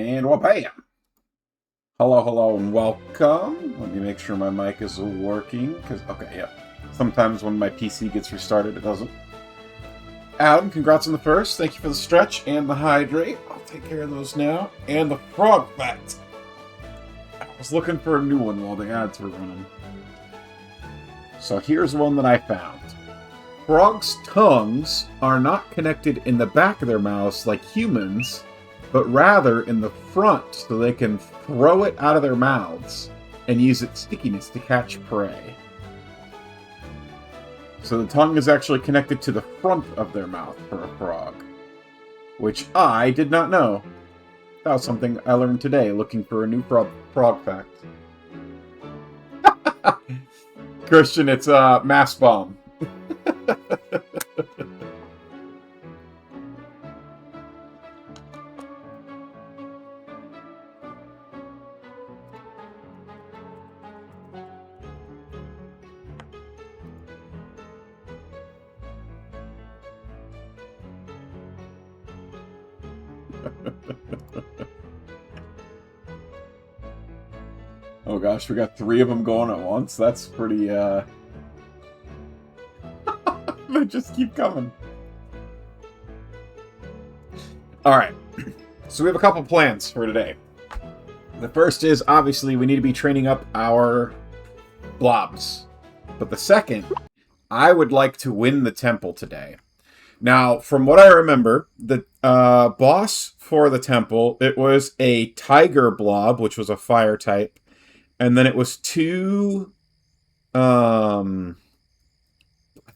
And wabam! Hello, hello, and welcome. Let me make sure my mic is working, because, okay, yeah. Sometimes when my PC gets restarted, it doesn't. Adam, congrats on the first. Thank you for the stretch and the hydrate. I'll take care of those now. And the frog fact. I was looking for a new one while the ads were running. So here's one that I found. Frogs' tongues are not connected in the back of their mouths like humans, but rather in the front so they can throw it out of their mouths and use its stickiness to catch prey. So the tongue is actually connected to the front of their mouth for a frog, which I did not know. That was something I learned today looking for a new frog fact. Christian, it's a mass bomb. Oh gosh, we got 3 of them going at once. That's pretty, they just keep coming. Alright, so we have a couple plans for today. The first is, obviously, we need to be training up our blobs. But the second, I would like to win the temple today. Now, from what I remember, the boss for the temple, it was a tiger blob, which was a fire type. And then it was 2, I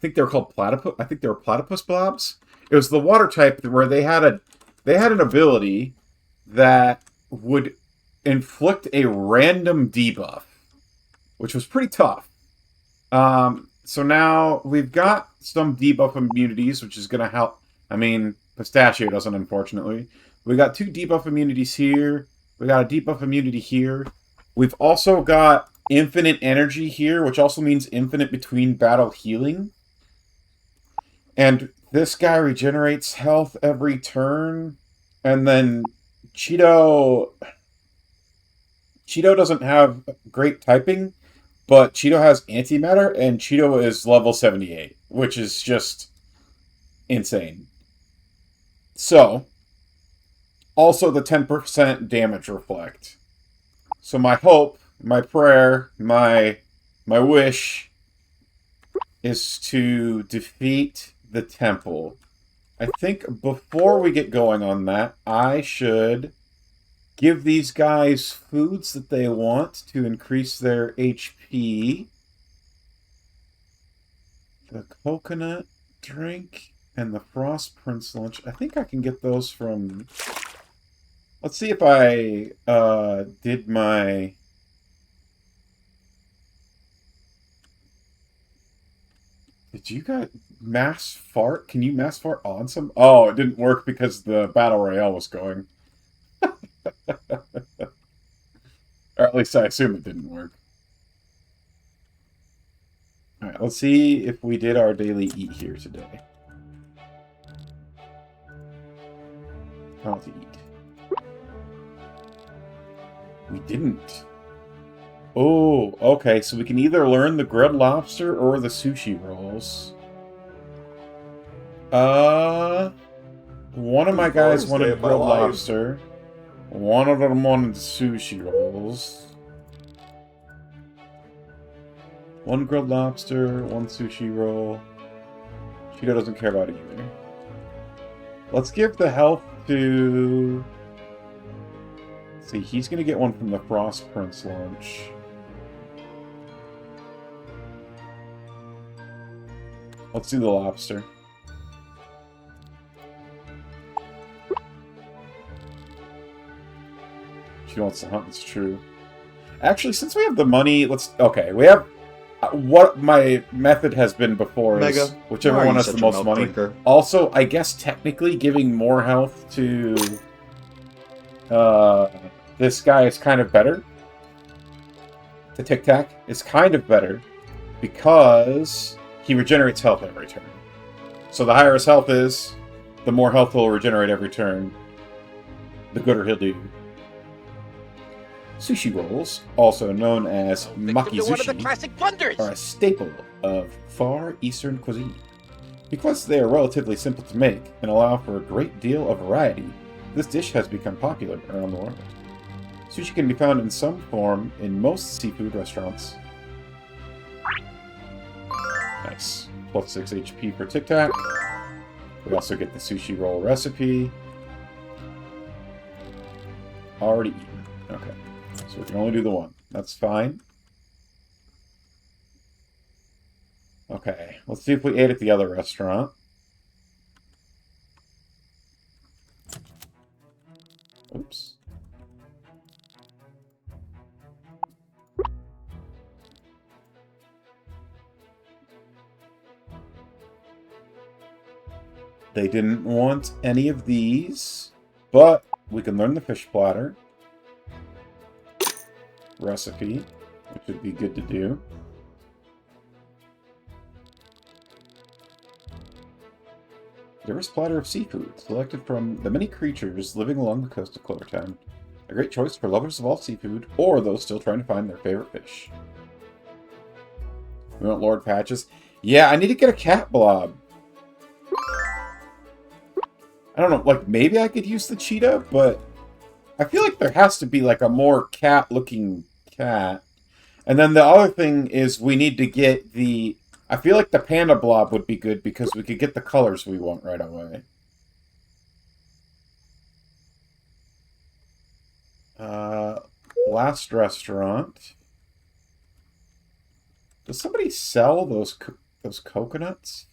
think they were called platypus. I think they were platypus blobs. It was the water type where they had an ability that would inflict a random debuff, which was pretty tough. So now we've got some debuff immunities, which is going to help. I mean, Pistachio doesn't, unfortunately. We got 2 debuff immunities here. We got a debuff immunity here. We've also got infinite energy here, which also means infinite between battle healing. And this guy regenerates health every turn. And then Cheeto doesn't have great typing, but Cheeto has antimatter, and Cheeto is level 78, which is just insane. So, also the 10% damage reflect. So my hope, my prayer, my wish is to defeat the temple. I think before we get going on that, I should give these guys foods that they want to increase their HP. The coconut drink and the Frost Prince lunch. I think I can get those from... Let's see if I did my... Did you guys mass fart? Can you mass fart on some? Oh, it didn't work because the Battle Royale was going. Or at least I assume it didn't work. Alright, let's see if we did our daily eat here today. How to eat. We didn't. Oh, okay, so we can either learn the grilled lobster or the sushi rolls. One of my guys wanted grilled lobster. One of them wanted sushi rolls. 1 grilled lobster, 1 sushi roll. Cheeto doesn't care about either. Let's give the health to... Let's see, he's going to get one from the Frost Prince lunch. Let's do the lobster. She wants to hunt, it's true. Actually, since we have the money, okay, we have... what my method has been before is Mega, whichever one has the most money. Drinker? Also, I guess technically giving more health to this guy is kind of better. The Tic Tac is kind of better because he regenerates health every turn. So the higher his health is, the more health he'll regenerate every turn, the gooder he'll do. Sushi rolls, also known as makizushi, are a staple of Far Eastern cuisine. Because they are relatively simple to make and allow for a great deal of variety, this dish has become popular around the world. Sushi can be found in some form in most seafood restaurants. Nice. Plus 6 HP per Tic Tac. We also get the sushi roll recipe. Already eaten. Okay. So we can only do the one. That's fine. Okay. Let's see if we ate at the other restaurant. Oops. They didn't want any of these, but we can learn the fish platter recipe, which would be good to do. Diverse platter of seafood, selected from the many creatures living along the coast of Clovertown. A great choice for lovers of all seafood, or those still trying to find their favorite fish. We want Lord Patches. Yeah, I need to get a cat blob. I don't know, like, maybe I could use the cheetah, but I feel like there has to be, like, a more cat-looking cat. And then the other thing is we need to get the... I feel like the panda blob would be good because we could get the colors we want right away. Last restaurant. Does somebody sell those coconuts?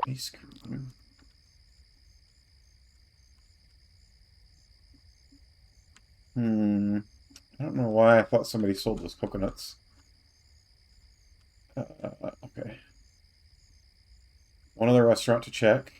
Ice cream. I don't know why I thought somebody sold those coconuts. Okay. One other restaurant to check.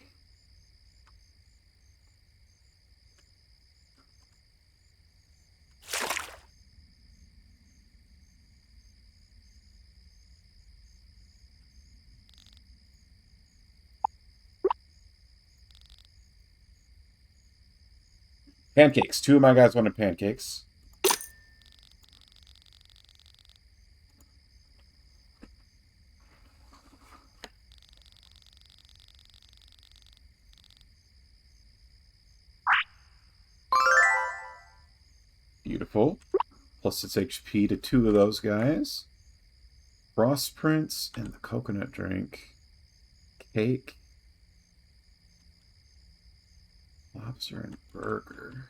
Pancakes. Two of my guys wanted pancakes. Beautiful. Plus its HP to two of those guys. Frost Prince and the coconut drink. Cake. Lobster and burger.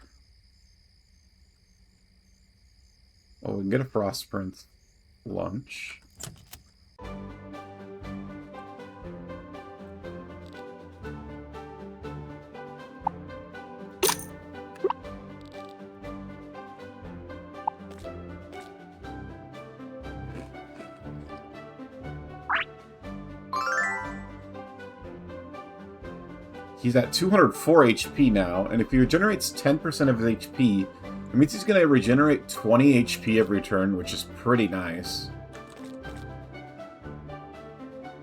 Oh, we can get a Frost Prince lunch. He's at 204 HP now, and if he regenerates 10% of his HP, it means he's going to regenerate 20 HP every turn, which is pretty nice.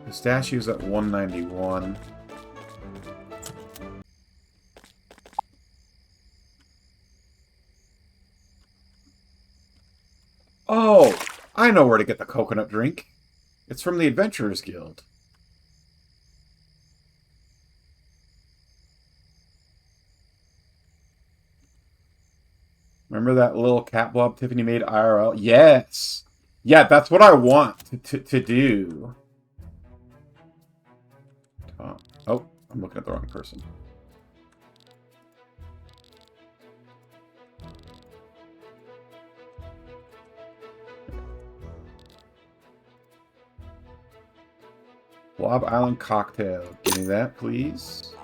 Pistachio's at 191. Oh, I know where to get the coconut drink. It's from the Adventurers Guild. Remember that little cat blob Tiffany made IRL? Yes! Yeah, that's what I want to do. Oh, I'm looking at the wrong person. Blob Island Cocktail. Give me that, please.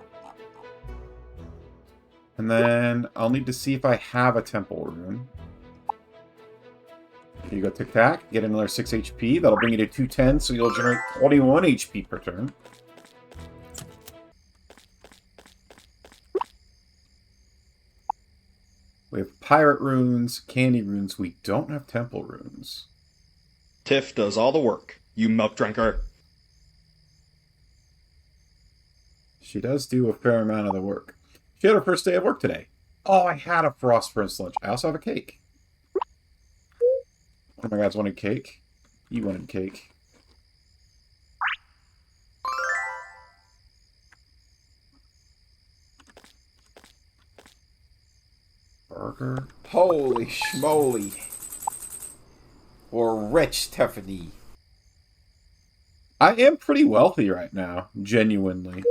And then I'll need to see if I have a temple rune. Here you go, Tic Tac. Get another 6 HP. That'll bring you to 210, so you'll generate 21 HP per turn. We have pirate runes, candy runes. We don't have temple runes. Tiff does all the work. you milk drinker. She does do a fair amount of the work. She had her first day of work today. Oh, I had a Frost Prince lunch. I also have a cake. One of my guys wanted cake. You wanted cake. Burger. Holy schmoly. We're rich, Tiffany. I am pretty wealthy right now, genuinely.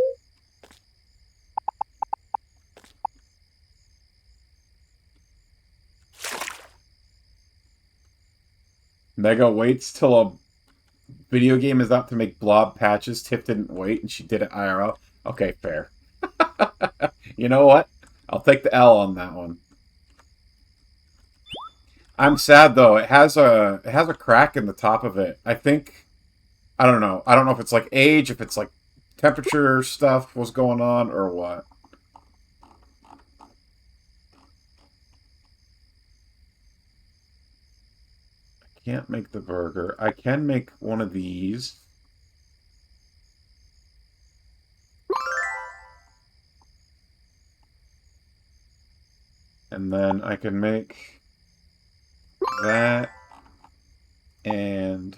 Mega waits till a video game is out to make blob patches. Tiff didn't wait, and she did it IRL. Okay, fair. You know what? I'll take the L on that one. I'm sad though. It has a crack in the top of it. I think I don't know. I don't know if it's like age, if it's like temperature stuff was going on or what. I can't make the burger. I can make one of these. And then I can make that and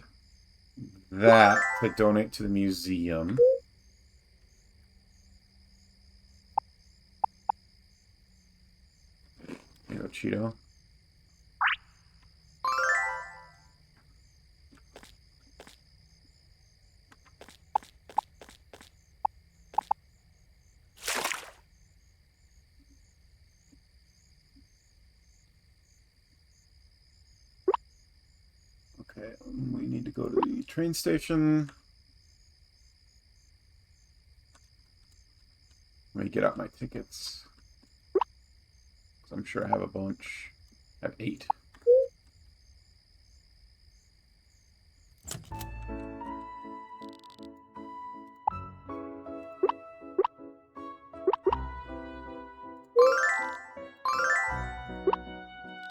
that to donate to the museum. Here you go, Cheeto. Okay, we need to go to the train station. Let me get out my tickets. I'm sure I have a bunch. I have 8.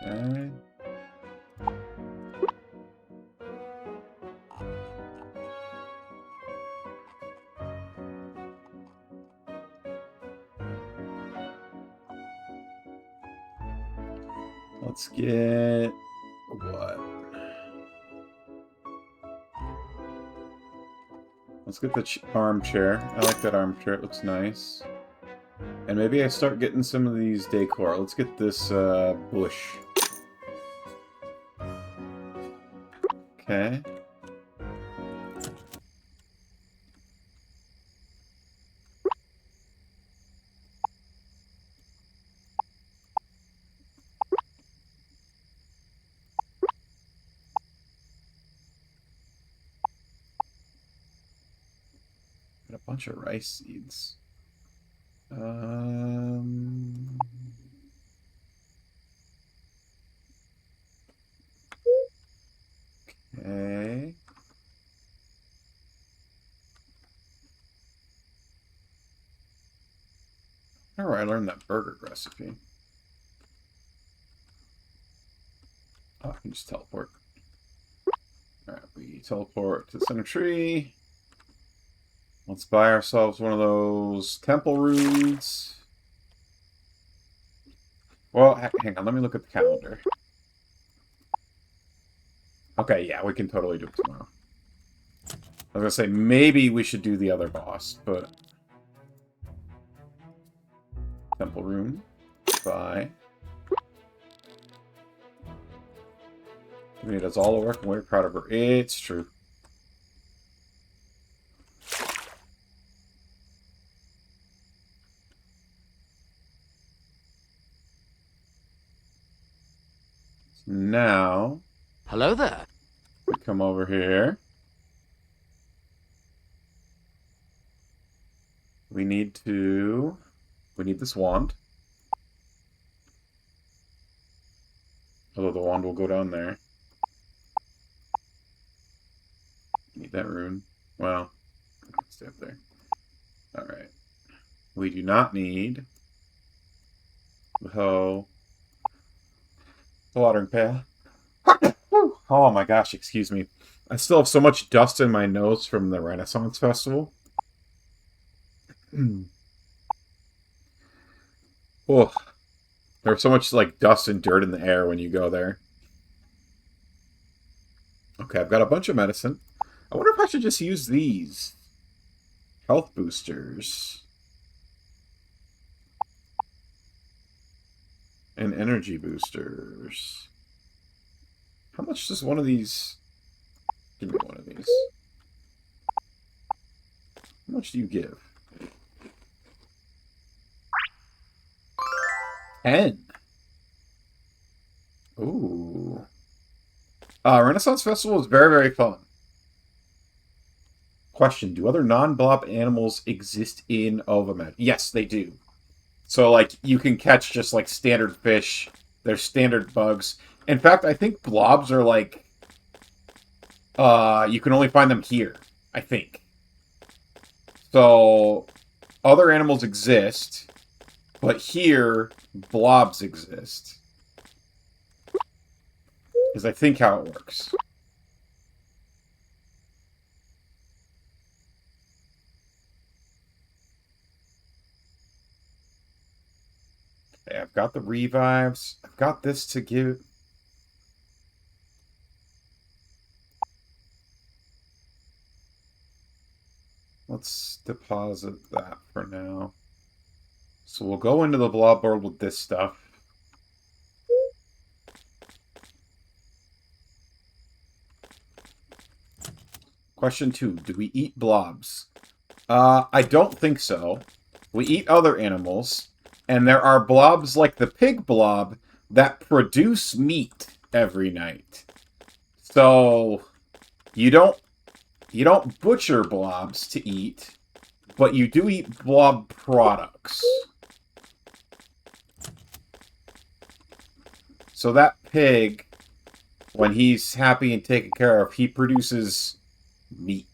Okay. Let's get what? Let's get the armchair. I like that armchair. It looks nice. And maybe I start getting some of these decor. Let's get this bush. Okay. Got a bunch of rice seeds. Okay. How do I learned that burger recipe? Oh, I can just teleport. Alright, we teleport to the center tree. Let's buy ourselves one of those temple runes. Well, hang on, let me look at the calendar. Okay, yeah, we can totally do it tomorrow. I was gonna say, maybe we should do the other boss, but... Temple rune. Buy. Tiffany does all the work, and we're proud of her. It's true. Now, Hello there. we come over here. We need this wand. Although the wand will go down there. Need that rune. Well, stay up there. Alright. We do not need the hoe. The watering pail. Oh my gosh, excuse me. I still have so much dust in my nose from the Renaissance Festival. Oh, there's so much like dust and dirt in the air when you go there. Okay, I've got a bunch of medicine. I wonder if I should just use these. Health boosters. And energy boosters. How much does one of these... Give me one of these. How much do you give? 10. Ooh. Renaissance Festival is very, very fun. Question, do other non-blob animals exist in Ovamed? Yes, they do. So, like, you can catch just, like, standard fish. There's standard bugs. In fact, I think blobs are, like... you can only find them here, I think. So, other animals exist, but here, blobs exist. Is I think how it works. Okay, I've got the revives. I've got this to give... Let's deposit that for now. So we'll go into the blob board with this stuff. Question 2. Do we eat blobs? I don't think so. We eat other animals, and there are blobs like the pig blob that produce meat every night. So you don't butcher blobs to eat, but you do eat blob products. So that pig, when he's happy and taken care of, he produces meat.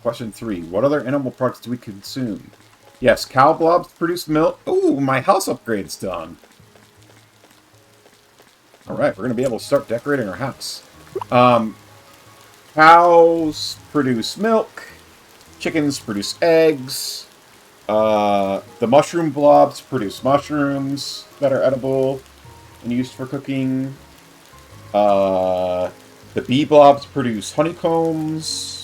Question 3. What other animal products do we consume? Yes, cow blobs produce milk. Ooh, my house upgrade's done. Alright, we're going to be able to start decorating our house. Cows produce milk. Chickens produce eggs. The mushroom blobs produce mushrooms that are edible and used for cooking. The bee blobs produce honeycombs.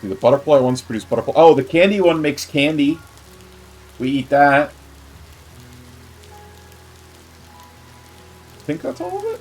The butterfly ones produce butterfly. Oh, the candy one makes candy. We eat that. I think that's all of it.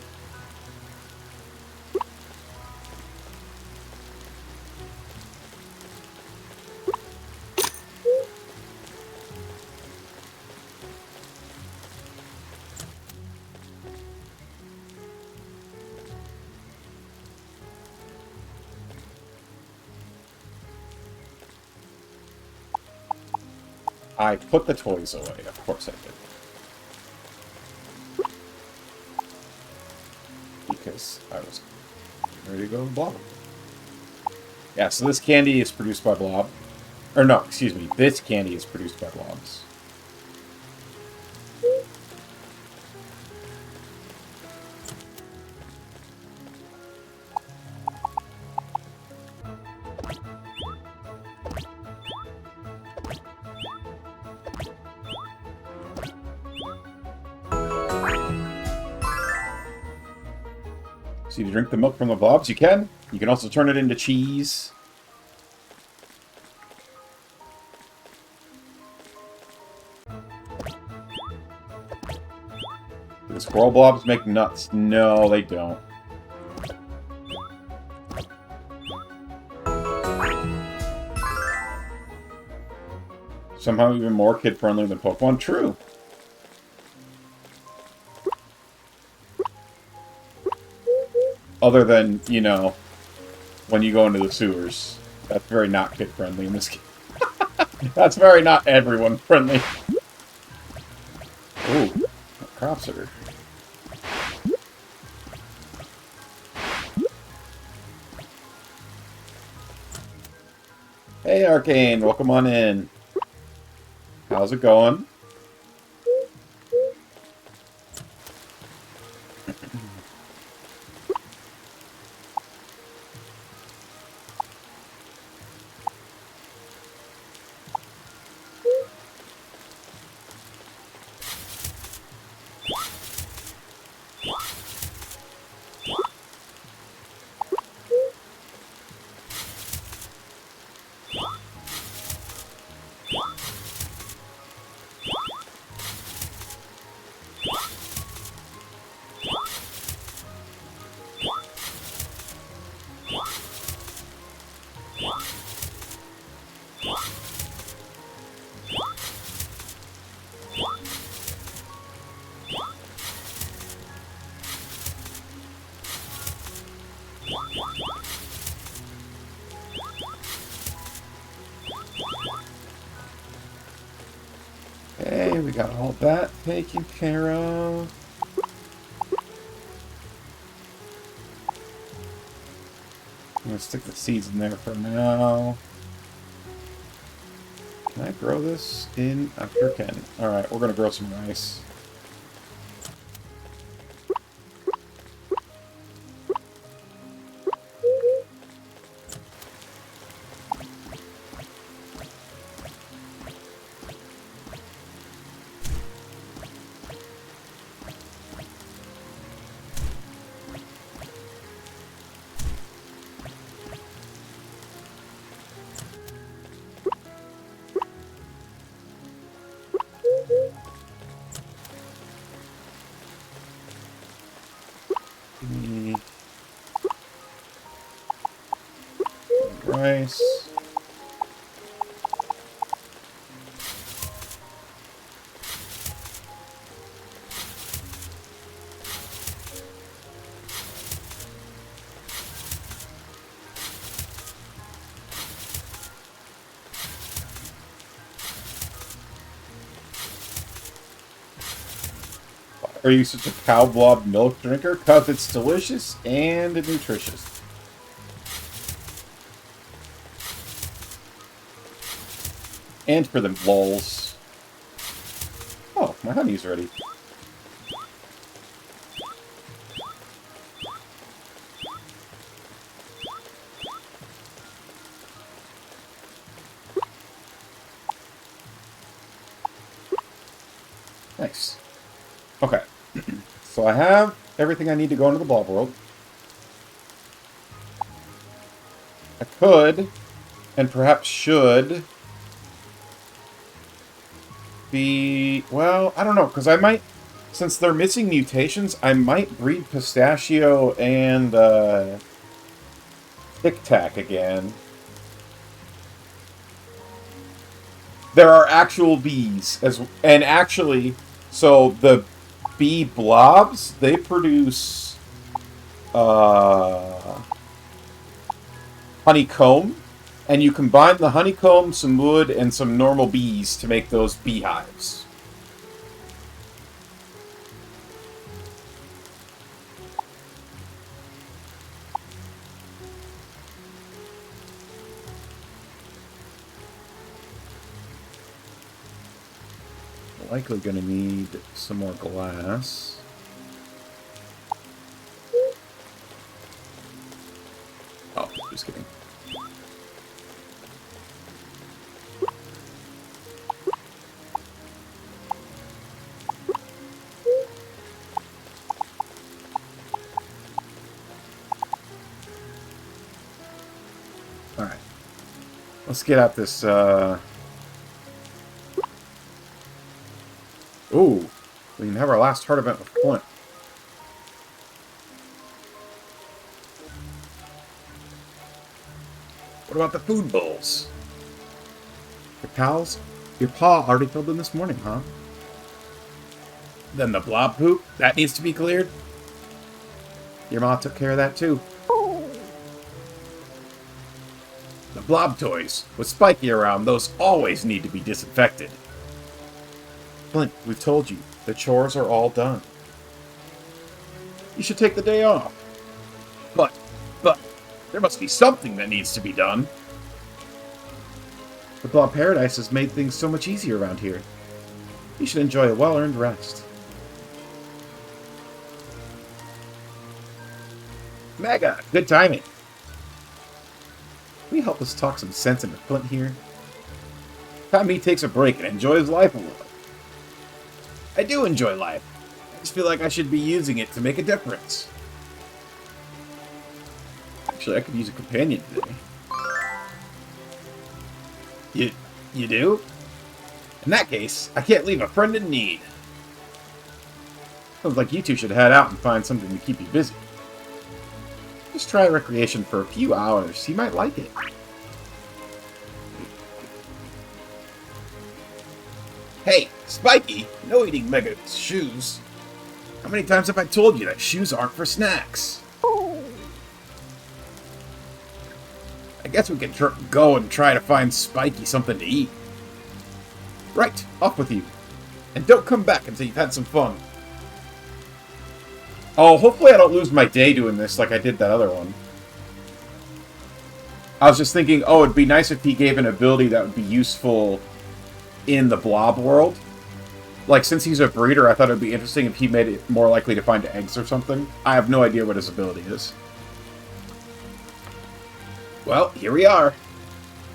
I put the toys away. Of course I did. Because I was ready to go to Blob. Yeah, so this candy is produced by Blob. Or no, excuse me. This candy is produced by Blobs. So you drink the milk from the blobs, you can. You can also turn it into cheese. Do the squirrel blobs make nuts? No, they don't. Somehow even more kid-friendly than Pokemon? True. Other than, you know, when you go into the sewers. That's very not kid-friendly in this game. That's very not everyone-friendly. Ooh, crop sugar. Hey, Arcane, welcome on in. How's it going? Okay, we got all that taken care of. I'm gonna stick the seeds in there for now. Can I grow this in? I sure can. Alright, we're gonna grow some rice. Rice. Are you such a cow blob milk drinker? 'Cause it's delicious and nutritious. And for the lulz. Oh, my honey's ready. Nice. Okay. So I have everything I need to go into the blob world. I could, and perhaps should, be... Well, I don't know, because I might... Since they're missing mutations, I might breed Pistachio and Tic Tac again. There are actual bees, and actually, so the bee blobs, they produce honeycomb, and you combine the honeycomb, some wood, and some normal bees to make those beehives. Likely going to need some more glass. Oh, just kidding. Alright. Let's get out this, Ooh, we can have our last heart event with Flint. What about the food bowls? The cows? Your paw already filled in this morning, huh? Then the blob poop? That needs to be cleared? Your ma took care of that too. The blob toys. With Spiky around, those always need to be disinfected. Flint, we've told you. The chores are all done. You should take the day off. But, there must be something that needs to be done. The Blob Paradise has made things so much easier around here. You should enjoy a well-earned rest. Mega! Good timing. Will you help us talk some sense into Flint here? Time he takes a break and enjoys life a little. I do enjoy life. I just feel like I should be using it to make a difference. Actually, I could use a companion today. You do? In that case, I can't leave a friend in need. Sounds like you two should head out and find something to keep you busy. Just try recreation for a few hours. You might like it. Hey, Spiky! No eating Mega shoes. How many times have I told you that shoes aren't for snacks? I guess we can go and try to find Spiky something to eat. Right, off with you. And don't come back until you've had some fun. Oh, hopefully I don't lose my day doing this like I did that other one. I was just thinking, oh, it'd be nice if he gave an ability that would be useful in the blob world. Like, since he's a breeder, I thought it would be interesting if he made it more likely to find eggs or something. I have no idea what his ability is. Well, here we are.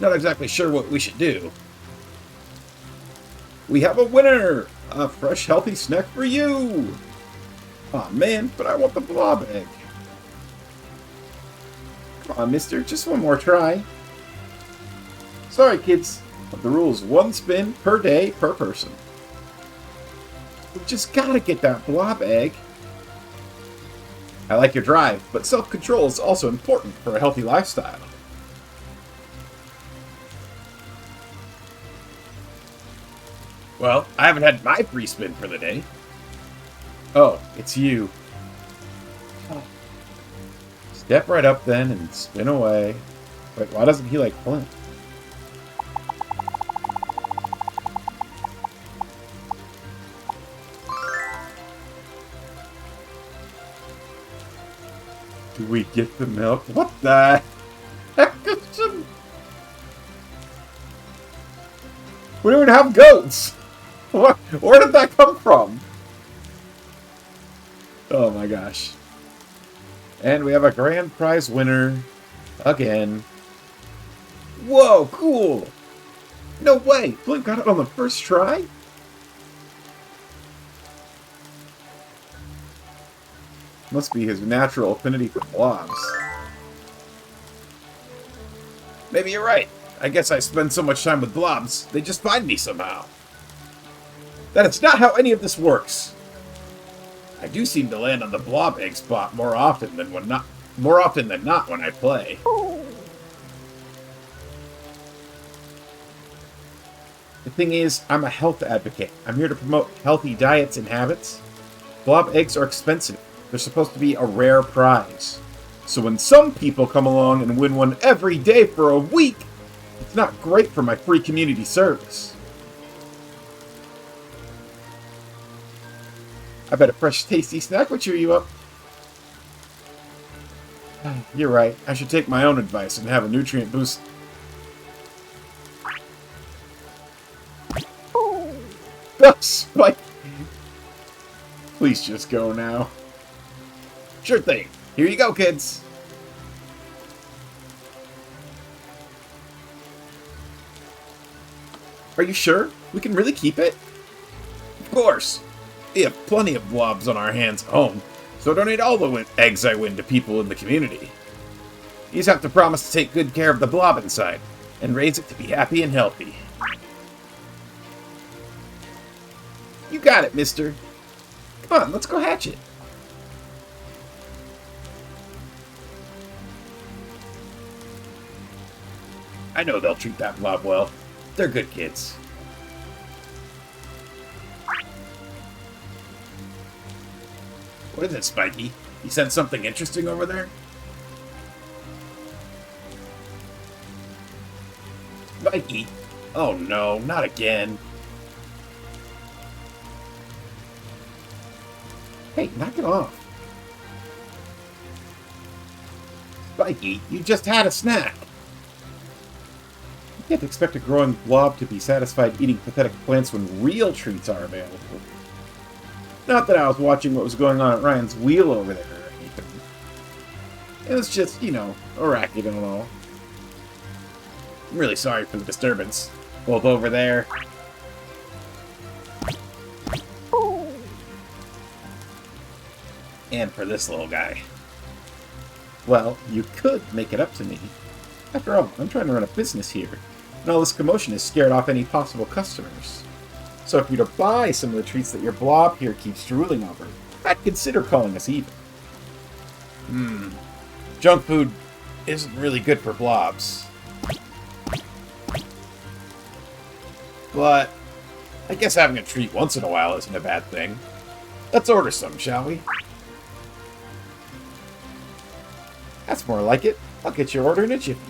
Not exactly sure what we should do. We have a winner! A fresh, healthy snack for you! Aw, man, but I want the blob egg. Come on, mister, just one more try. Sorry, kids, but the rule is one spin per day per person. We just gotta get that blob egg. I like your drive, but self-control is also important for a healthy lifestyle. Well, I haven't had my free spin for the day. Oh, it's you. Step right up then and spin away. Wait, why doesn't he like Flint? Do we get the milk? What the heck? We don't even have goats! Where did that come from? Oh my gosh. And we have a grand prize winner. Again. Whoa, cool! No way! Flint got it on the first try? Must be his natural affinity for blobs. Maybe you're right. I guess I spend so much time with blobs, they just find me somehow. That is not how any of this works. I do seem to land on the blob egg spot more often than not when I play. The thing is, I'm a health advocate. I'm here to promote healthy diets and habits. Blob eggs are expensive. They're supposed to be a rare prize. So when some people come along and win one every day for a week, it's not great for my free community service. I bet a fresh, tasty snack would cheer you up. You're right. I should take my own advice and have a nutrient boost. Spike! Please just go now. Sure thing. Here you go, kids. Are you sure? We can really keep it? Of course. We have plenty of blobs on our hands at home, so donate all the eggs I win to people in the community. You just have to promise to take good care of the blob inside, and raise it to be happy and healthy. You got it, mister. Come on, let's go hatch it. I know they'll treat that blob well. They're good kids. What is it, Spiky? You said something interesting over there? Mikey. Oh no, not again. Hey, knock it off. Mikey, you just had a snack. You can't expect a growing blob to be satisfied eating pathetic plants when real treats are available. Not that I was watching what was going on at Ryan's wheel over there or anything. It was just, you know, a racket and all. I'm really sorry for the disturbance. Both over there. And for this little guy. Well, you could make it up to me. After all, I'm trying to run a business here, and all this commotion has scared off any possible customers. So if you're to buy some of the treats that your blob here keeps drooling over, I'd consider calling us even. Junk food isn't really good for blobs. But I guess having a treat once in a while isn't a bad thing. Let's order some, shall we? That's more like it. I'll get your order in a jiffy.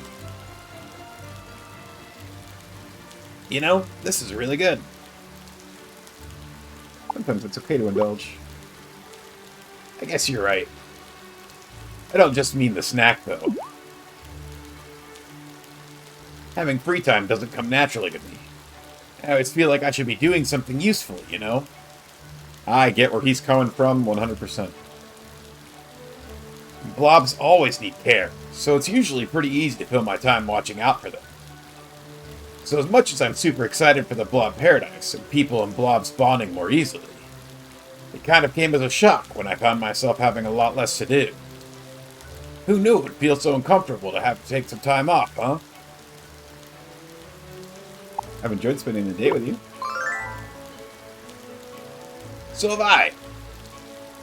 You know, this is really good. Sometimes it's okay to indulge. I guess you're right. I don't just mean the snack, though. Having free time doesn't come naturally to me. I always feel like I should be doing something useful, you know? I get where he's coming from 100%. Blobs always need care, so it's usually pretty easy to fill my time watching out for them. So as much as I'm super excited for the blob paradise and people and blobs bonding more easily, it kind of came as a shock when I found myself having a lot less to do. Who knew it would feel so uncomfortable to have to take some time off, huh? I've enjoyed spending the day with you. So have I.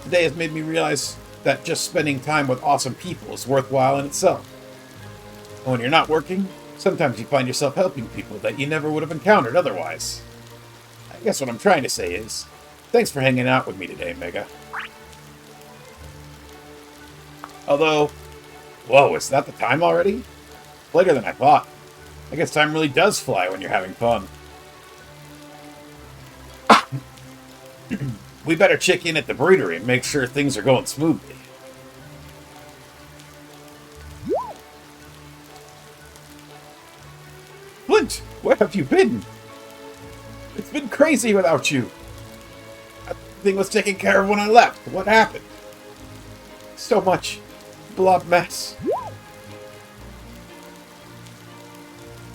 Today has made me realize that just spending time with awesome people is worthwhile in itself. And when you're not working, sometimes you find yourself helping people that you never would have encountered otherwise. I guess what I'm trying to say is, thanks for hanging out with me today, Mega. Although, whoa, is that the time already? Later than I thought. I guess time really does fly when you're having fun. We better check in at the breedery and make sure things are going smoothly. Flint, where have you been? It's been crazy without you. Everything was taken care of when I left. What happened? So much blob mess.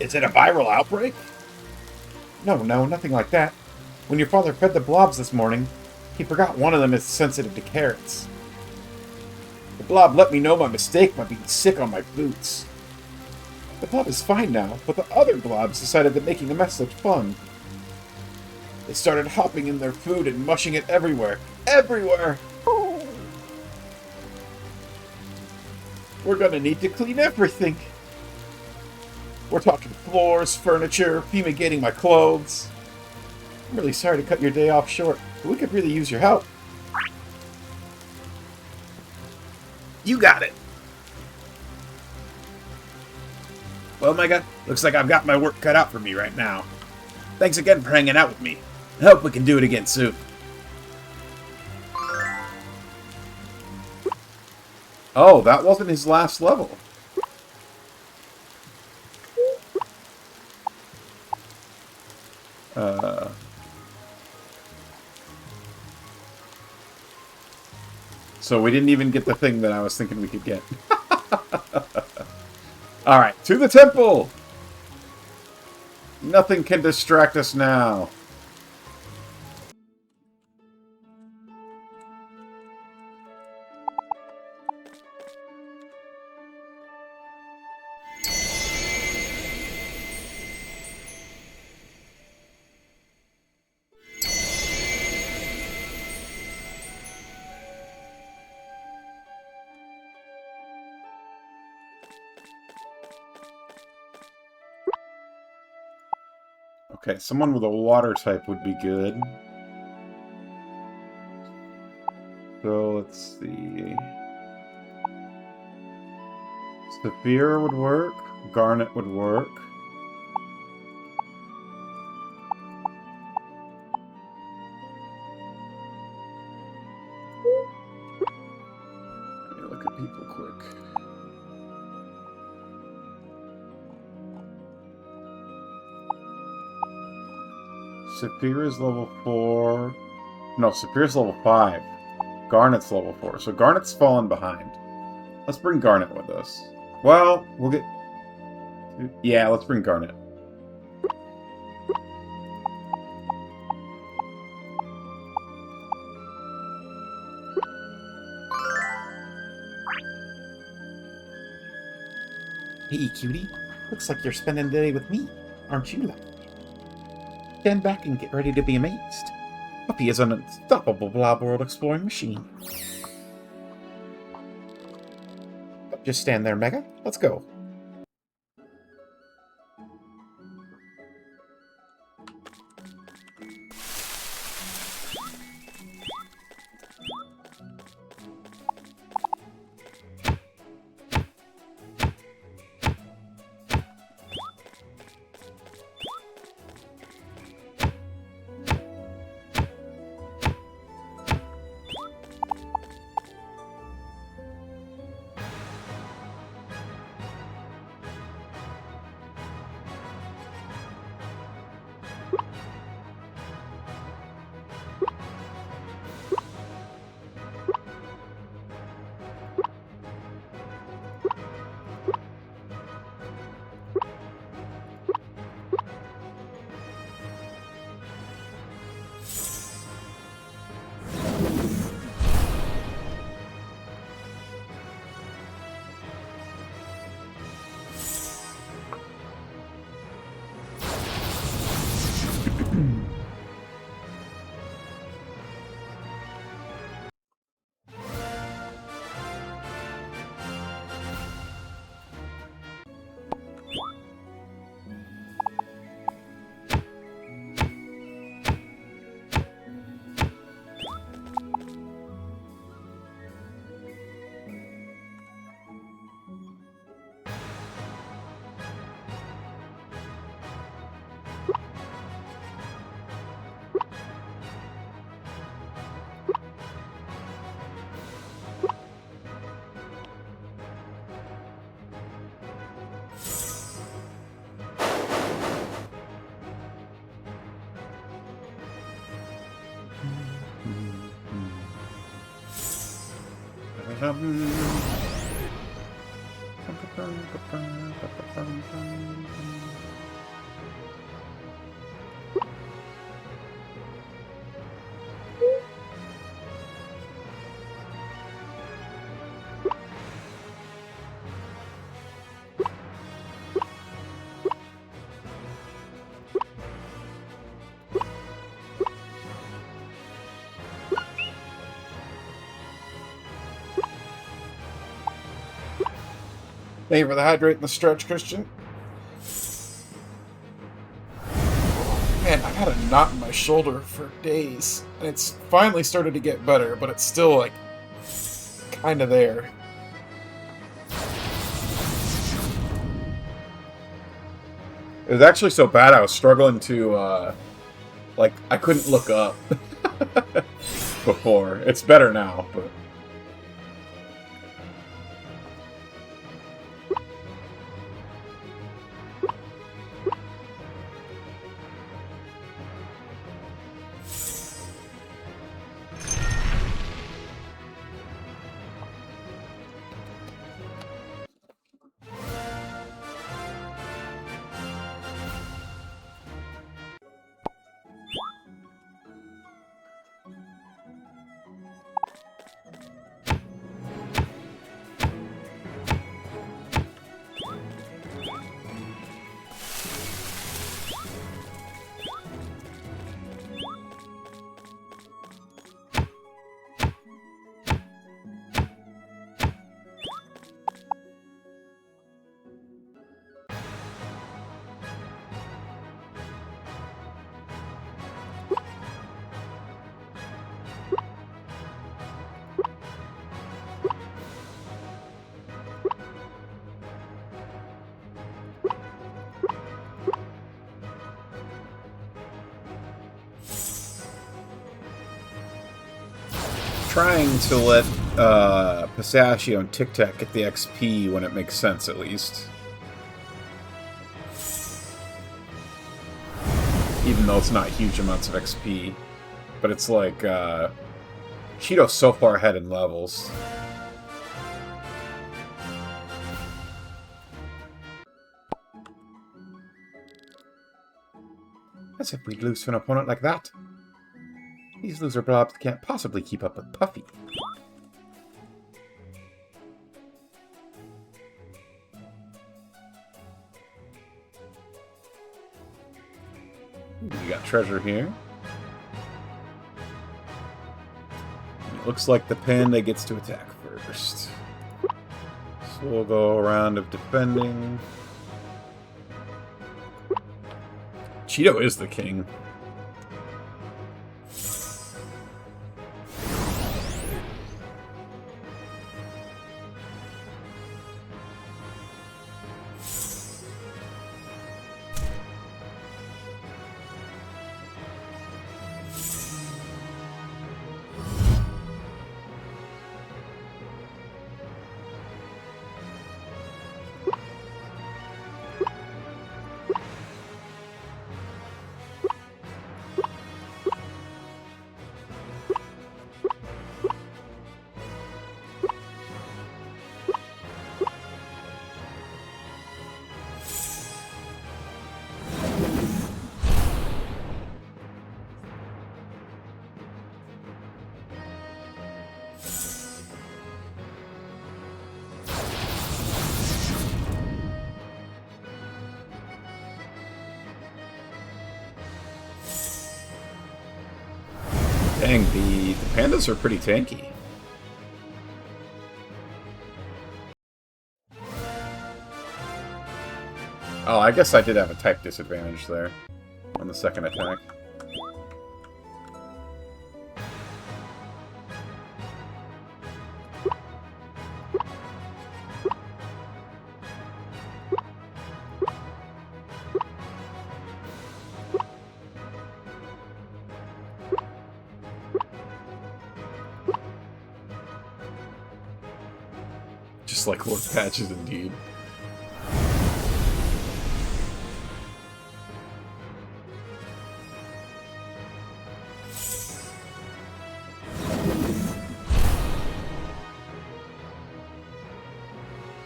Is it a viral outbreak? No, nothing like that. When your father fed the blobs this morning, he forgot one of them is sensitive to carrots. The blob let me know my mistake by being sick on my boots. The blob is fine now, but the other blobs decided that making a mess looked fun. They started hopping in their food and mushing it everywhere. Everywhere! We're gonna need to clean everything. We're talking floors, furniture, fumigating my clothes. I'm really sorry to cut your day off short, but we could really use your help. You got it. Well, Mega, looks like I've got my work cut out for me right now. Thanks again for hanging out with me. I hope we can do it again soon. Oh, that wasn't his last level. So we didn't even get the thing that I was thinking we could get. Alright, to the temple! Nothing can distract us now. Okay, someone with a water type would be good. So, let's see. Saphir would work. Garnet would work. Let me look at people quick. Saphir is level 4. No, Saphir's level 5. Garnet's level 4. So Garnet's fallen behind. Let's bring Garnet with us. Well, we'll get... Yeah, let's bring Garnet. Hey, cutie. Looks like you're spending the day with me, aren't you? Stand back and get ready to be amazed. Puppy is an unstoppable blob world exploring machine. Just stand there, Mega. Let's go. Thank you for the hydrate and the stretch, Christian. Man, I've had a knot in my shoulder for days, and it's finally started to get better, but it's still, like, kind of there. It was actually so bad I was struggling to, like, I couldn't look up before. It's better now, but... trying to let Pistachio and Tic Tac get the XP when it makes sense, at least. Even though it's not huge amounts of XP. But it's like, Cheeto's so far ahead in levels. As if we'd lose to an opponent like that. These loser blobs can't possibly keep up with Puffy. We got treasure here. It looks like the panda gets to attack first. So we'll go a round of defending. Cheeto is the king. Dang, the pandas are pretty tanky. Oh, I guess I did have a type disadvantage there on the second attack. Just like Lord Patches, indeed.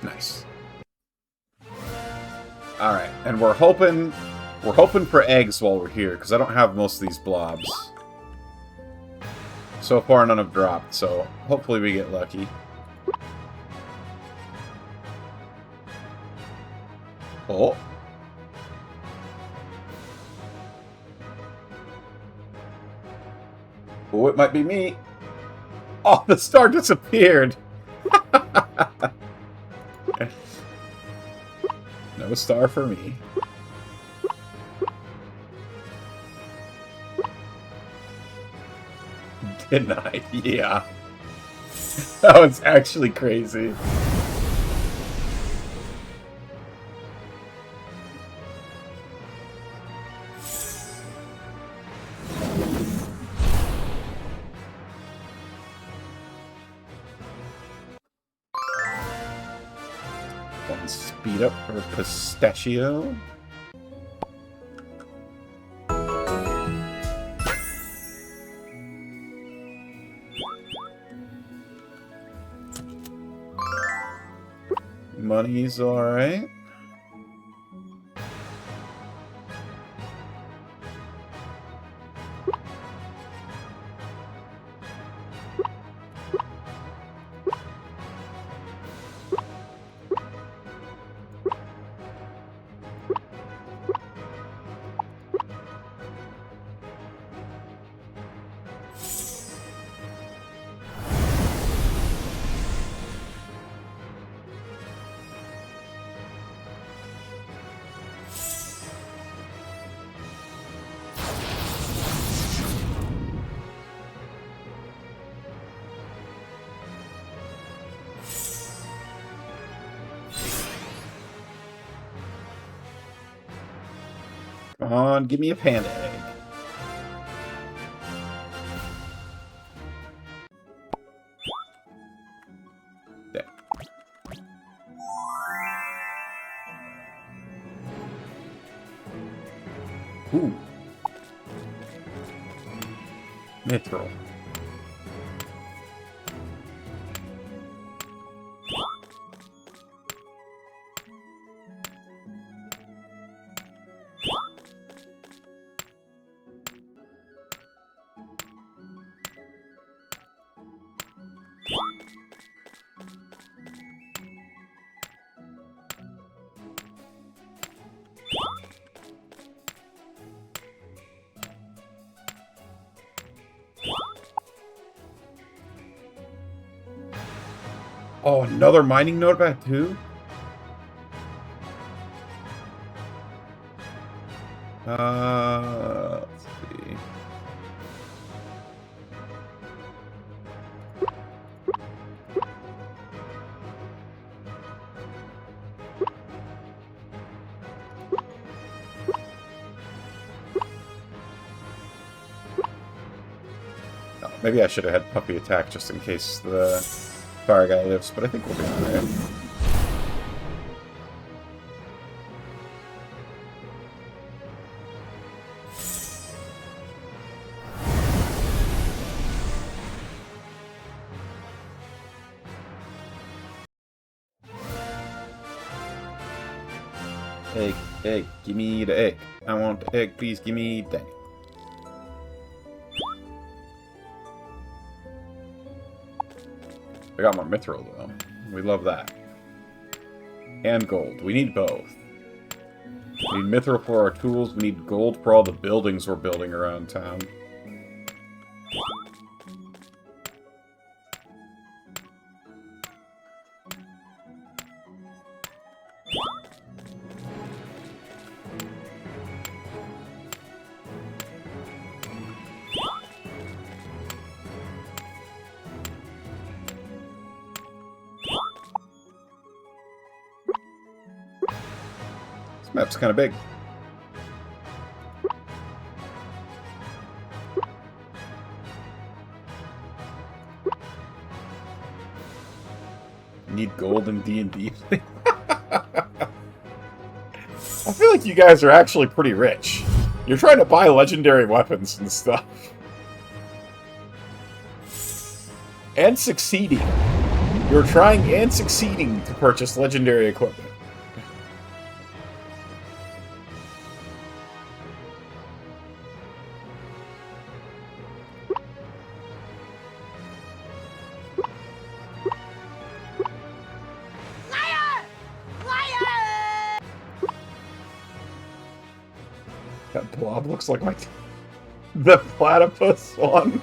Nice. All right, and we're hoping for eggs while we're here, because I don't have most of these blobs. So far, none have dropped, so hopefully we get lucky. Oh. Oh, it might be me. Oh, the star disappeared. No star for me. Didn't I? Yeah. That was actually crazy. One speed up for Pistachio. Money's alright. Come on, give me a panda egg. Ooh. Mithril. Oh, another mining notepad too? Let's see. Oh, maybe I should have had Puppy attack just in case the fire guy lives, but I think we'll be alright. Egg, egg, give me the egg. I want the egg, please give me the egg. I got more mithril though. We love that. And gold. We need both. We need mithril for our tools. We need gold for all the buildings we're building around town. This map's kind of big. Need gold in D&D. I feel like you guys are actually pretty rich. You're trying to buy legendary weapons and stuff. And succeeding. You're trying and succeeding to purchase legendary equipment. That blob looks like my... the platypus one.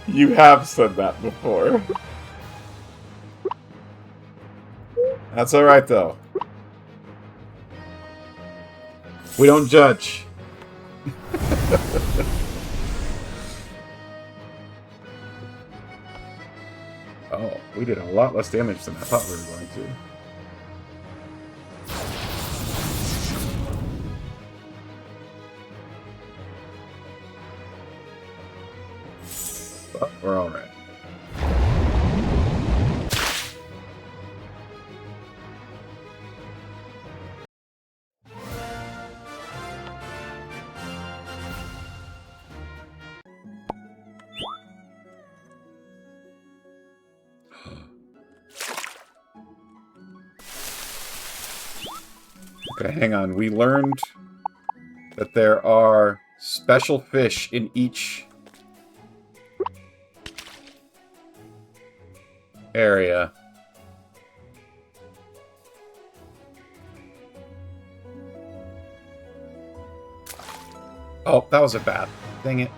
You have said that before. That's alright, though. We don't judge. Oh, we did a lot less damage than I thought we were going to. But we're alright. Okay, hang on. We learned that there are special fish in each area. Oh, that was a bat. Dang it.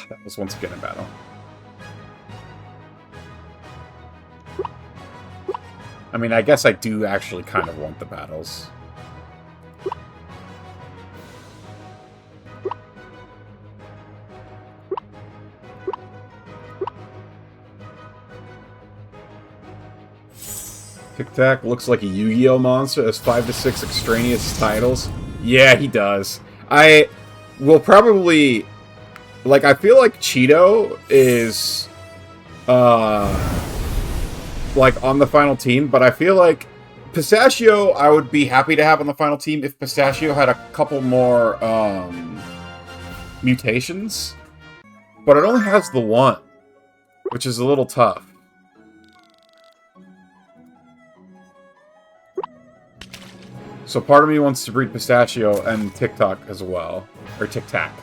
That was once again a battle. I mean, I guess I do actually kind of want the battles. Tic Tac looks like a Yu-Gi-Oh monster, has 5 to 6 extraneous titles. Yeah, he does. I will probably... Like, I feel like Cheeto is... like, on the final team, but I feel like Pistachio I would be happy to have on the final team if Pistachio had a couple more, mutations. But it only has the one, which is a little tough. So part of me wants to breed Pistachio and Tic Tac as well. Or Tic Tac.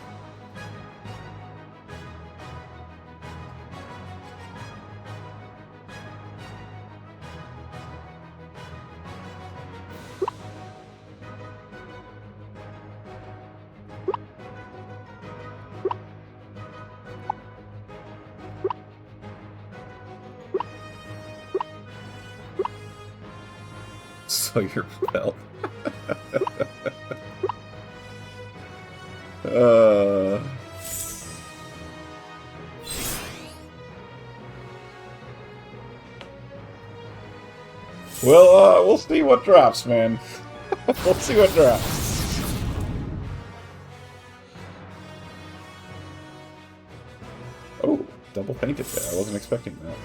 So you're belt. Well, we'll see what drops, man. We'll see what drops. Oh, double painted there. I wasn't expecting that.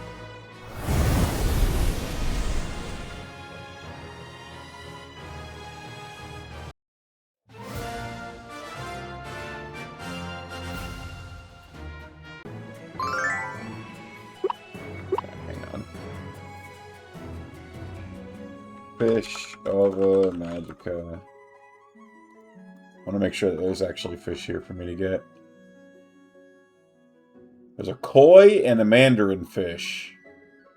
Fish over Magica. I want to make sure that there's actually fish here for me to get. There's a koi and a mandarin fish.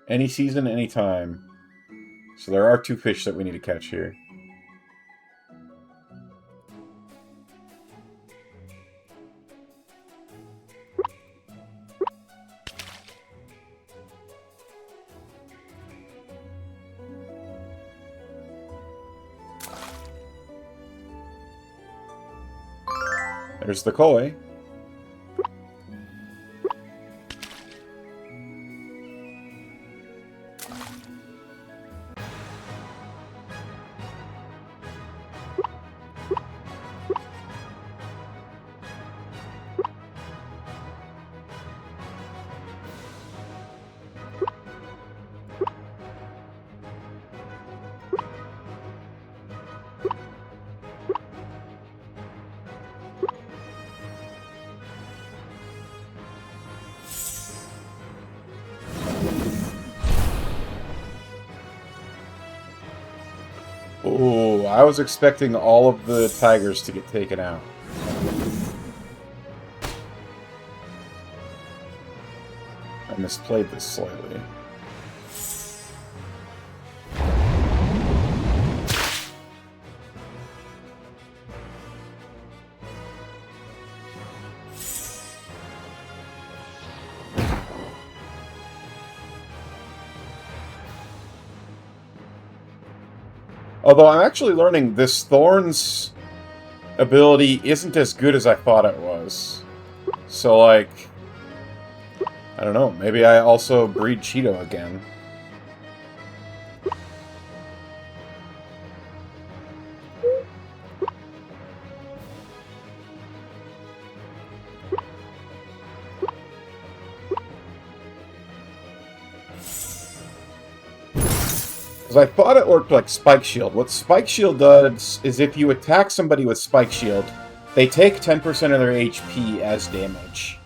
Any season, any time. So there are 2 fish that we need to catch here. There's the koi. Ooh, I was expecting all of the tigers to get taken out. I misplayed this slightly. Although I'm actually learning this Thorn's ability isn't as good as I thought it was. So, like, I don't know, maybe I also breed Cheeto again. I thought it worked like Spike Shield. What Spike Shield does is if you attack somebody with Spike Shield, they take 10% of their HP as damage.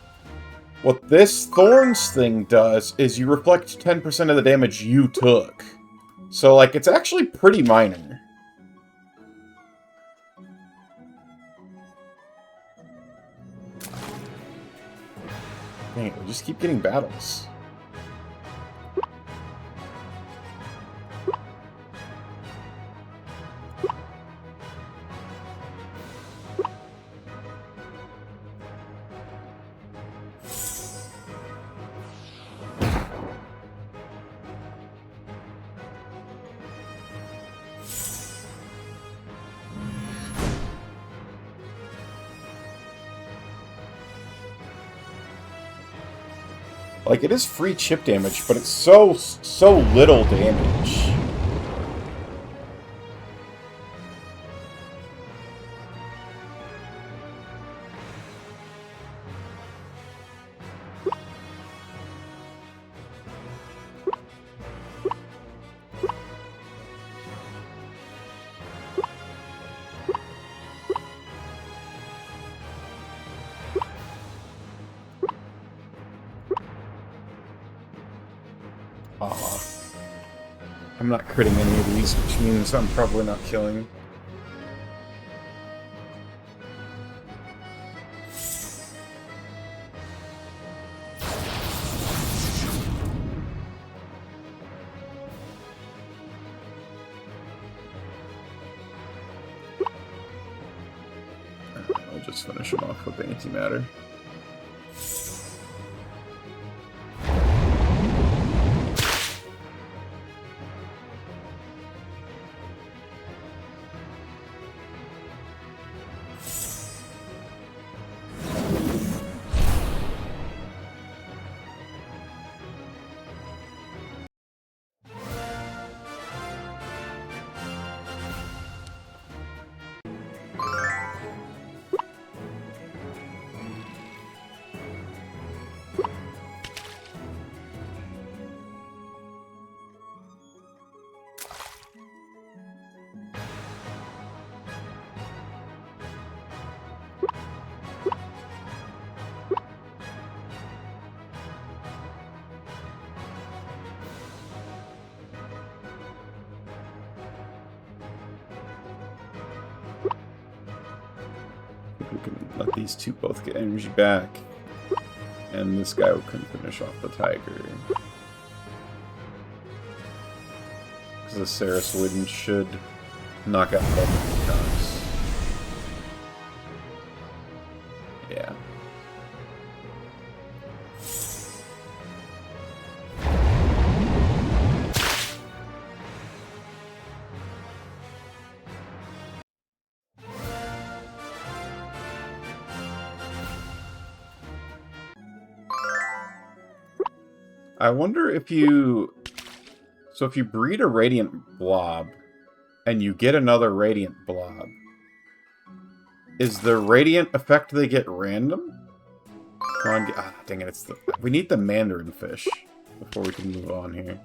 What this Thorns thing does is you reflect 10% of the damage you took. So, like, it's actually pretty minor. Dang it, we just keep getting battles. Like, it is free chip damage, but it's so little damage. I'm not critting any of these, which means I'm probably not killing. I'll just finish him off with the antimatter. We can let these two both get energy back. And this guy can finish off the tiger. Because the Saraswidden should knock out both of the cocks. Yeah. I wonder if you... So if you breed a Radiant Blob, and you get another Radiant Blob, is the Radiant effect they get random? Come on, dang it, we need the Mandarin Fish before we can move on here.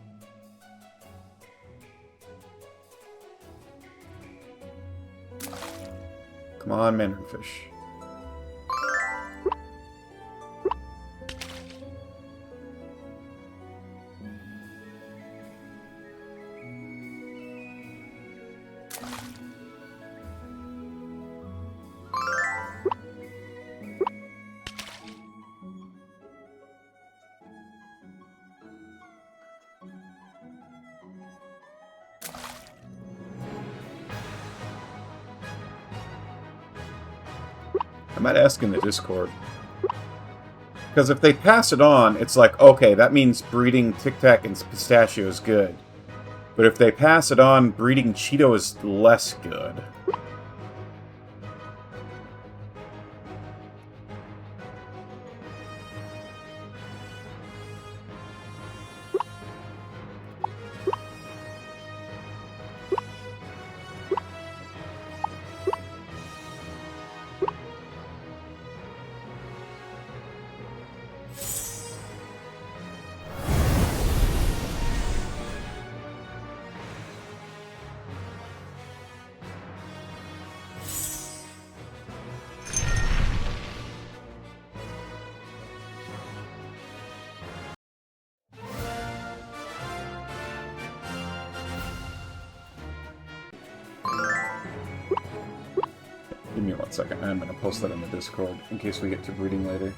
Come on, Mandarin Fish. I might ask in the Discord. Because if they pass it on, it's like, okay, that means breeding Tic Tac and Pistachio is good. But if they pass it on, breeding Cheeto is less good. Give me 1 second. I'm going to post that in the Discord in case we get to breeding later.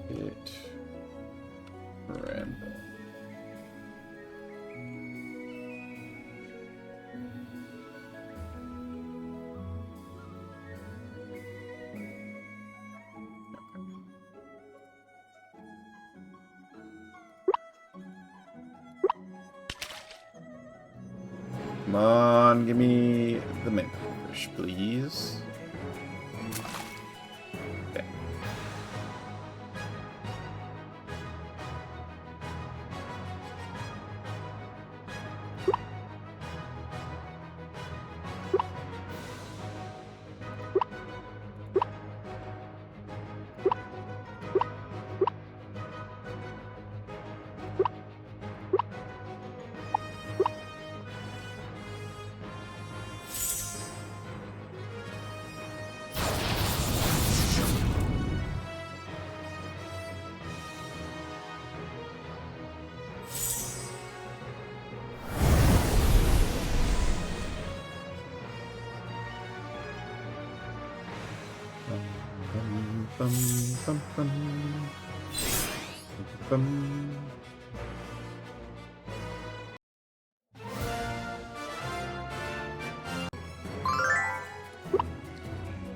Hit random. Come on, give me the mint fish, please. Okay. Bum, bum, bum. Bum.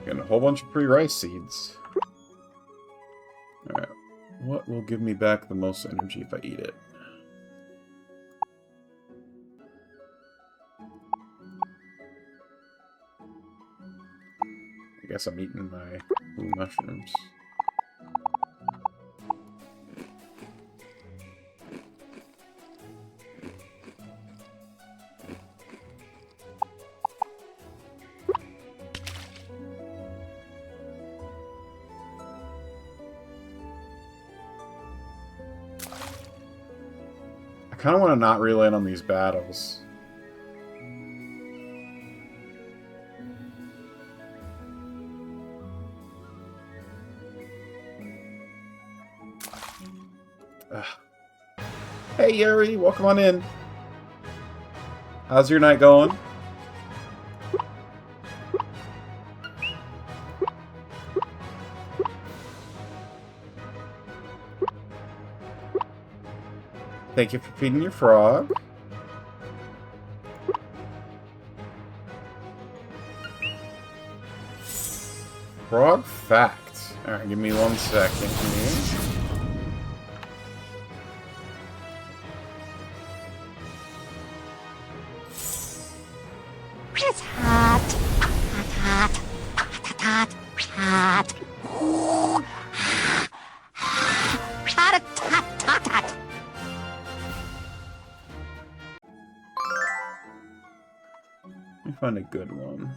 Getting a whole bunch of pre-rice seeds. Alright. What will give me back the most energy if I eat it? I guess I'm eating my blue mushrooms. I kind of want to not rely on these battles. Hey Yuri, welcome on in. How's your night going? Thank you for feeding your frog. Frog fact. Alright, give me 1 second here. Let me find a good one.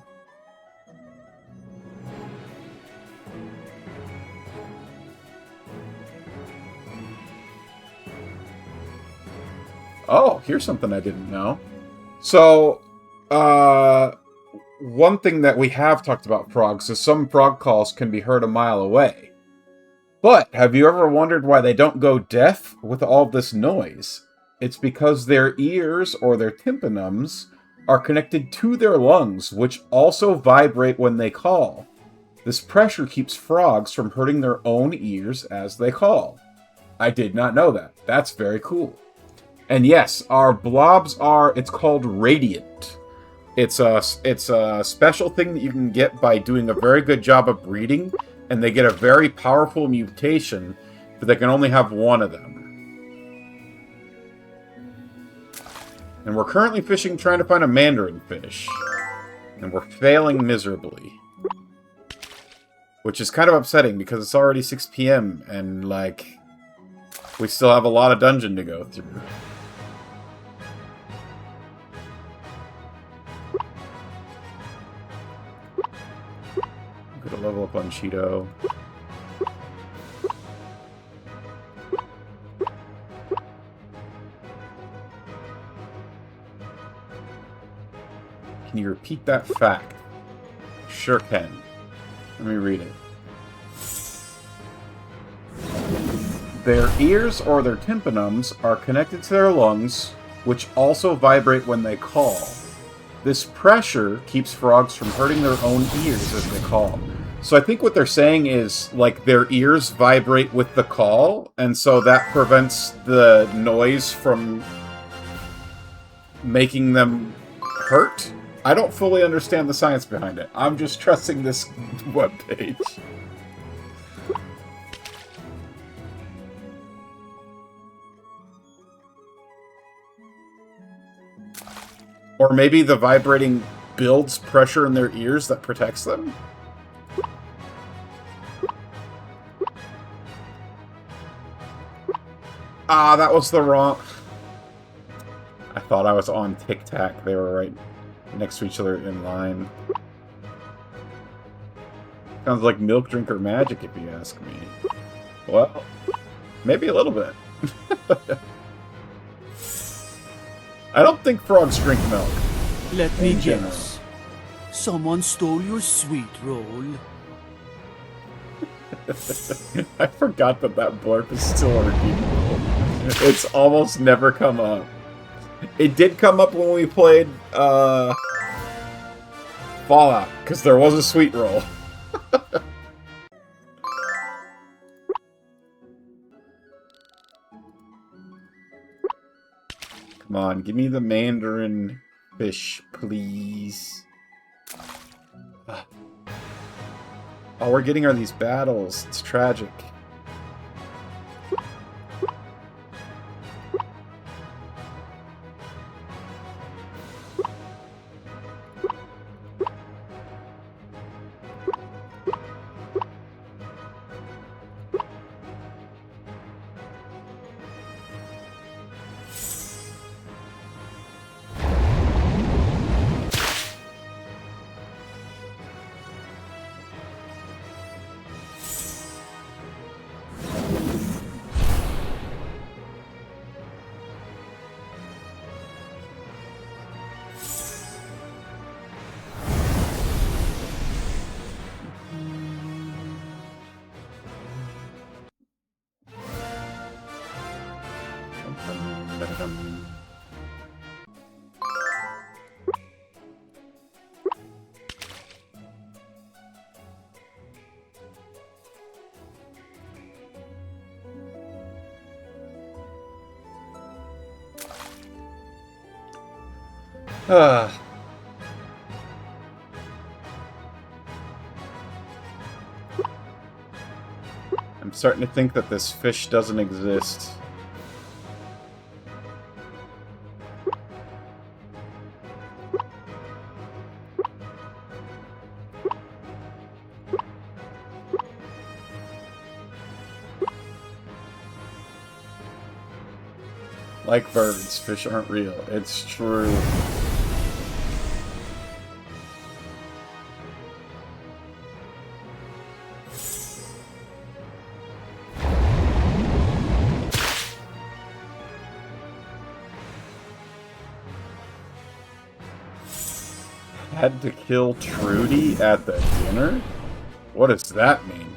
Oh, here's something I didn't know. So, one thing that we have talked about frogs is some frog calls can be heard a mile away. But have you ever wondered why they don't go deaf with all this noise? It's because their ears or their tympanums are connected to their lungs, which also vibrate when they call. This pressure keeps frogs from hurting their own ears as they call. I did not know that. That's very cool. And yes, our blobs are, it's called radiant. It's a special thing that you can get by doing a very good job of breeding, and they get a very powerful mutation, but they can only have one of them. And we're currently fishing, trying to find a mandarin fish. And we're failing miserably. Which is kind of upsetting, because it's already 6 PM, and, like, we still have a lot of dungeon to go through. I'm gonna level up on Cheeto. Can you repeat that fact? Sure can. Let me read it. Their ears or their tympanums are connected to their lungs, which also vibrate when they call. This pressure keeps frogs from hurting their own ears as they call. So I think what they're saying is, like, their ears vibrate with the call, and so that prevents the noise from making them hurt. I don't fully understand the science behind it. I'm just trusting this webpage. Or maybe the vibrating builds pressure in their ears that protects them? Ah, that was the wrong... I thought I was on Tic Tac. They were right next to each other in line. Sounds like milk drinker magic, if you ask me. Well, maybe a little bit. I don't think frogs drink milk. Let me guess. Someone stole your sweet roll. I forgot that blurb is still redeemable. It's almost never come up. It did come up when we played Fallout, because there was a sweet roll. Come on, give me the Mandarin fish, please. All we're getting are these battles. It's tragic. I'm starting to think that this fish doesn't exist. Like birds, fish aren't real. It's true. Had to kill Trudy at the dinner? What does that mean?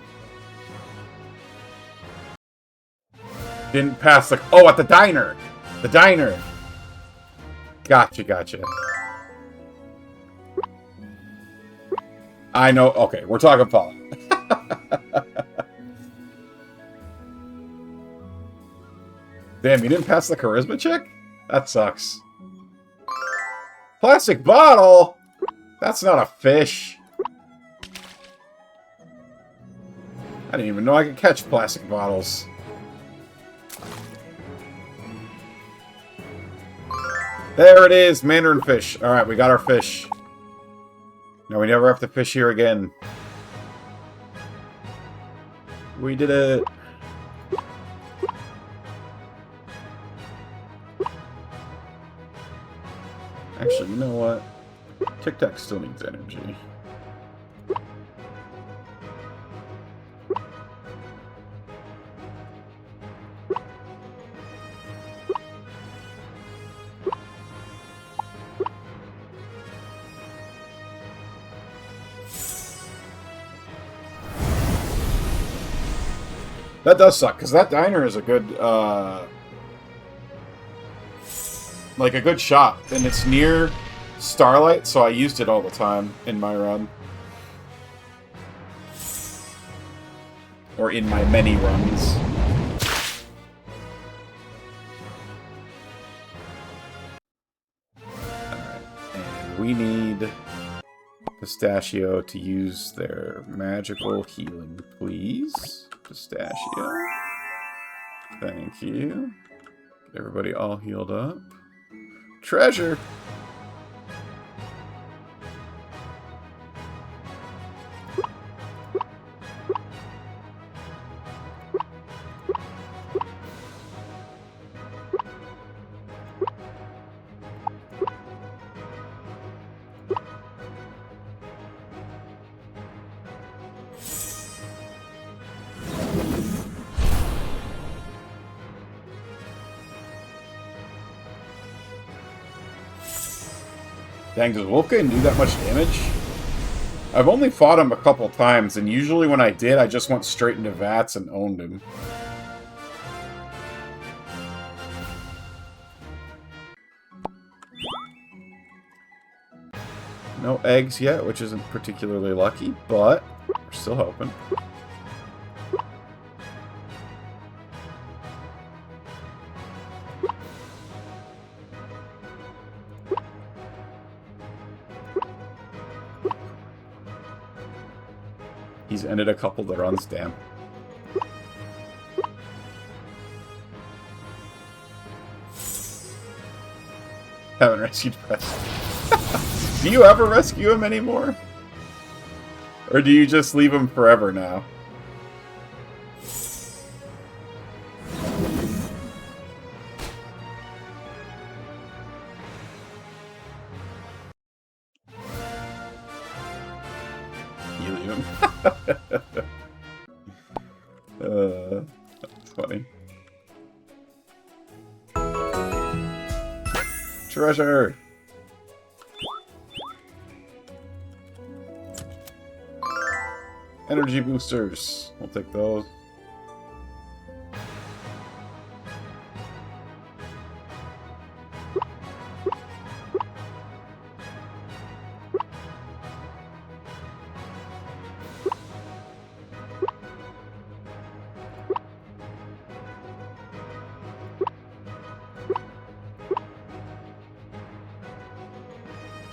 Didn't pass the... Oh, at the diner! The diner! Gotcha, gotcha. I know... Okay, we're talking Fallout. Damn, you didn't pass the charisma check? That sucks. Plastic bottle? That's not a fish. I didn't even know I could catch plastic bottles. There it is, Mandarin fish. Alright, we got our fish. No, we never have to fish here again. We did it. Actually, you know what? Tic Tac still needs energy. That does suck, because that diner is a good, like a good shot, and it's near Starlight, so I used it all the time in my run. Or in my many runs. Alright, and we need Pistachio to use their magical healing, please. Pistachio. Thank you. Get everybody all healed up. Treasure! Dang, does Wolfgang do that much damage? I've only fought him a couple times, and usually when I did, I just went straight into Vats and owned him. No eggs yet, which isn't particularly lucky, but we're still hoping. He's ended a couple that runs, damn. Haven't rescued Press. Do you ever rescue him anymore? Or do you just leave him forever now? You leave him. That's funny. Treasure! Energy boosters. We'll take those.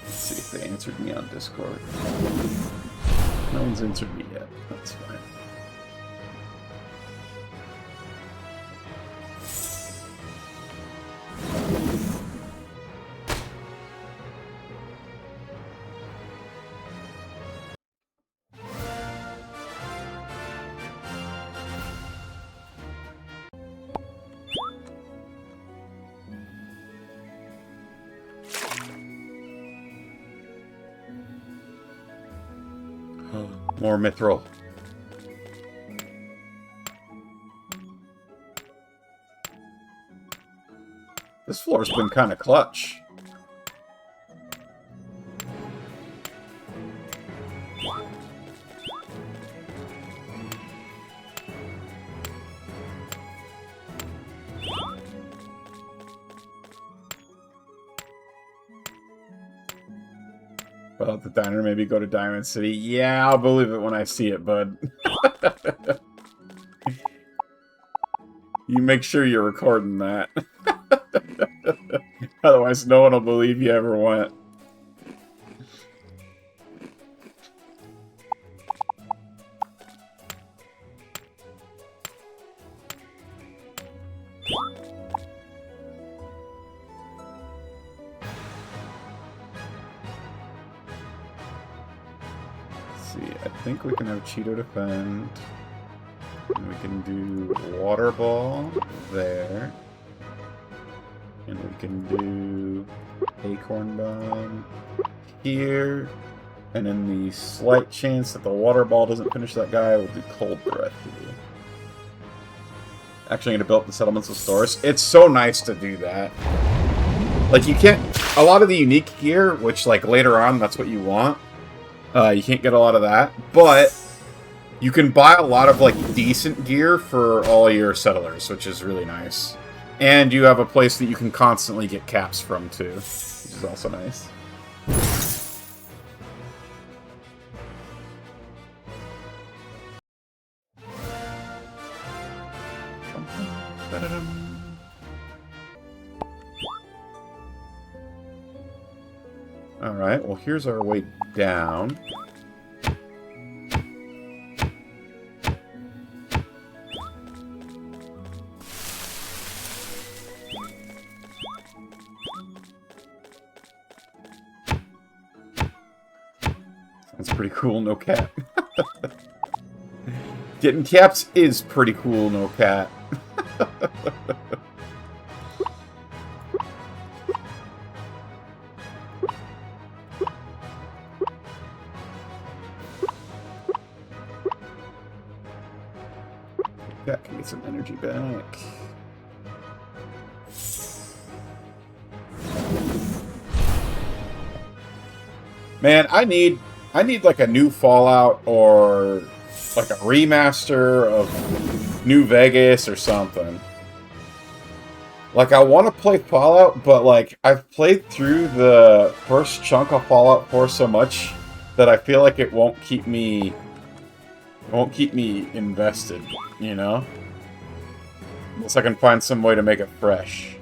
Let's see if they answered me on Discord. No one's answered me yet. That's fine. More mithril. This floor's been kind of clutch. Well, the diner, maybe go to Diamond City. Yeah, I'll believe it when I see it, bud. You make sure you're recording that. Otherwise, no one will believe you ever went. I think we can have Cheeto defend. And we can do Water Ball there. And we can do Acorn Bomb here. And in the slight chance that the Water Ball doesn't finish that guy, we'll do Cold Breath here. Actually, I'm going to build up the Settlements of Stores. It's so nice to do that. Like, you can't... A lot of the unique gear, which, like, later on, that's what you want. You can't get a lot of that, but you can buy a lot of, like, decent gear for all your settlers, which is really nice. And you have a place that you can constantly get caps from, too, which is also nice. Alright, well here's our way down. That's pretty cool, no cap. Getting caps is pretty cool, no cap. That can get some energy back. Man, I need like a new Fallout or like a remaster of New Vegas or something. Like, I want to play Fallout, but like I've played through the first chunk of Fallout 4 so much that I feel like it won't keep me invested, you know? Unless I can find some way to make it fresh.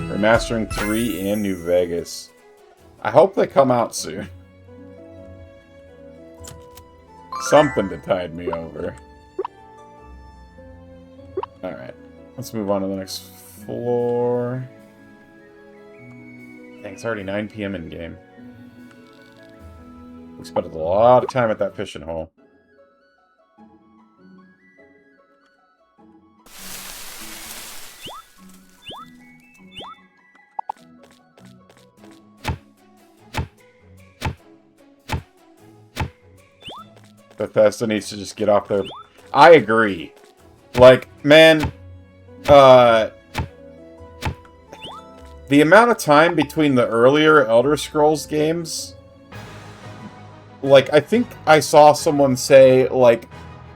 Remastering 3 and New Vegas. I hope they come out soon. Something to tide me over. Alright. Let's move on to the next floor. Dang, it's already 9 p.m. in game. We spent a lot of time at that fishing hole. Bethesda needs to just get off their... I agree. Like, man, the amount of time between the earlier Elder Scrolls games, like, I think I saw someone say, like,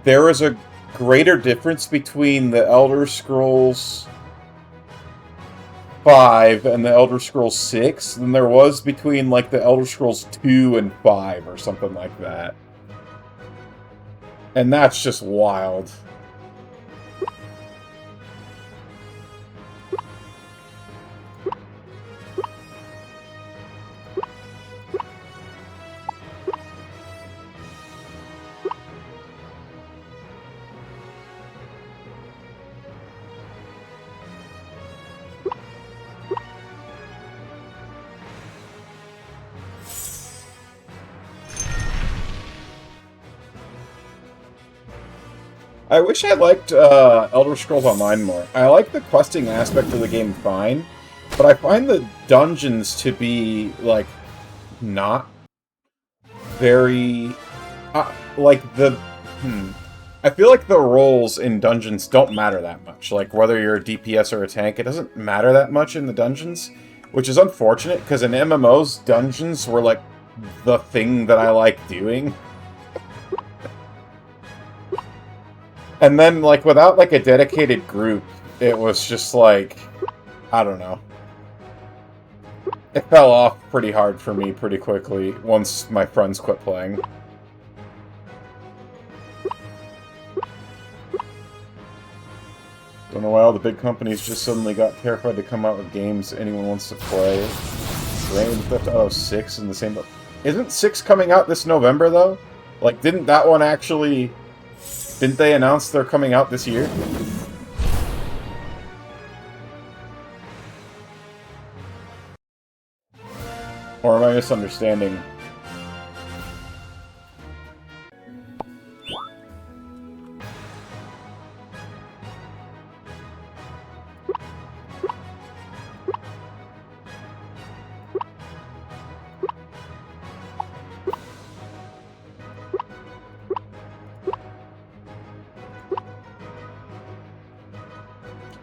there is a greater difference between the Elder Scrolls 5 and the Elder Scrolls 6 than there was between, like, the Elder Scrolls 2 and 5 or something like that. And that's just wild. I wish I liked Elder Scrolls Online more. I like the questing aspect of the game fine, but I find the dungeons to be, like, not very... like, I feel like the roles in dungeons don't matter that much. Like, whether you're a DPS or a tank, it doesn't matter that much in the dungeons, which is unfortunate, because in MMOs, dungeons were, like, the thing that I like doing. And then, like, without, like, a dedicated group, it was just, like, I don't know. It fell off pretty hard for me pretty quickly once my friends quit playing. Don't know why all the big companies just suddenly got terrified to come out with games anyone wants to play. Grand Theft Auto 6 in the same... Isn't 6 coming out this November, though? Like, didn't that one actually... Didn't they announce they're coming out this year? Or am I misunderstanding?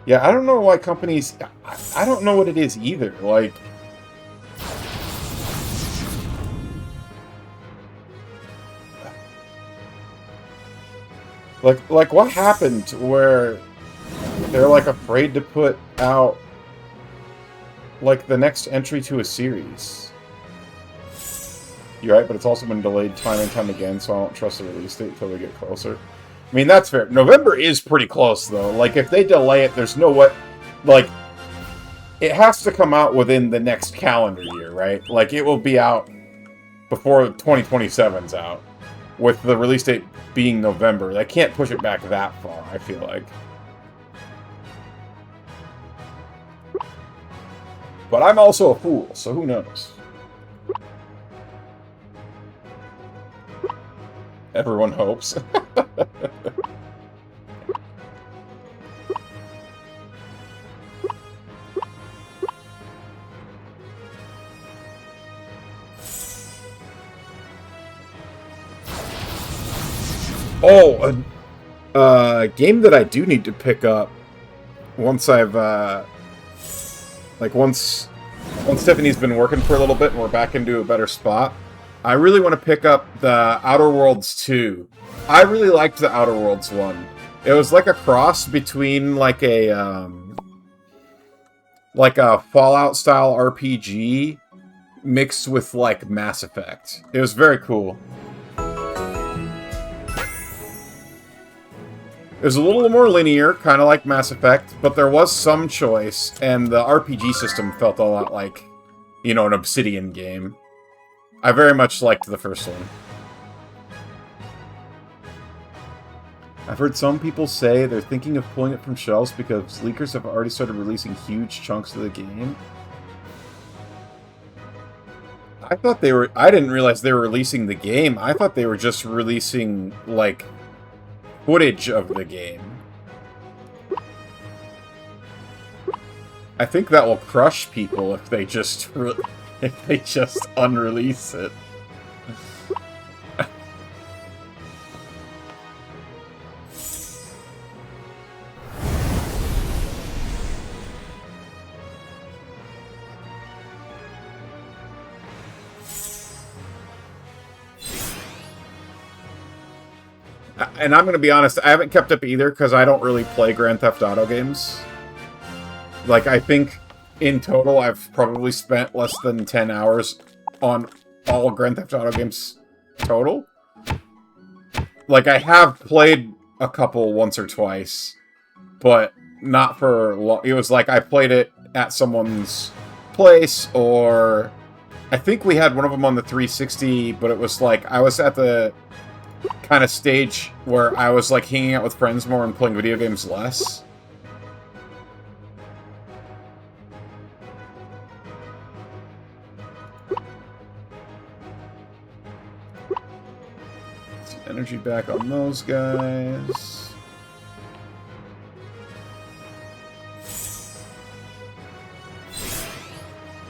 Yeah, I don't know why companies... I don't know what it is either. Like, Like what happened where they're like afraid to put out like the next entry to a series? You're right, but it's also been delayed time and time again, so I don't trust the release date until we get closer. I mean, that's fair. November is pretty close, though. Like, if they delay it, there's no way... Like, it has to come out within the next calendar year, right? Like, it will be out before 2027's out, with the release date being November. They can't push it back that far, I feel like. But I'm also a fool, so who knows? Everyone hopes. Oh, a game that I do need to pick up once I've, once Tiffany's been working for a little bit and we're back into a better spot, I really want to pick up the Outer Worlds 2. I really liked the Outer Worlds 1. It was like a cross between like a Fallout-style RPG mixed with like Mass Effect. It was very cool. It was a little more linear, kind of like Mass Effect, but there was some choice, and the RPG system felt a lot like, you know, an Obsidian game. I very much liked the first one. I've heard some people say they're thinking of pulling it from shelves because leakers have already started releasing huge chunks of the game. I thought they were... I didn't realize they were releasing the game. I thought they were just releasing, like, footage of the game. I think that will crush people if they just unrelease it. And I'm going to be honest, I haven't kept up either because I don't really play Grand Theft Auto games. Like, I think in total I've probably spent less than 10 hours on all Grand Theft Auto games total. Like, I have played a couple once or twice, but not for long. It was like I played it at someone's place, or I think we had one of them on the 360, but it was like I was at the kind of stage where I was like hanging out with friends more and playing video games less. Some energy back on those guys.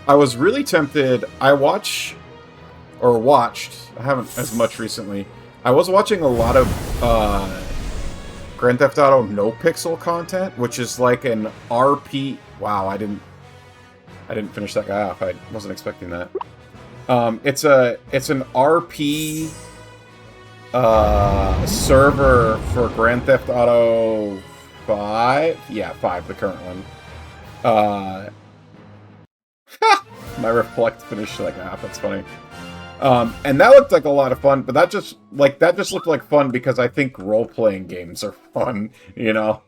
I was really tempted. I watched, I haven't as much recently. I was watching a lot of Grand Theft Auto NoPixel content, which is like an RP. Wow, I didn't finish that guy off. I wasn't expecting that. It's an RP server for Grand Theft Auto 5. Yeah, 5, the current one. My reflect finished like half. That's funny. And that looked like a lot of fun, but that just looked like fun because I think role-playing games are fun, you know?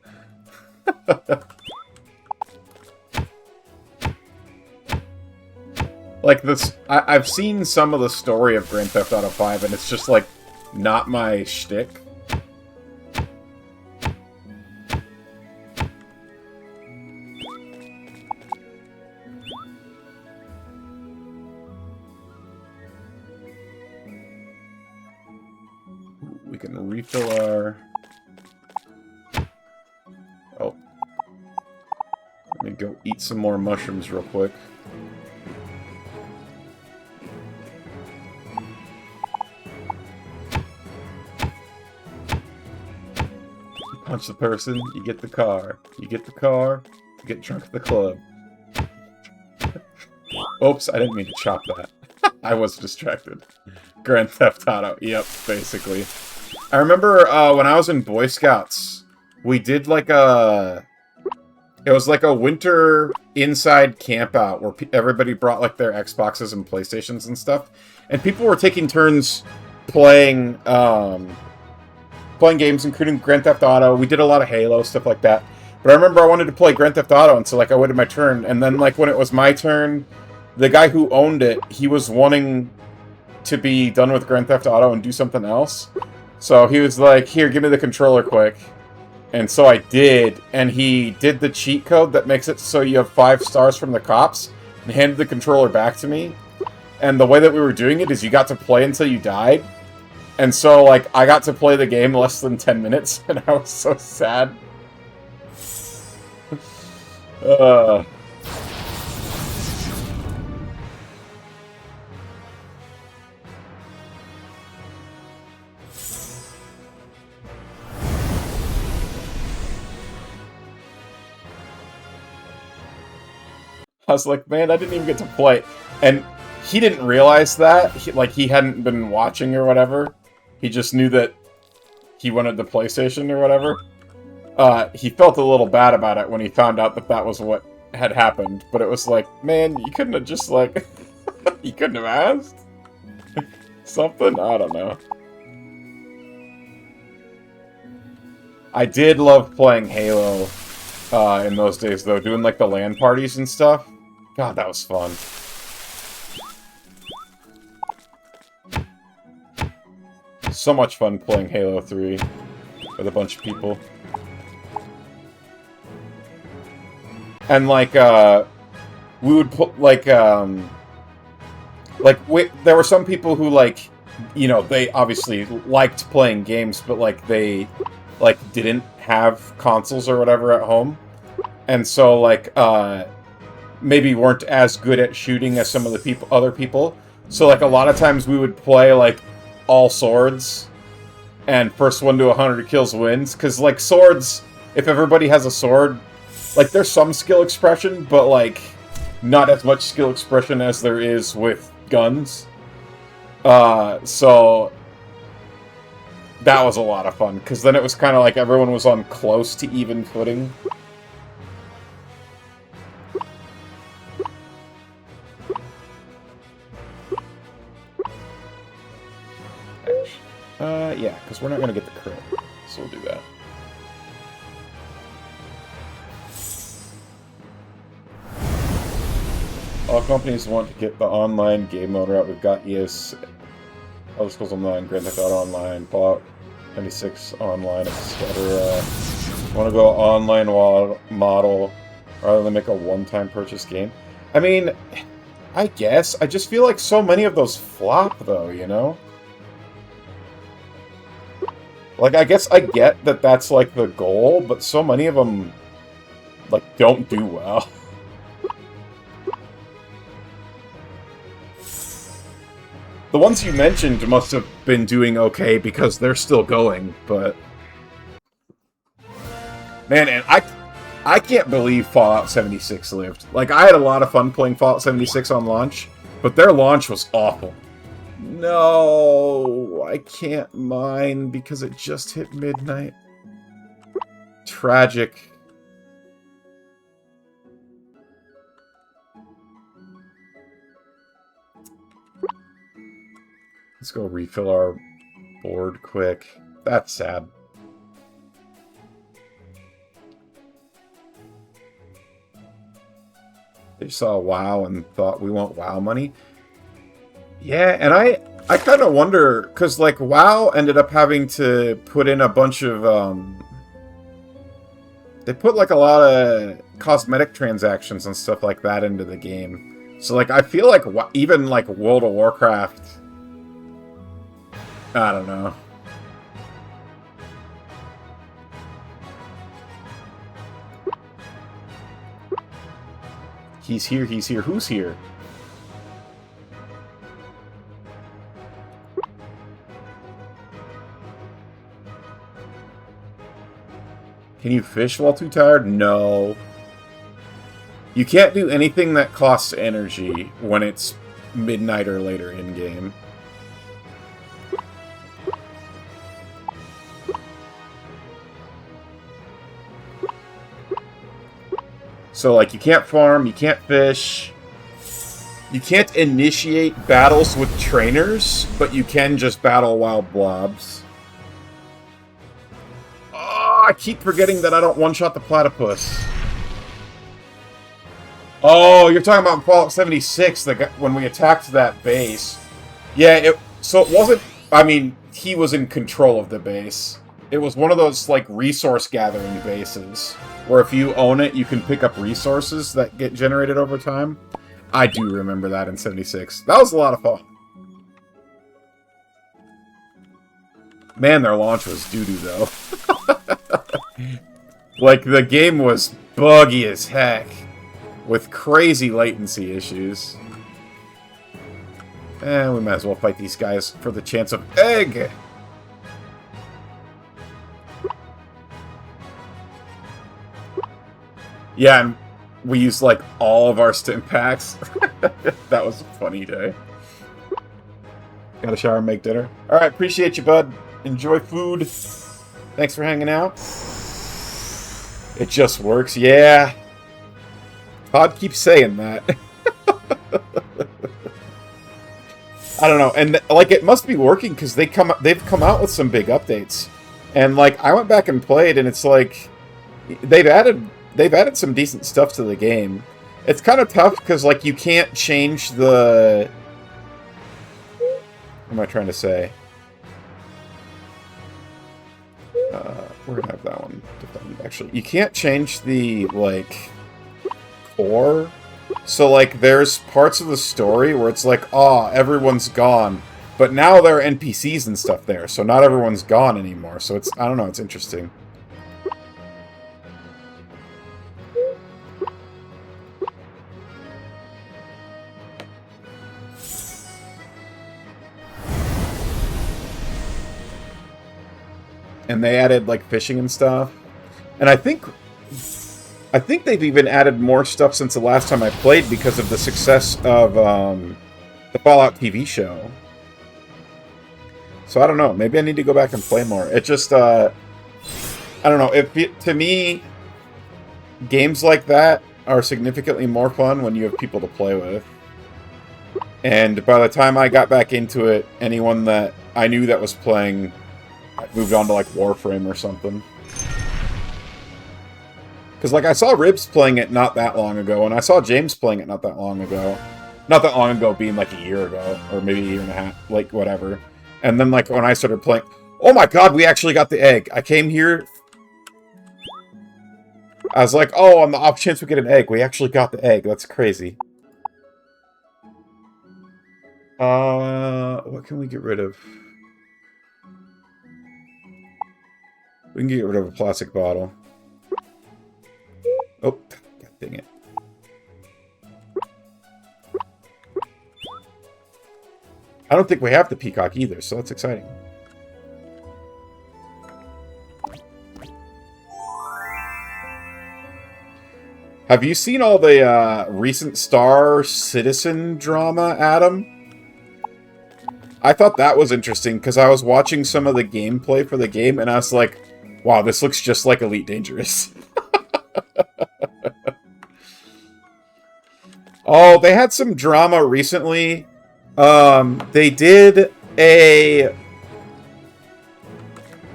Like this, I've seen some of the story of Grand Theft Auto 5, and it's just like not my shtick. We can refill our... Oh. Let me go eat some more mushrooms real quick. You punch the person, you get the car. You get the car, you get drunk at the club. Oops, I didn't mean to chop that. I was distracted. Grand Theft Auto, yep, basically. I remember when I was in Boy Scouts, we did like a... It was like a winter inside camp out where everybody brought like their Xboxes and PlayStations and stuff. And people were taking turns playing playing games, including Grand Theft Auto. We did a lot of Halo, stuff like that. But I remember I wanted to play Grand Theft Auto, and so like I waited my turn. And then like when it was my turn, the guy who owned it, he was wanting to be done with Grand Theft Auto and do something else. So he was like, here, give me the controller quick. And so I did, and he did the cheat code that makes it so you have 5 stars from the cops, and handed the controller back to me. And the way that we were doing it is you got to play until you died. And so, like, I got to play the game less than 10 minutes, and I was so sad. I was like, man, I didn't even get to play. And he didn't realize that. He hadn't been watching or whatever. He just knew that he wanted the PlayStation or whatever. He felt a little bad about it when he found out that that was what had happened. But it was like, man, you couldn't have just, like... you couldn't have asked? Something? I don't know. I did love playing Halo in those days, though. Doing, like, the LAN parties and stuff. God, that was fun. So much fun playing Halo 3 with a bunch of people. And, like, we would put, like, there were some people who, like, you know, they obviously liked playing games, but, like, they, like, didn't have consoles or whatever at home. And so, like, maybe weren't as good at shooting as some of the other people. So, like, a lot of times we would play, like, all swords, and first one to 100 kills wins. Because, like, swords, if everybody has a sword, like, there's some skill expression, but, like, not as much skill expression as there is with guns. So that was a lot of fun, because then it was kind of like everyone was on close to even footing. Yeah, because we're not going to get the crit, so we'll do that. All companies want to get the online game mode route. We've got ES, Elder Scrolls Online, Grand Theft Auto Online, Fallout 96 Online, etc. Want to go online model rather than make a one-time purchase game? I mean, I guess. I just feel like so many of those flop, though, you know? Like, I guess I get that that's, like, the goal, but so many of them, like, don't do well. The ones you mentioned must have been doing okay because they're still going, but... Man, and I can't believe Fallout 76 lived. Like, I had a lot of fun playing Fallout 76 on launch, but their launch was awful. No, I can't mine because it just hit midnight. Tragic. Let's go refill our board quick. That's sad. They saw WoW and thought we want WoW money. Yeah, and I kind of wonder, because, like, WoW ended up having to put in a bunch of, they put, like, a lot of cosmetic transactions and stuff like that into the game. So, like, I feel like even, like, World of Warcraft, I don't know. He's here, he's here. Who's here? Can you fish while too tired? No. You can't do anything that costs energy when it's midnight or later in-game. So, like, you can't farm, you can't fish, you can't initiate battles with trainers, but you can just battle wild blobs. Oh, I keep forgetting that I don't one-shot the platypus. Oh, you're talking about Fallout 76, when we attacked that base. Yeah, so it wasn't... I mean, he was in control of the base. It was one of those, like, resource-gathering bases, where if you own it, you can pick up resources that get generated over time. I do remember that in 76. That was a lot of fun. Man, their launch was doo-doo, though. Like, the game was buggy as heck, with crazy latency issues. And we might as well fight these guys for the chance of egg! Yeah, and we used, like, all of our stim packs. That was a funny day. Gotta shower and make dinner. Alright, appreciate you, bud. Enjoy food. Thanks for hanging out. It just works, yeah. Todd keeps saying that. I don't know, and like it must be working because they've come out with some big updates, and like I went back and played, and it's like they've added some decent stuff to the game. It's kind of tough because like you can't change the. What am I trying to say? We're gonna have that one defend. Actually, you can't change the like core. So like, there's parts of the story where it's like, oh, everyone's gone, but now there are NPCs and stuff there, so not everyone's gone anymore. So it's, I don't know, it's interesting. And they added, like, fishing and stuff. And I think they've even added more stuff since the last time I played because of the success of the Fallout TV show. So I don't know. Maybe I need to go back and play more. It just, I don't know. To me, games like that are significantly more fun when you have people to play with. And by the time I got back into it, anyone that I knew that was playing moved on to, like, Warframe or something. Because, like, I saw Ribs playing it not that long ago, and I saw James playing it not that long ago. Not that long ago being, like, a year ago, or maybe a year and a half, like, whatever. And then, like, when I started playing... Oh my god, we actually got the egg! I came here... I was like, oh, on the off chance we get an egg, we actually got the egg. That's crazy. What can we get rid of? We can get rid of a plastic bottle. Oh, god dang it. I don't think we have the peacock either, so that's exciting. Have you seen all the recent Star Citizen drama, Adam? I thought that was interesting, because I was watching some of the gameplay for the game, and I was like, wow, this looks just like Elite Dangerous. Oh, they had some drama recently. They did a...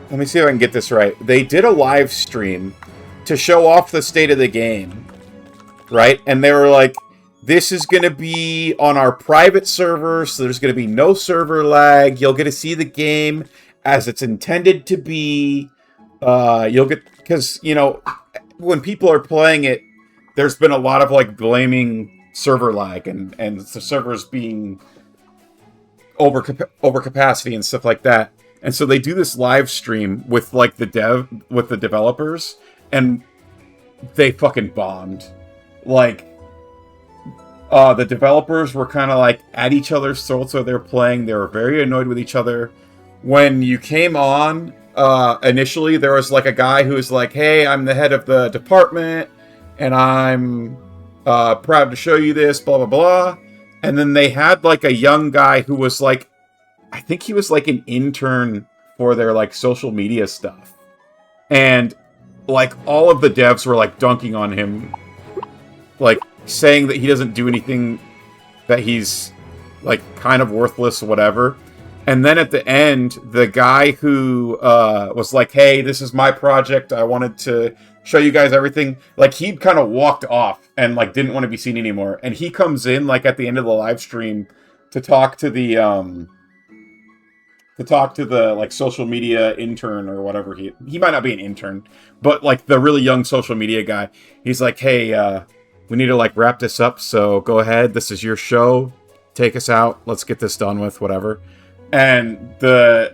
Let me see if I can get this right. They did a live stream to show off the state of the game, right? And they were like, this is going to be on our private server, so there's going to be no server lag. You'll get to see the game as it's intended to be. You'll get... Because, you know, when people are playing it, there's been a lot of, like, blaming server lag and the servers being over capacity and stuff like that. And so they do this live stream with, like, the developers, and they fucking bombed. Like, the developers were kind of, like, at each other's throats while they were playing. They were very annoyed with each other. When you came on, initially, there was, like, a guy who was like, hey, I'm the head of the department, and I'm proud to show you this, blah, blah, blah. And then they had, like, a young guy who was, like, I think he was, like, an intern for their, like, social media stuff. And, like, all of the devs were, like, dunking on him like saying that he doesn't do anything, that he's like kind of worthless, whatever. And then at the end, the guy who was like, "Hey, this is my project. I wanted to show you guys everything." Like he'd kind of walked off and like didn't want to be seen anymore. And he comes in like at the end of the live stream to talk to the like social media intern or whatever. He might not be an intern, but like the really young social media guy. He's like, "Hey, we need to like wrap this up. So go ahead. This is your show. Take us out. Let's get this done with, whatever." And the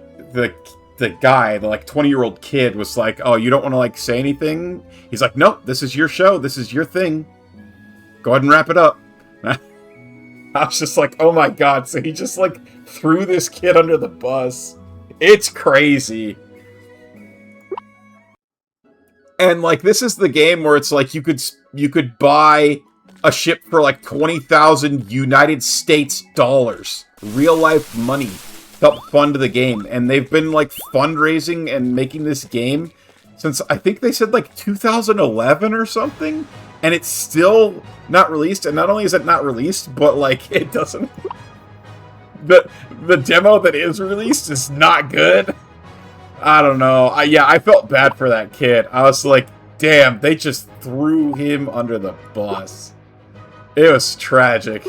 guy, the like 20-year-old kid, was like, "Oh, you don't want to like say anything?" He's like, "Nope, this is your show. This is your thing. Go ahead and wrap it up." I was just like, "Oh my god!" So he just like threw this kid under the bus. It's crazy. And like this is the game where it's like you could buy a ship for like 20,000 United States dollars, real life money, help fund the game. And they've been like fundraising and making this game since I think they said like 2011 or something, and it's still not released. And not only is it not released, but like it doesn't, the demo that is released is not good. I don't know. I felt bad for that kid. I was like, damn, they just threw him under the bus. It was tragic.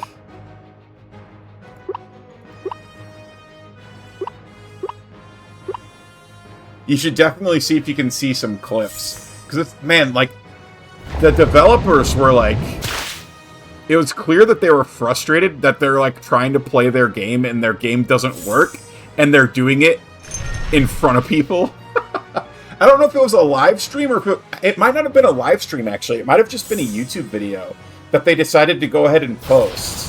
You should definitely see if you can see some clips. Because it's, man, like, the developers were like, it was clear that they were frustrated that they're like trying to play their game and their game doesn't work. And they're doing it in front of people. I don't know if it was a live stream or if it might not have been a live stream, actually. It might have just been a YouTube video that they decided to go ahead and post.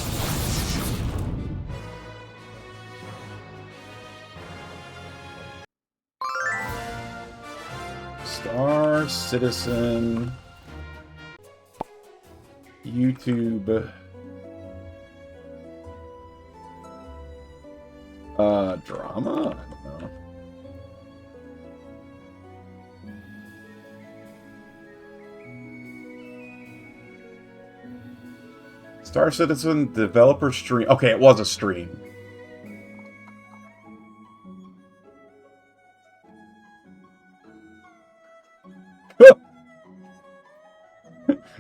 Star Citizen YouTube drama? I don't know. Star Citizen developer stream. Okay, it was a stream.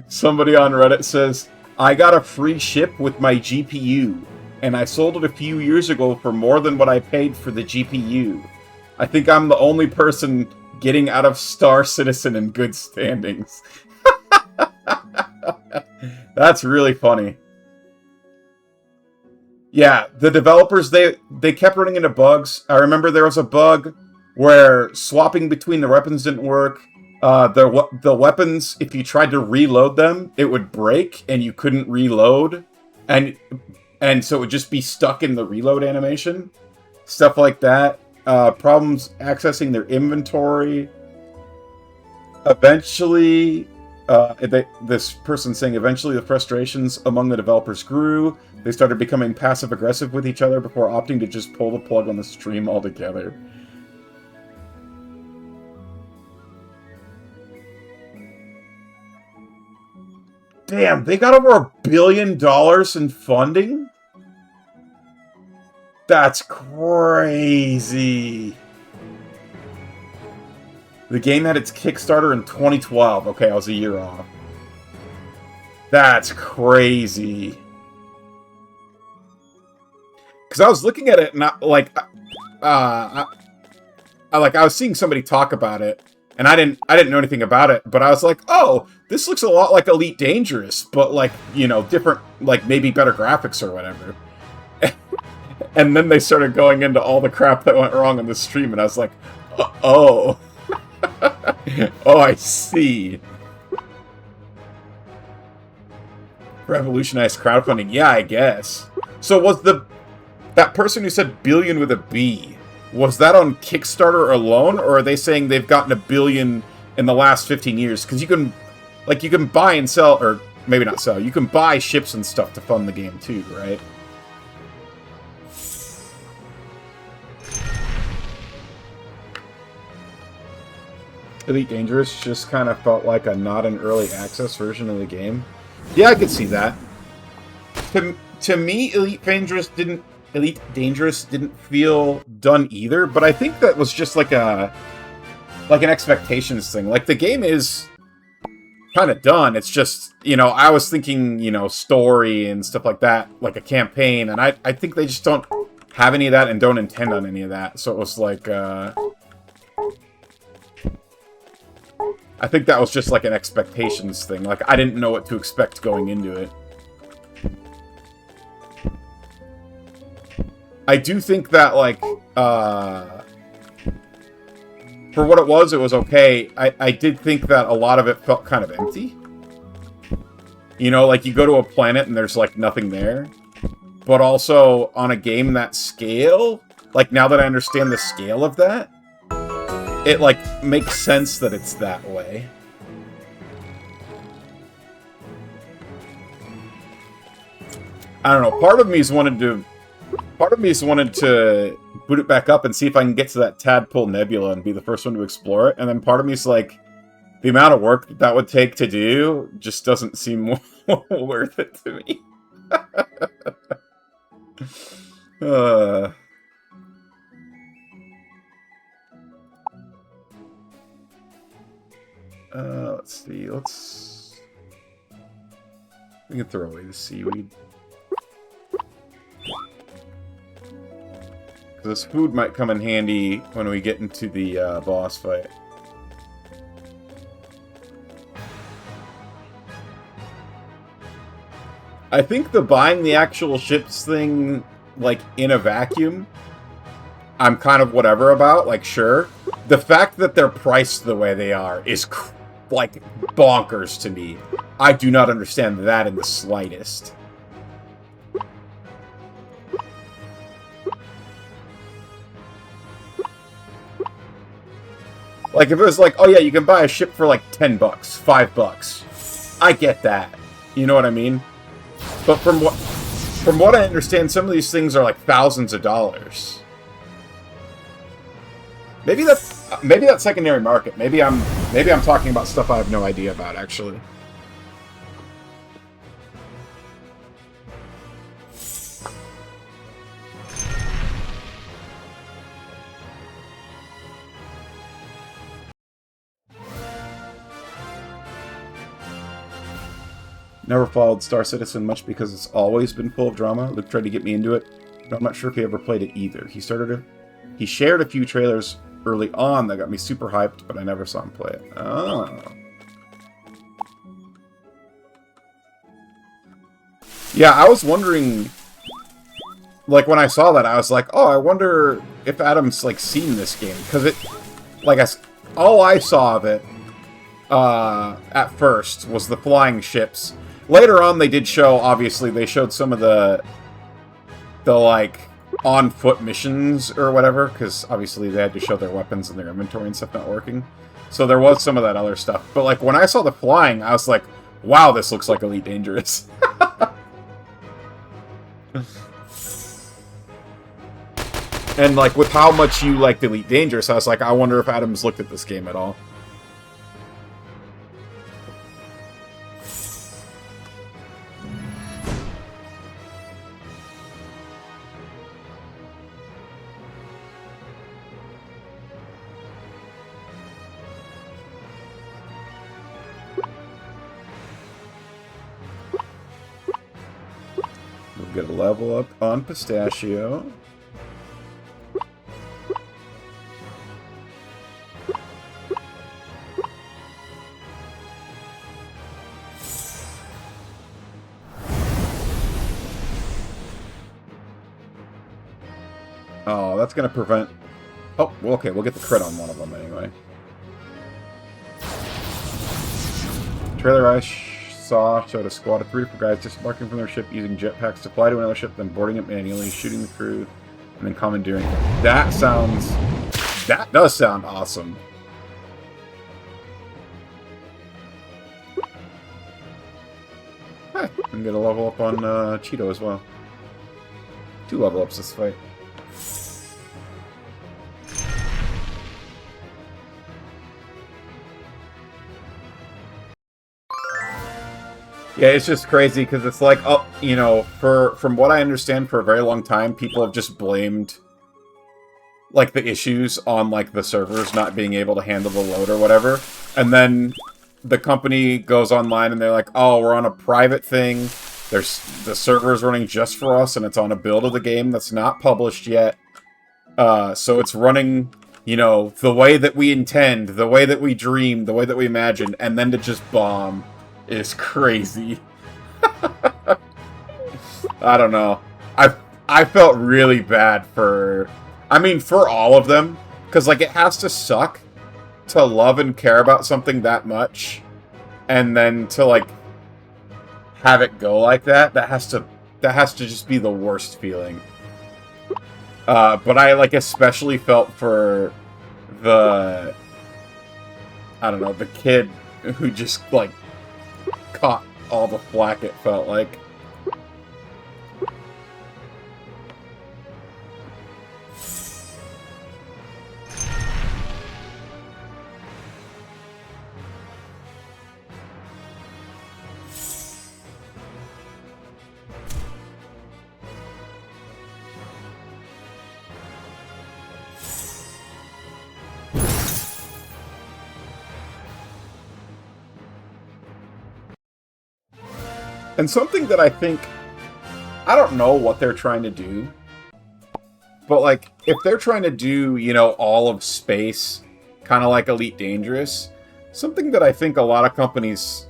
Somebody on Reddit says, "I got a free ship with my GPU, and I sold it a few years ago for more than what I paid for the GPU. I think I'm the only person getting out of Star Citizen in good standings." That's really funny. Yeah, the developers, they kept running into bugs. I remember there was a bug where swapping between the weapons didn't work. The weapons, if you tried to reload them, it would break and you couldn't reload. And so it would just be stuck in the reload animation. Stuff like that. Problems accessing their inventory. Eventually, this person saying, eventually the frustrations among the developers grew. They started becoming passive-aggressive with each other before opting to just pull the plug on the stream altogether. Damn, they got over $1 billion in funding? That's crazy. The game had its Kickstarter in 2012. Okay, I was a year off. That's crazy. Because I was looking at it and I was seeing somebody talk about it, and I didn't know anything about it, but I was like, oh, this looks a lot like Elite Dangerous, but like, you know, different, like maybe better graphics or whatever. And then they started going into all the crap that went wrong on the stream, and I was like, oh. Oh, I see. Revolutionized crowdfunding. Yeah, I guess. So was that person who said billion with a B, was that on Kickstarter alone, or are they saying they've gotten $1 billion in the last 15 years? Because you can buy and sell, or maybe not sell, you can buy ships and stuff to fund the game too, right? Elite Dangerous just kind of felt like a not an early access version of the game. Yeah, I could see that. To me, Elite Dangerous didn't feel done either, but I think that was just like an expectations thing. Like, the game is kind of done. It's just, you know, I was thinking, you know, story and stuff like that, like a campaign, and I think they just don't have any of that and don't intend on any of that. So it was like, I think that was just like an expectations thing. Like, I didn't know what to expect going into it. I do think that, like, for what it was okay. I did think that a lot of it felt kind of empty. You know, like, you go to a planet and there's, like, nothing there. But also, on a game that scale, like, now that I understand the scale of that, it, like, makes sense that it's that way. I don't know, part of me's wanted to boot it back up and see if I can get to that Tadpole Nebula and be the first one to explore it, and then part of me's like, the amount of work that would take to do just doesn't seem worth it to me. Let's see. We can throw away the seaweed. This food might come in handy when we get into the boss fight. I think the buying the actual ships thing, like, in a vacuum, I'm kind of whatever about, like, sure. The fact that they're priced the way they are is, like, bonkers to me. I do not understand that in the slightest. Like, if it was like, oh yeah, you can buy a ship for like $10, $5. I get that. You know what I mean? But from what I understand, some of these things are like thousands of dollars. Maybe that's secondary market. Maybe I'm talking about stuff I have no idea about, actually. Never followed Star Citizen much because it's always been full of drama. Luke tried to get me into it, but I'm not sure if he ever played it either. He shared a few trailers early on that got me super hyped, but I never saw him play it. Oh. Yeah, I was wondering, like, when I saw that, I was like, oh, I wonder if Adam's, like, seen this game. Because it, like, all I saw of it, at first, was the flying ships. Later on, they did show, obviously, they showed some of the like, on-foot missions or whatever, because obviously they had to show their weapons and their inventory and stuff not working. So there was some of that other stuff. But, like, when I saw the flying, I was like, wow, this looks like Elite Dangerous. And, like, with how much you liked Elite Dangerous, I was like, I wonder if Adam's looked at this game at all. We'll get a level up on Pistachio. Oh, that's going to prevent... Oh, well, okay, we'll get the crit on one of them anyway. Trailer I saw showed a squad of 3 guys disembarking from their ship using jetpacks to fly to another ship, then boarding it manually, shooting the crew, and then commandeering it. That does sound awesome. Hi, we can get a level up on Cheeto as well. 2 level ups this fight. Yeah, it's just crazy because it's like, oh, you know, from what I understand, for a very long time, people have just blamed like the issues on like the servers not being able to handle the load or whatever, and then the company goes online and they're like, oh, we're on a private thing. There's the server's running just for us, and it's on a build of the game that's not published yet. So it's running, you know, the way that we intend, the way that we dream, the way that we imagined, and then to just bomb is crazy. I don't know. I felt really bad for, I mean, for all of them, because like it has to suck to love and care about something that much, and then to like have it go like that. That has to just be the worst feeling. But I like especially felt for the, I don't know, the kid who just like caught all the flack, it felt like. And something that I think, I don't know what they're trying to do, but like, if they're trying to do, you know, all of space, kind of like Elite Dangerous, something that I think a lot of companies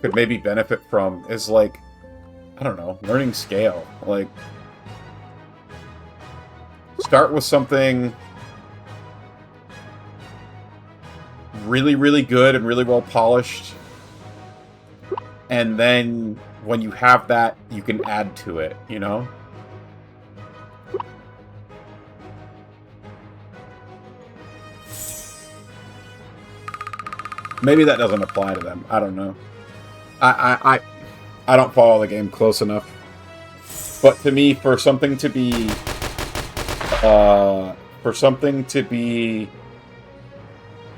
could maybe benefit from is like, I don't know, learning scale. Like, start with something really, really good and really well polished, and then when you have that, you can add to it, you know? Maybe that doesn't apply to them. I don't know. I don't follow the game close enough. But to me, for something to be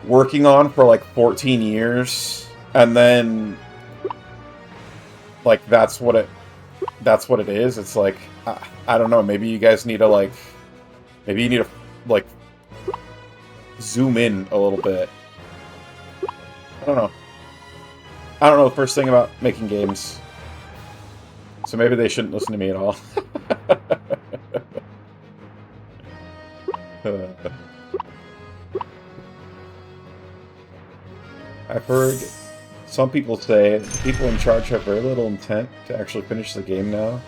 working on for like 14 years, and then like that's what it is. It's like, I don't know, maybe you guys need to like, maybe you need to like zoom in a little bit. I don't know. I don't know the first thing about making games, so maybe they shouldn't listen to me at all. I've heard some people say that people in charge have very little intent to actually finish the game now,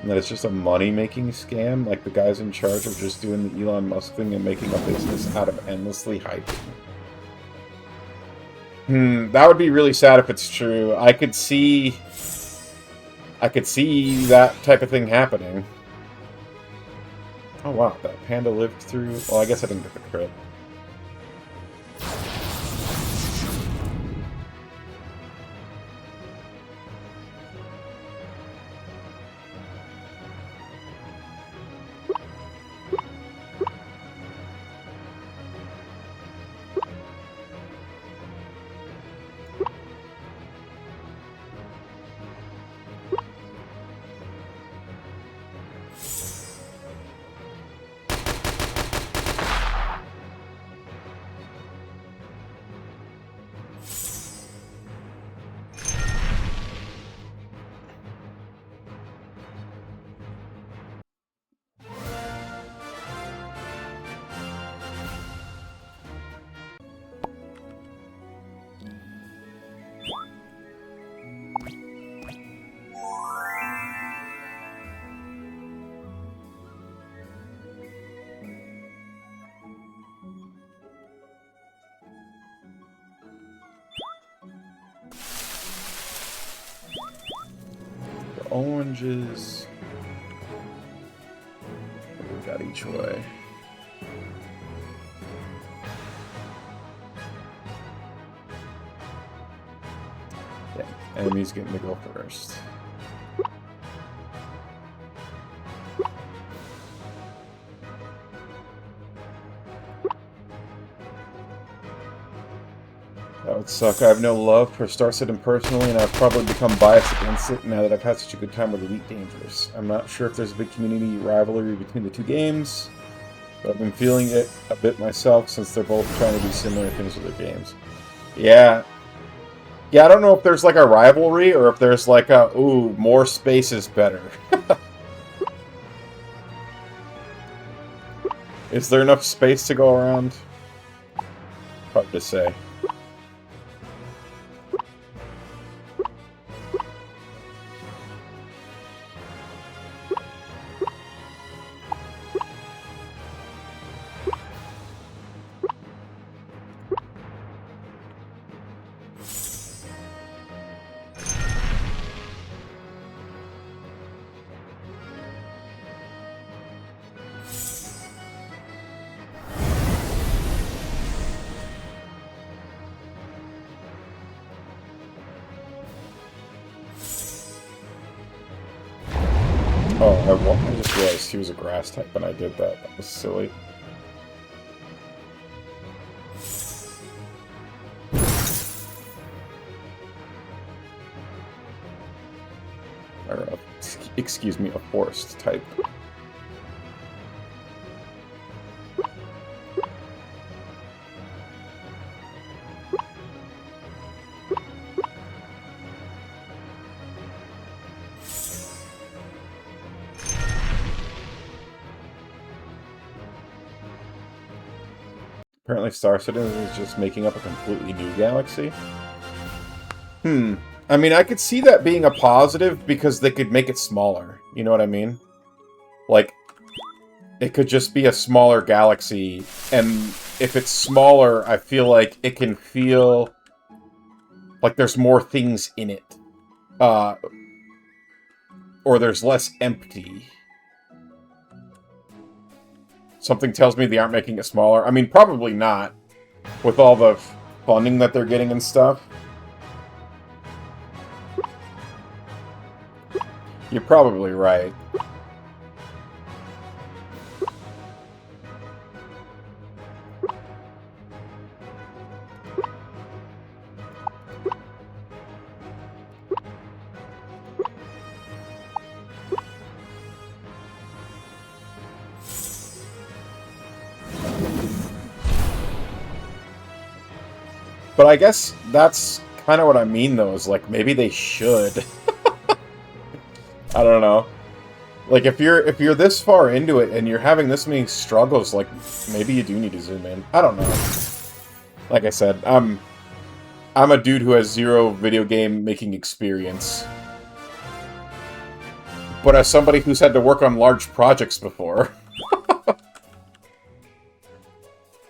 and that it's just a money-making scam, like the guys in charge are just doing the Elon Musk thing and making a business out of endlessly hyping. That would be really sad if it's true. I could see that type of thing happening. Oh wow, that panda lived through... Well, I guess I didn't get the crit. Oranges. What do we got each way? Yeah, enemies getting to go first. That would suck. I have no love for Star Citizen personally, and I've probably become biased against it now that I've had such a good time with Elite Dangerous. I'm not sure if there's a big community rivalry between the two games, but I've been feeling it a bit myself since they're both trying to do similar things with their games. Yeah. Yeah, I don't know if there's like a rivalry or if there's like a, ooh, more space is better. Is there enough space to go around? Hard to say. Oh, I just realized he was a grass type and I did that. That was silly. Or, excuse me, a forest type. Apparently Star Citizen is just making up a completely new galaxy. I mean, I could see that being a positive because they could make it smaller. You know what I mean? Like, it could just be a smaller galaxy, and if it's smaller, I feel like it can feel like there's more things in it. Or there's less empty. Something tells me they aren't making it smaller. I mean, probably not, with all the funding that they're getting and stuff. You're probably right. But I guess that's kind of what I mean, though, is like, maybe they should. I don't know. Like, if you're this far into it and you're having this many struggles, like, maybe you do need to zoom in. I don't know. Like I said, I'm a dude who has zero video game making experience. But as somebody who's had to work on large projects before,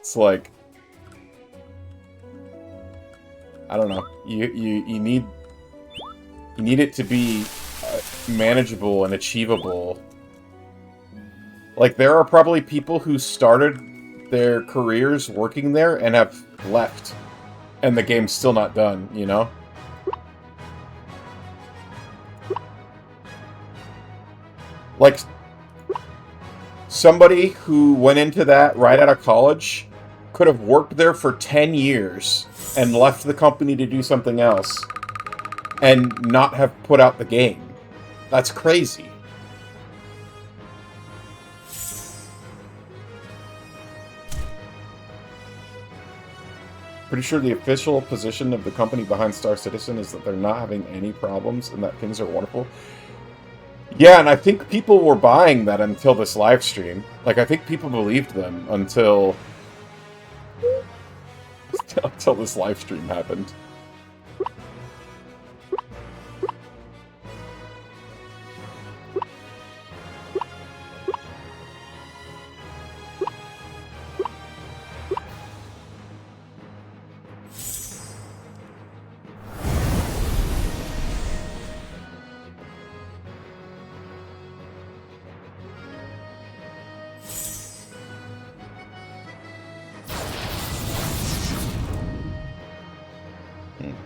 it's like, I don't know. You need it to be manageable and achievable. Like, there are probably people who started their careers working there and have left, and the game's still not done, you know? Like, somebody who went into that right out of college could have worked there for 10 years and left the company to do something else and not have put out the game. That's crazy. Pretty sure the official position of the company behind Star Citizen is that they're not having any problems and that things are wonderful. Yeah, and I think people were buying that until this live stream. Like, I think people believed them until this live stream happened.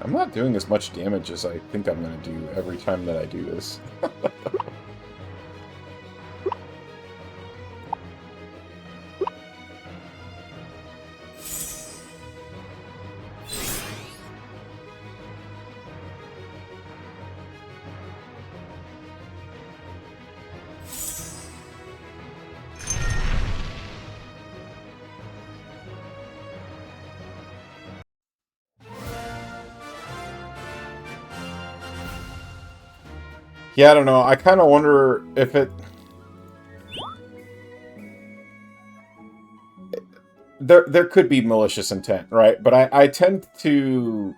I'm not doing as much damage as I think I'm going to do every time that I do this. Yeah, I don't know. I kind of wonder if it... There could be malicious intent, right? But I tend to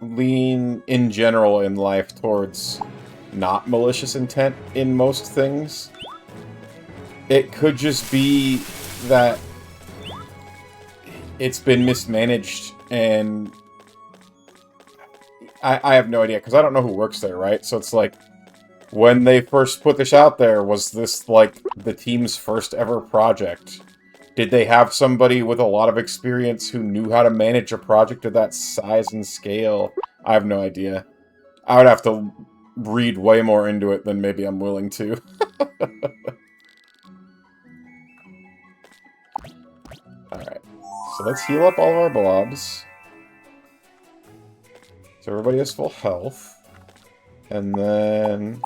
lean, in general, in life towards not malicious intent in most things. It could just be that it's been mismanaged, and I have no idea, because I don't know who works there, right? So it's like, when they first put this out there, was this, like, the team's first ever project? Did they have somebody with a lot of experience who knew how to manage a project of that size and scale? I have no idea. I would have to read way more into it than maybe I'm willing to. Alright, so let's heal up all of our blobs. So everybody has full health. And then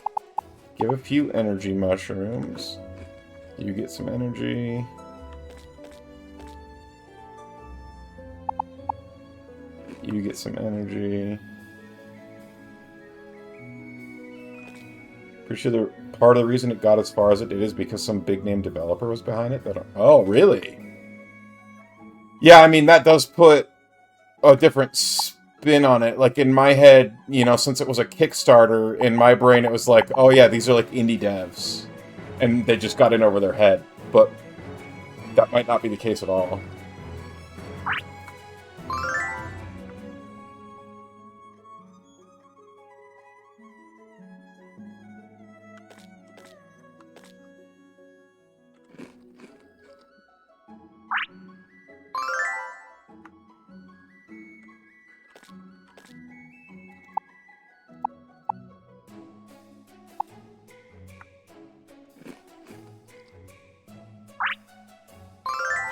give a few energy mushrooms. You get some energy. You get some energy. Pretty sure part of the reason it got as far as it did is because some big name developer was behind it. Oh, really? Yeah, I mean, that does put a different spin on it. Like, in my head, you know, since it was a Kickstarter, in my brain it was like, oh yeah, these are like indie devs. And they just got in over their head. But that might not be the case at all.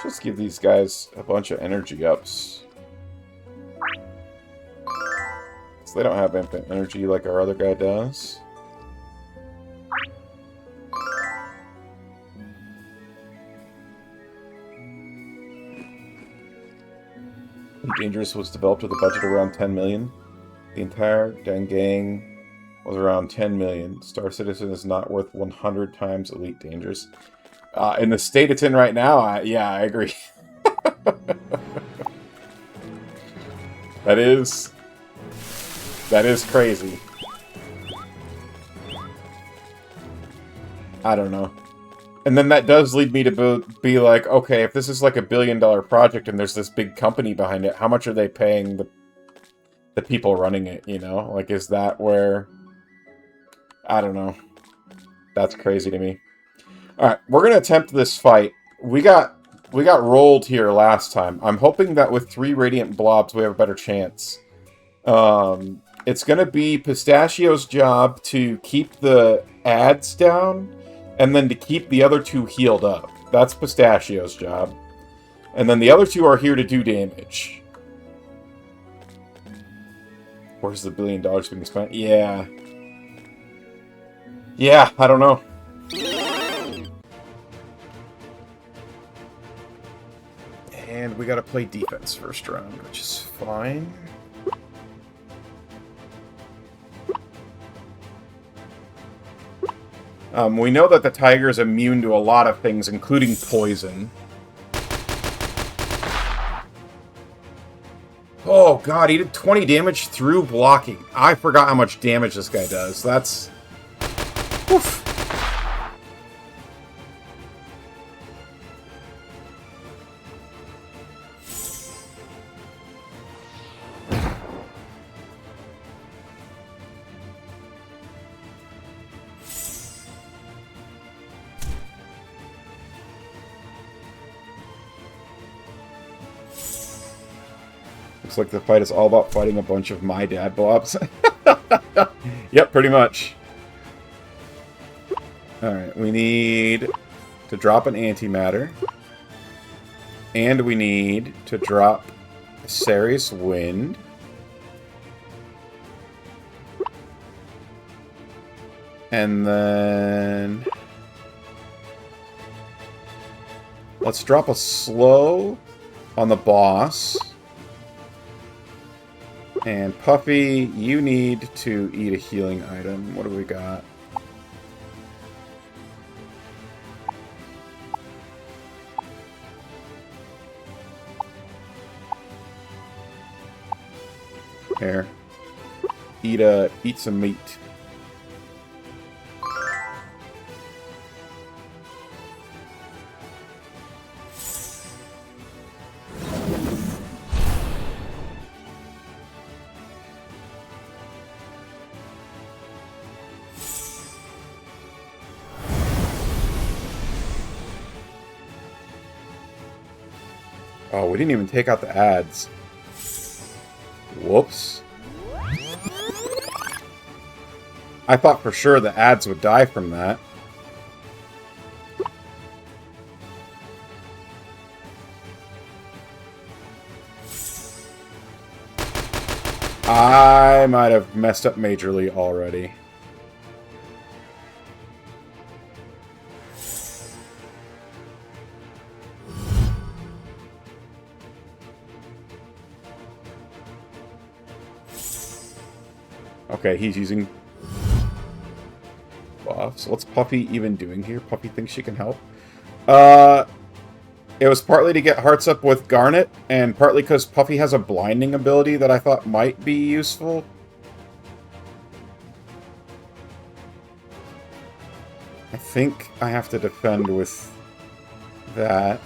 Just give these guys a bunch of energy ups. So they don't have infinite energy like our other guy does. Dangerous was developed with a budget around 10 million. The entire dang gang was around 10 million. Star Citizen is not worth 100 times Elite Dangerous. In the state it's in right now, yeah, I agree. That is crazy. I don't know. And then that does lead me to be like, okay, if this is like $1 billion project and there's this big company behind it, how much are they paying the people running it, you know? Like, is that where... I don't know. That's crazy to me. Alright, we're going to attempt this fight. We got rolled here last time. I'm hoping that with 3 Radiant Blobs we have a better chance. It's going to be Pistachio's job to keep the ads down, and then to keep the other 2 healed up. That's Pistachio's job. And then the other 2 are here to do damage. Where's the $1 billion being spent? Yeah. Yeah, I don't know. And we gotta play defense first round, which is fine. We know that the tiger is immune to a lot of things, including poison. Oh god, he did 20 damage through blocking. I forgot how much damage this guy does. That's... Oof. Looks like the fight is all about fighting a bunch of my dad blobs. Yep, pretty much. Alright, we need to drop an antimatter. And we need to drop Serious Wind. And then... let's drop a slow on the boss. And Puffy, you need to eat a healing item. What do we got? Here. Eat some meat. Oh, we didn't even take out the ads. Whoops. I thought for sure the ads would die from that. I might have messed up majorly already. Okay, he's using buffs. What's Puffy even doing here? Puffy thinks she can help. It was partly to get hearts up with Garnet, and partly because Puffy has a blinding ability that I thought might be useful. I think I have to defend with that.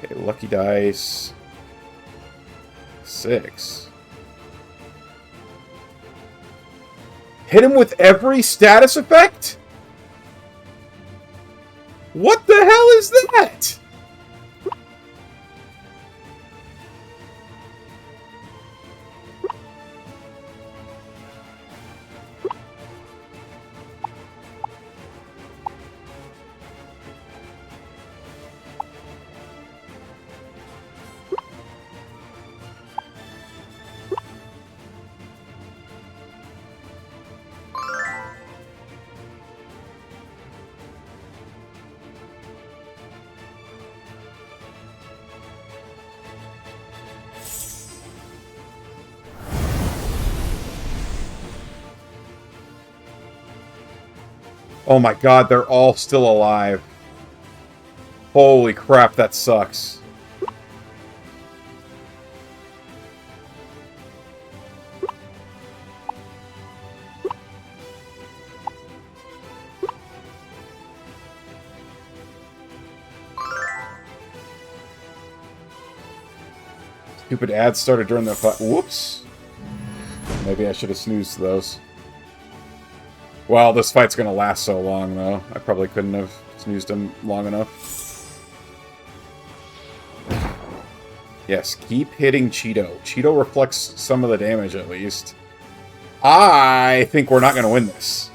Okay, lucky dice. 6. Hit him with every status effect? What the hell is that? Oh my god, they're all still alive. Holy crap, that sucks. Stupid ads started during the fight. Whoops. Maybe I should have snoozed those. Well, this fight's gonna last so long, though. I probably couldn't have snoozed him long enough. Yes, keep hitting Cheeto. Cheeto reflects some of the damage, at least. I think we're not gonna win this.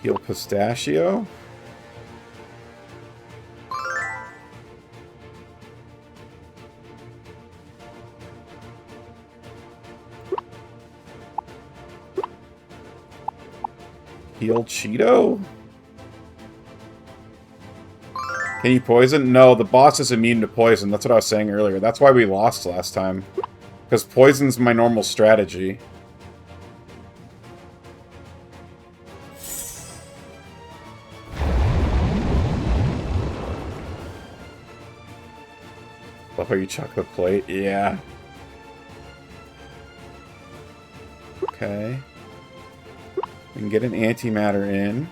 Heal Pistachio. Heal Cheeto? Can you poison? No, the boss is immune to poison. That's what I was saying earlier. That's why we lost last time. Because poison's my normal strategy. Love how you chuck the plate. Yeah. Okay. We can get an antimatter in.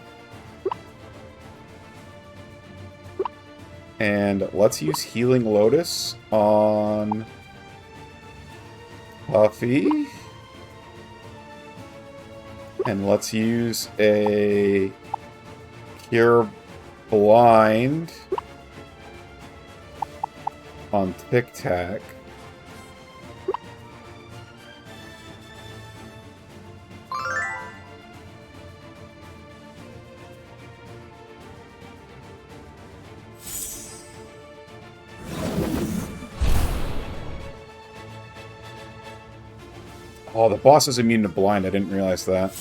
And let's use Healing Lotus on Puffy. And let's use a Cure Blind on Tic Tac. Oh, the boss is immune to blind. I didn't realize that.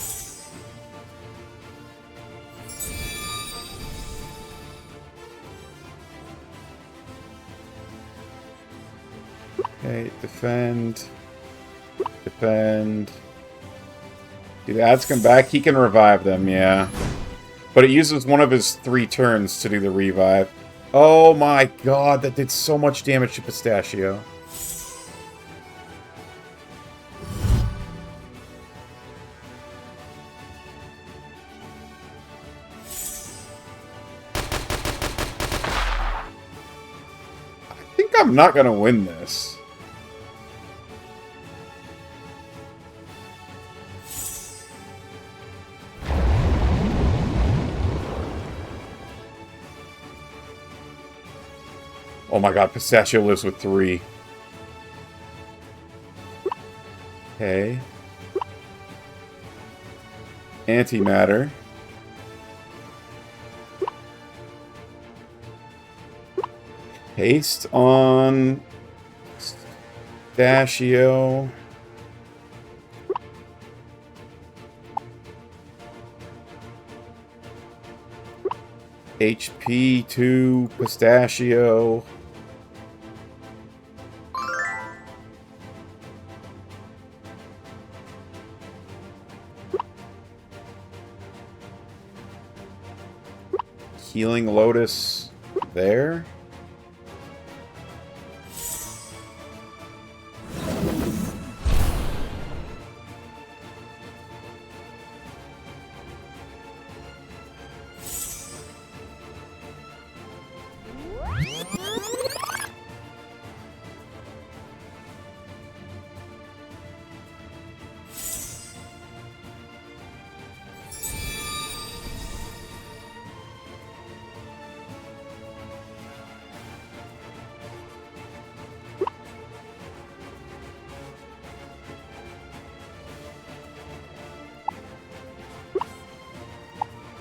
Okay, defend. Defend. Do the ads come back? He can revive them, yeah. But it uses one of his 3 turns to do the revive. Oh my god, that did so much damage to Pistachio. I think I'm not gonna win this. Oh my god, Pistachio lives with 3. Okay. Antimatter. Haste on Pistachio. HP to Pistachio. Healing Lotus there.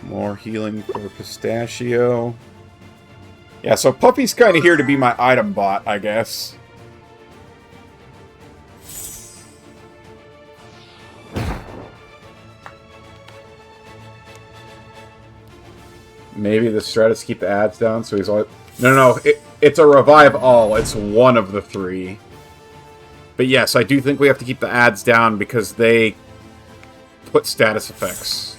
More healing for Pistachio. Yeah, so Puppy's kind of here to be my item bot, I guess. Maybe the strat is keep the ads down, so he's always... No, it's a revive all. It's one of the 3. But yes, I do think we have to keep the ads down because they put status effects.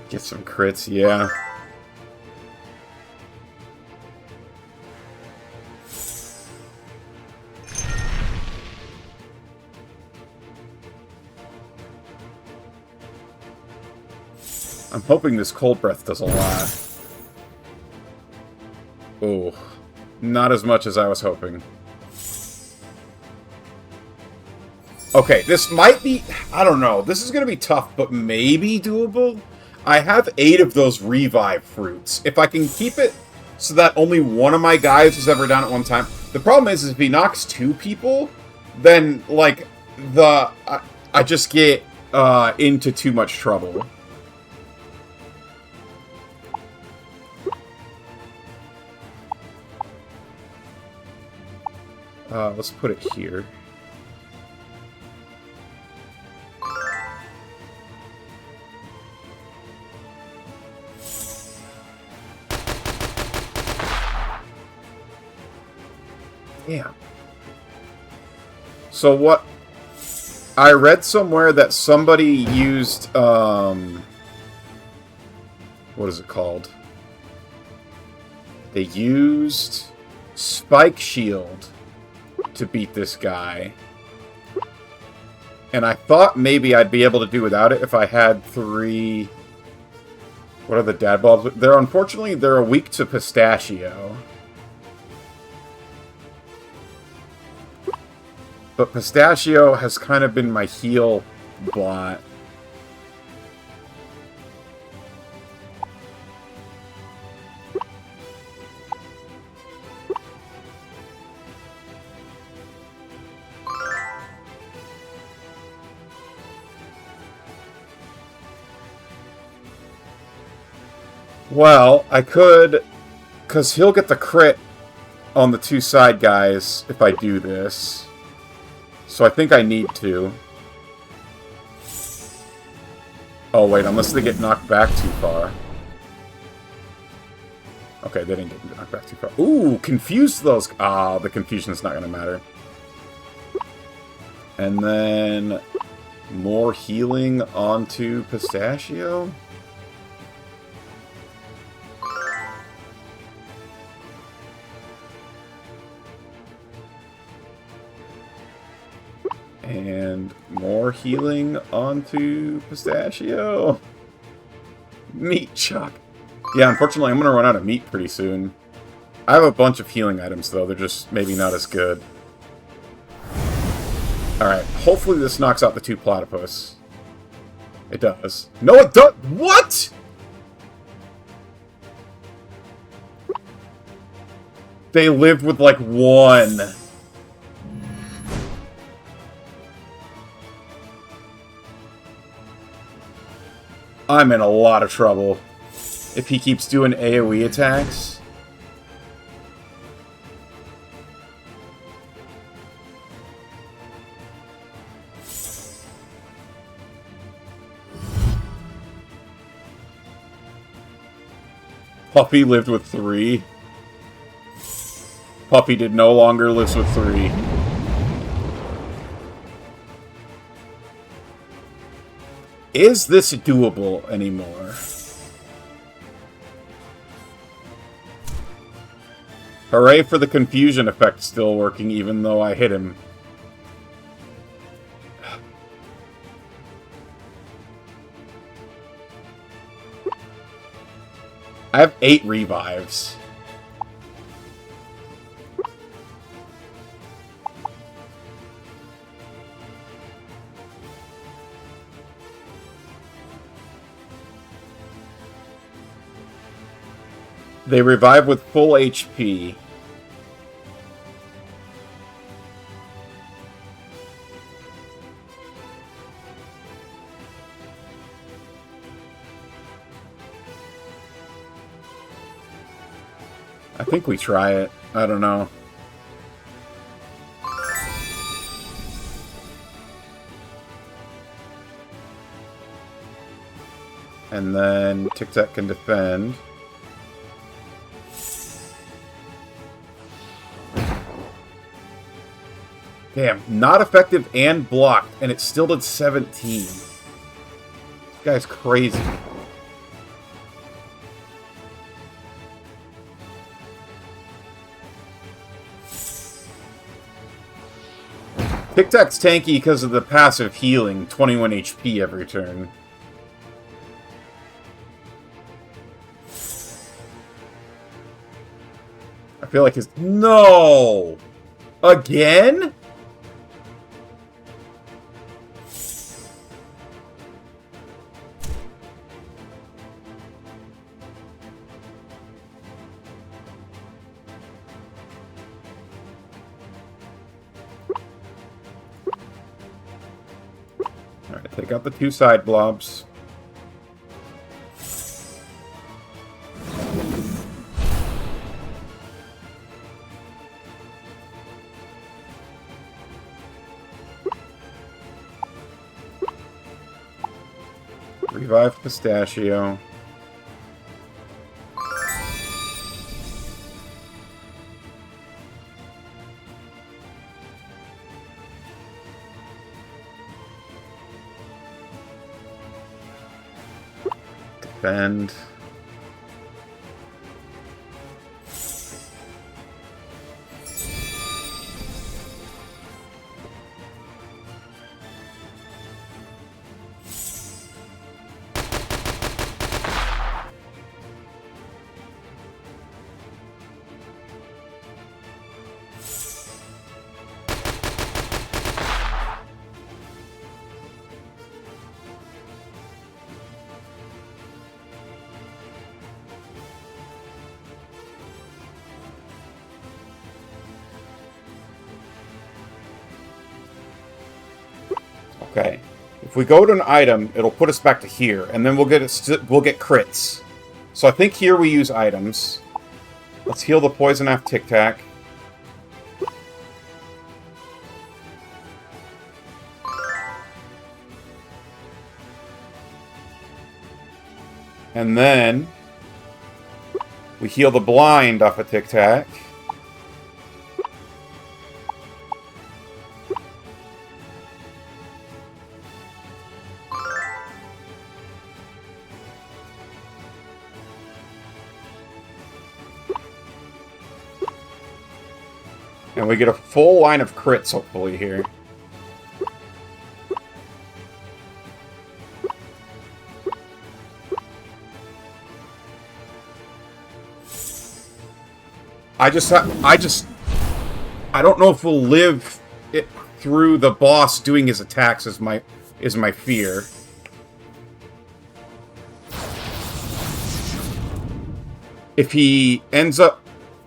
Get some crits, yeah. I'm hoping this cold breath does a lot. Oh, not as much as I was hoping. Okay, this might be... I don't know. This is going to be tough, but maybe doable. I have 8 of those revive fruits. If I can keep it so that only one of my guys is ever down at one time. The problem is if he knocks 2 people, then, like, I just get into too much trouble. Let's put it here. Damn. So what... I read somewhere that somebody used, what is it called? They used Spike Shield to beat this guy. And I thought maybe I'd be able to do without it if I had 3 What are the dad balls? They're weak to pistachio. But pistachio has kind of been my heal blot. Well, I could, because he'll get the crit on the two side guys if I do this. So I think I need to. Oh, wait, unless they get knocked back too far. Okay, they didn't get knocked back too far. Ooh, confuse those. Ah, the confusion's not going to matter. And then more healing onto Pistachio. And more healing onto Pistachio. Meat chuck. Yeah, unfortunately, I'm going to run out of meat pretty soon. I have a bunch of healing items, though. They're just maybe not as good. Alright, hopefully this knocks out the two platypus. It does. No, it does! What?! They lived with, like, one. I'm in a lot of trouble if he keeps doing AoE attacks. Puppy lived with 3. Puppy did no longer lives with 3. Is this doable anymore? Hooray for the confusion effect still working, even though I hit him. I have 8 revives. They revive with full HP. I think we try it. I don't know. And then Tic Tac can defend. Damn, not effective and blocked, and it still did 17. This guy's crazy. Tic Tac's tanky because of the passive healing, 21 HP every turn. I feel like his... No! Again? Alright, take out the 2 side blobs. Revive Pistachio. Defend. Okay. If we go to an item, it'll put us back to here, and then we'll get crits. So I think here we use items. Let's heal the poison off Tic Tac. And then we heal the blind off a Tic Tac. And we get a full line of crits, hopefully, here. I don't know if we'll live it through the boss doing his attacks is my fear. If he ends up,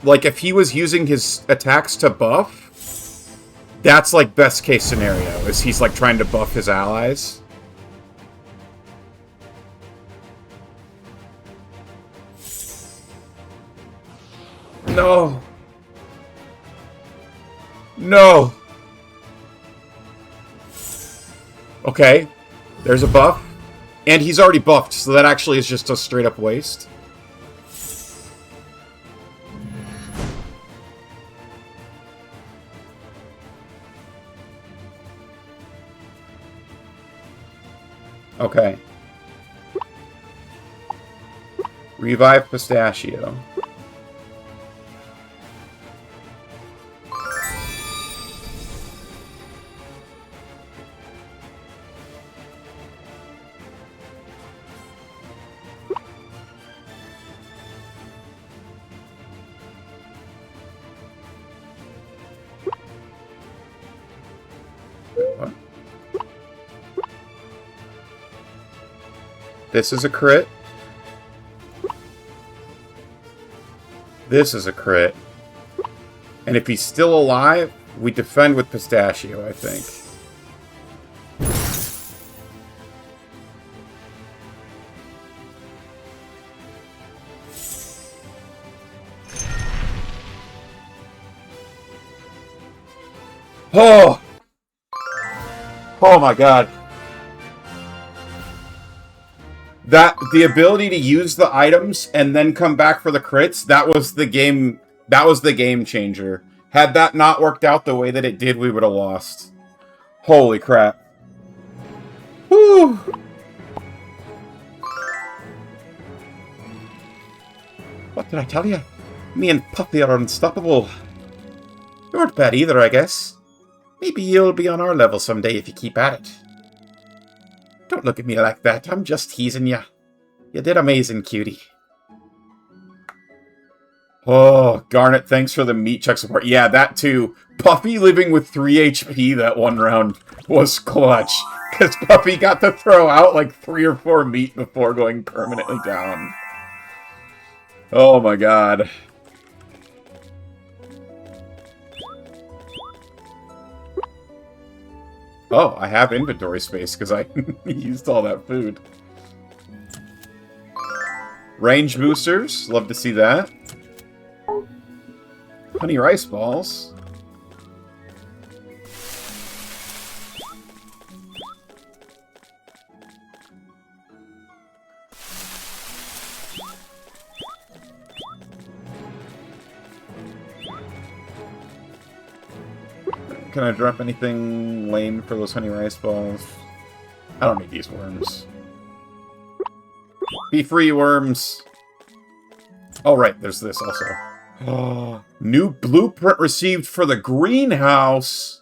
like, if he was using his attacks to buff, that's, like, best case scenario, is he's, like, trying to buff his allies. No. No. Okay. There's a buff. And he's already buffed, so that actually is just a straight-up waste. Okay. Revive Pistachio. What? This is a crit. This is a crit. And if he's still alive, we defend with Pistachio, I think. Oh! Oh my god. The ability to use the items and then come back for the crits, that was the game changer. Had that not worked out the way that it did, we would have lost. Holy crap. Whew. What did I tell you? Me and Puppy are unstoppable. You weren't bad either, I guess. Maybe you'll be on our level someday if you keep at it. Don't look at me like that. I'm just teasing you. You did amazing, cutie. Oh, Garnet, thanks for the meat check support. Yeah, that too. Puffy living with 3 HP that one round was clutch. Because Puffy got to throw out like 3 or 4 meat before going permanently down. Oh my god. Oh, I have inventory space because I used all that food. Range boosters. Love to see that. Honey rice balls. Can I drop anything lame for those honey rice balls? I don't need these worms. Be free, worms! Oh, right, there's this also. Oh, new blueprint received for the greenhouse!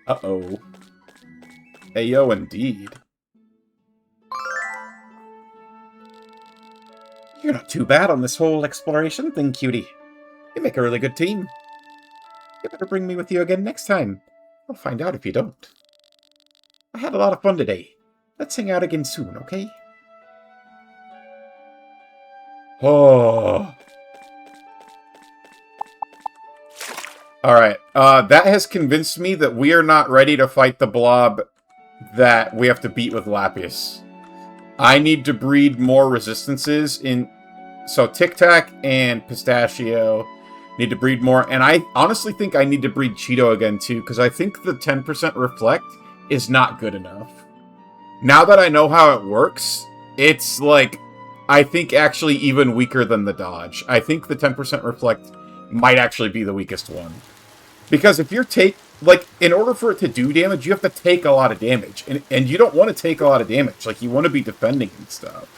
Uh-oh. Ayo, indeed. You're not too bad on this whole exploration thing, cutie. You make a really good team. You better bring me with you again next time. I'll find out if you don't. I had a lot of fun today. Let's hang out again soon, okay? Oh. Alright, that has convinced me that we are not ready to fight the blob that we have to beat with Lapis. I need to breed more resistances in... So, Tic Tac and Pistachio need to breed more, and I honestly think I need to breed Cheeto again, too, because I think the 10% Reflect is not good enough. Now that I know how it works, it's, like, I think actually even weaker than the Dodge. I think the 10% Reflect might actually be the weakest one. Because if you're in order for it to do damage, you have to take a lot of damage. And you don't want to take a lot of damage. Like, you want to be defending and stuff.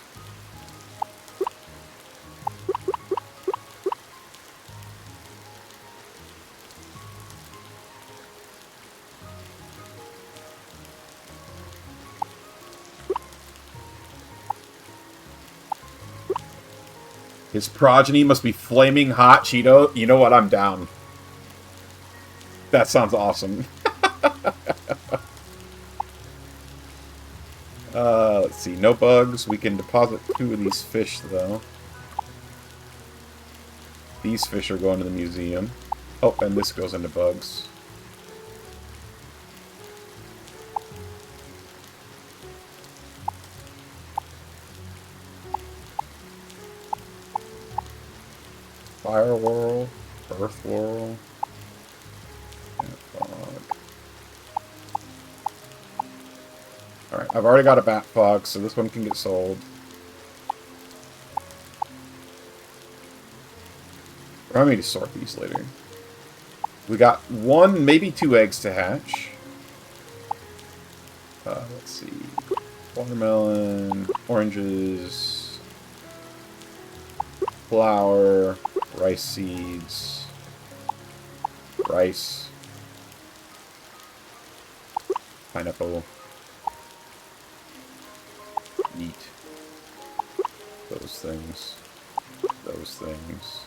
His progeny must be flaming hot, Cheeto. You know what? I'm down. That sounds awesome. Let's see. No bugs. We can deposit 2 of these fish, though. These fish are going to the museum. Oh, and this goes into bugs. Fire Whirl, Earth Whirl, and Fog. Alright, I've already got a Bat Fog, so this one can get sold. Remind me to sort these later. We got 1, maybe 2 eggs to hatch. Let's see. Watermelon, oranges, flour, rice seeds, rice, pineapple, meat, those things, those things.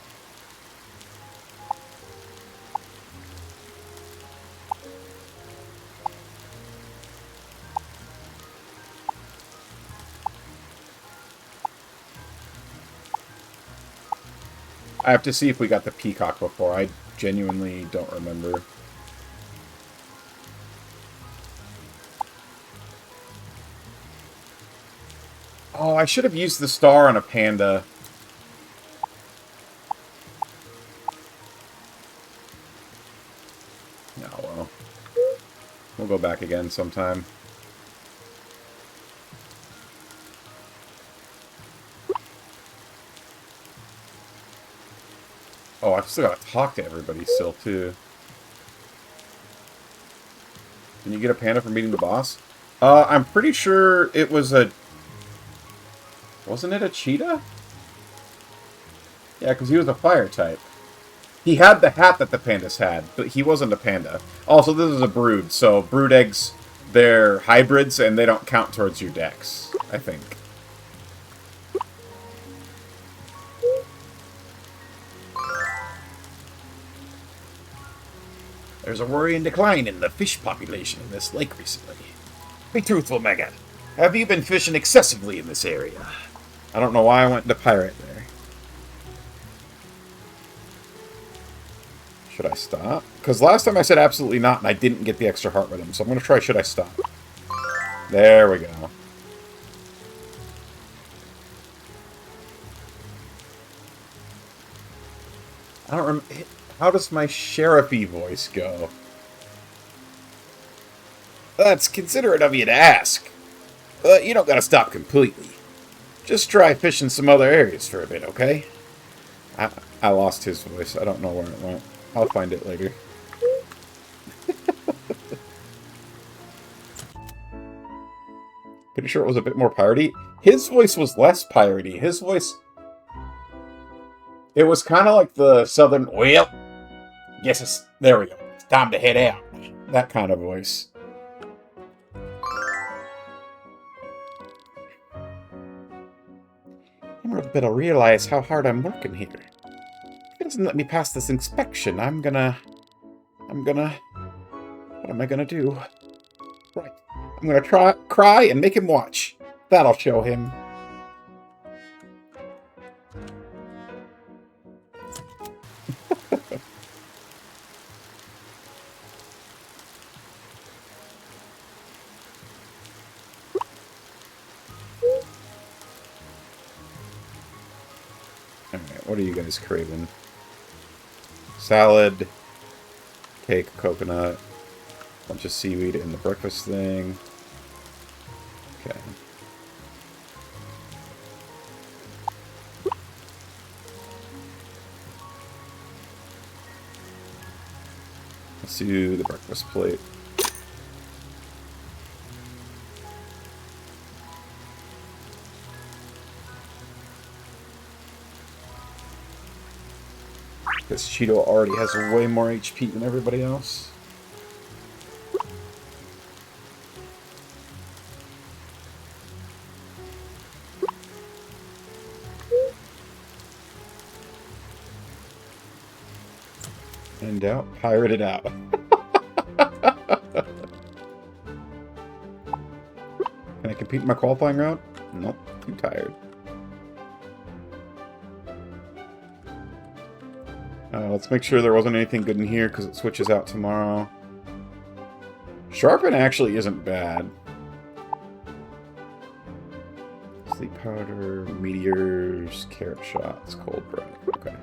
I have to see if we got the peacock before. I genuinely don't remember. Oh, I should have used the star on a panda. Oh, well. We'll go back again sometime. Oh, I've still got to talk to everybody still, too. Can you get a panda for meeting the boss? I'm pretty sure it was a... Wasn't it a cheetah? Yeah, because he was a fire type. He had the hat that the pandas had, but he wasn't a panda. Also, this is a brood, so brood eggs, they're hybrids, and they don't count towards your dex, I think. There's a worrying decline in the fish population in this lake recently. Be truthful, Megan. Have you been fishing excessively in this area? I don't know why I went to pirate there. Should I stop? Because last time I said absolutely not, and I didn't get the extra heart with him. So I'm going to try should I stop. There we go. I don't remember... How does my sheriffy voice go? That's considerate of you to ask. But you don't gotta stop completely. Just try fishing some other areas for a bit, okay? I lost his voice. I don't know where it went. I'll find it later. Pretty sure it was a bit more piratey. His voice was less piratey. His voice... It was kind of like the southern... Well, guess it's... There we go. It's time to head out. That kind of voice. Emerald better realize how hard I'm working here. If he doesn't let me pass this inspection, I'm gonna... What am I gonna do? Right. I'm gonna cry and make him watch. That'll show him. Alright, what are you guys craving? Salad, cake, coconut, bunch of seaweed in the breakfast thing. Okay. Let's do the breakfast plate. Because Cheeto already has way more HP than everybody else. In doubt, pirate it out. Can I compete in my qualifying round? Nope, too tired. Let's make sure there wasn't anything good in here because it switches out tomorrow. Sharpen actually isn't bad. Sleep powder, meteors, carrot shots, cold bread. Okay.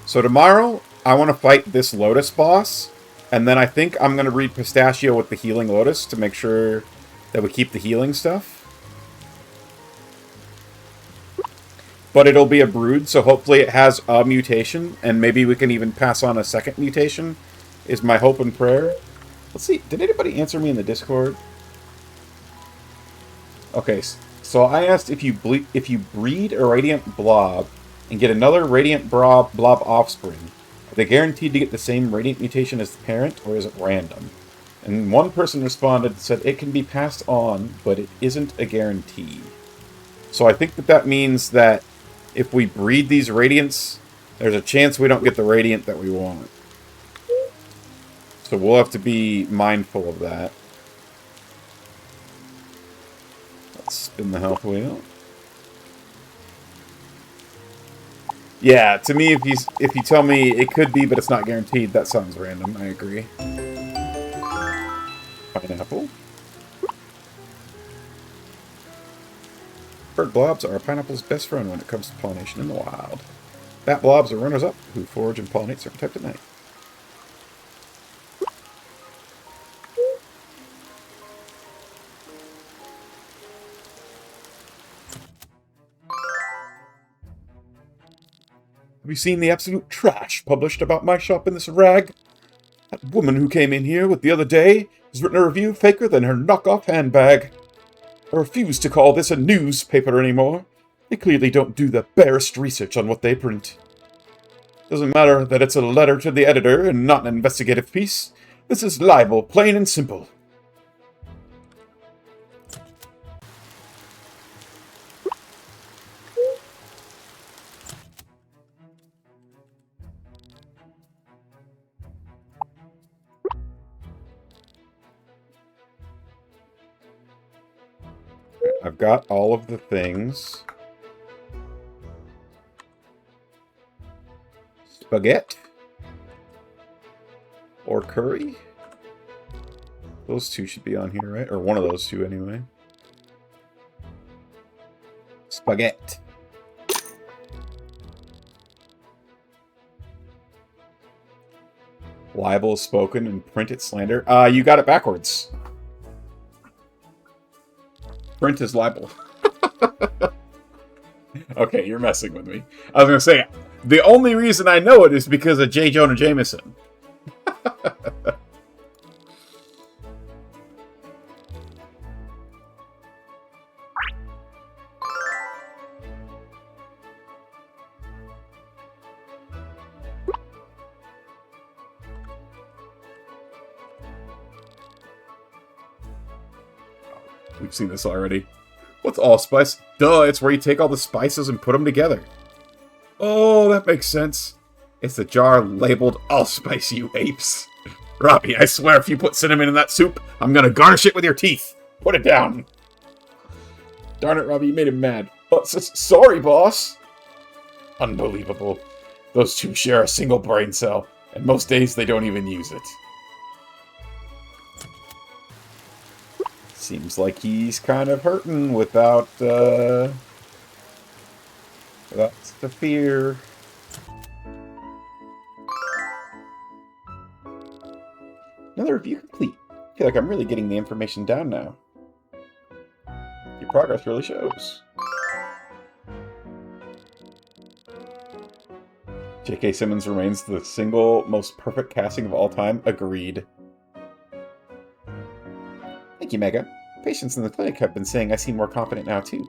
So tomorrow, I want to fight this Lotus boss, and then I think I'm going to read Pistachio with the Healing Lotus to make sure that we keep the healing stuff. But it'll be a brood, so hopefully it has a mutation, and maybe we can even pass on a second mutation, is my hope and prayer. Let's see, did anybody answer me in the Discord? Okay, so I asked if you breed a Radiant Blob, and get another Radiant Blob offspring, are they guaranteed to get the same Radiant mutation as the parent, or is it random? And one person responded and said it can be passed on, but it isn't a guarantee. So I think that means that if we breed these Radiants, there's a chance we don't get the Radiant that we want. So we'll have to be mindful of that. Let's spin the health wheel. Yeah, to me, if you tell me it could be, but it's not guaranteed, that sounds random. I agree. Pineapple. Bird blobs are a pineapple's best friend when it comes to pollination in the wild. Bat blobs are runners-up who forage and pollinate certain types at night. Have you seen the absolute trash published about my shop in this rag? That woman who came in here with the other day has written a review faker than her knockoff handbag. I refuse to call this a newspaper anymore. They clearly don't do the barest research on what they print. Doesn't matter that it's a letter to the editor and not an investigative piece. This is libel, plain and simple. I've got all of the things. Spaghetti. Or curry. Those two should be on here, right? Or one of those two, anyway. Spaghetti. Libel is spoken and printed slander. You got it backwards. Print is libel. Okay, you're messing with me. I was going to say, the only reason I know it is because of J. Jonah Jameson. We've seen this already. What's allspice? Duh, it's where you take all the spices and put them together. Oh, that makes sense. It's the jar labeled allspice, you apes. Robbie, I swear if you put cinnamon in that soup, I'm gonna garnish it with your teeth. Put it down. Darn it, Robbie, you made him mad. Oh, sorry, boss. Unbelievable. Those two share a single brain cell, and most days they don't even use it. Seems like he's kind of hurting without the fear. Another review complete. I feel like I'm really getting the information down now. Your progress really shows. J.K. Simmons remains the single most perfect casting of all time. Agreed. Thank you, Mega. Patients in the clinic have been saying I seem more confident now, too.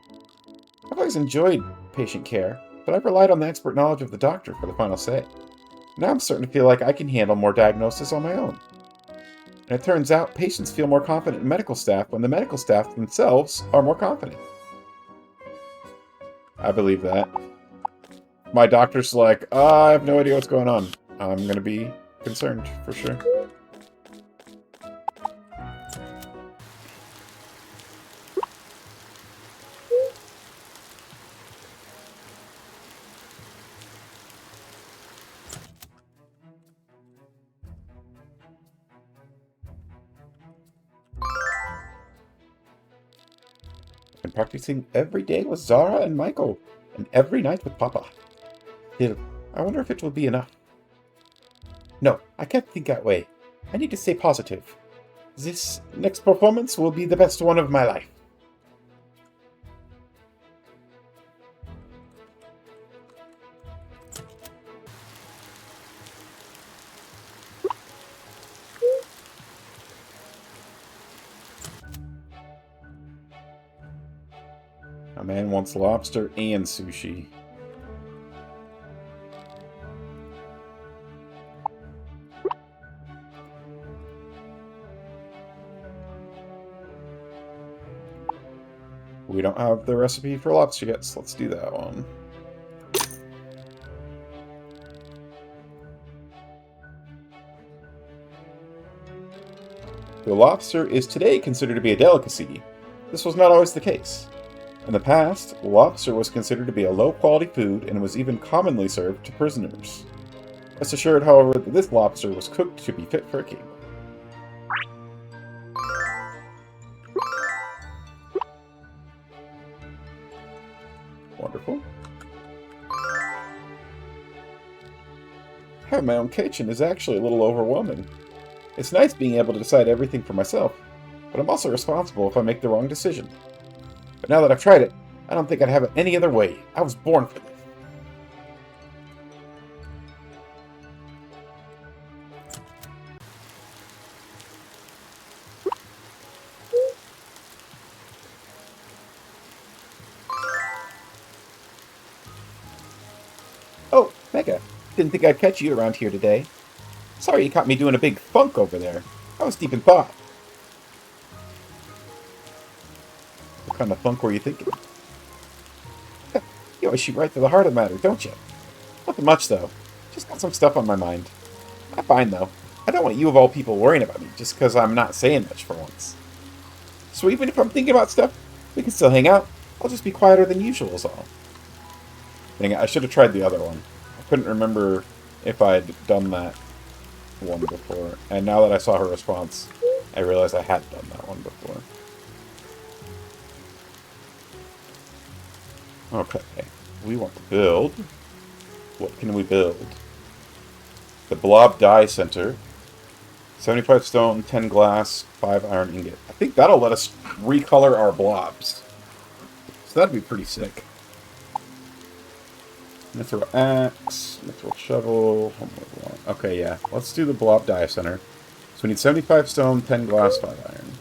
I've always enjoyed patient care, but I've relied on the expert knowledge of the doctor for the final say. Now I'm starting to feel like I can handle more diagnosis on my own. And it turns out patients feel more confident in medical staff when the medical staff themselves are more confident. I believe that. My doctor's like, I have no idea what's going on. I'm going to be concerned, for sure. I'm practicing every day with Zara and Michael, and every night with Papa. Still, I wonder if it will be enough. No, I can't think that way. I need to stay positive. This next performance will be the best one of my life. A man wants lobster and sushi. We don't have the recipe for lobster yet, so let's do that one. The lobster is today considered to be a delicacy. This was not always the case. In the past, lobster was considered to be a low-quality food and was even commonly served to prisoners. Rest assured, however, that this lobster was cooked to be fit for a king. Wonderful. Having my own kitchen is actually a little overwhelming. It's nice being able to decide everything for myself, but I'm also responsible if I make the wrong decision. But now that I've tried it, I don't think I'd have it any other way. I was born for this. Oh, Mega. Didn't think I'd catch you around here today. Sorry you caught me doing a big funk over there. I was deep in thought. What kind of funk were you thinking? You always shoot right to the heart of the matter, don't you? Nothing much, though. Just got some stuff on my mind. I'm fine, though. I don't want you of all people worrying about me just because I'm not saying much for once. So even if I'm thinking about stuff, we can still hang out. I'll just be quieter than usual is all. Dang it, I should have tried the other one. I couldn't remember if I'd done that one before. And now that I saw her response, I realized I had done that one before. Okay, we want to build. What can we build? The Blob Dye Center. 75 stone, 10 glass, 5 iron ingot. I think that'll let us recolor our blobs. So that'd be pretty sick. Mithril axe, mithril shovel. Okay, yeah. Let's do the Blob Dye Center. So we need 75 stone, 10 glass, 5 iron.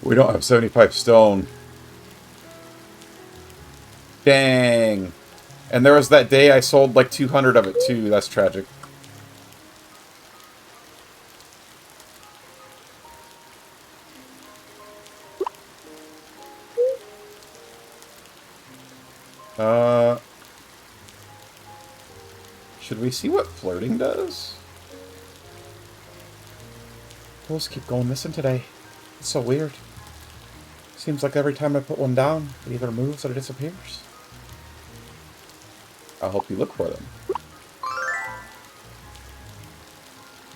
We don't have 75 stone. Dang. And there was that day I sold like 200 of it too. That's tragic. Should we see what flirting does? tadpoles keep going missing today. It's so weird. Seems like every time I put one down, it either moves or disappears. I'll help you look for them.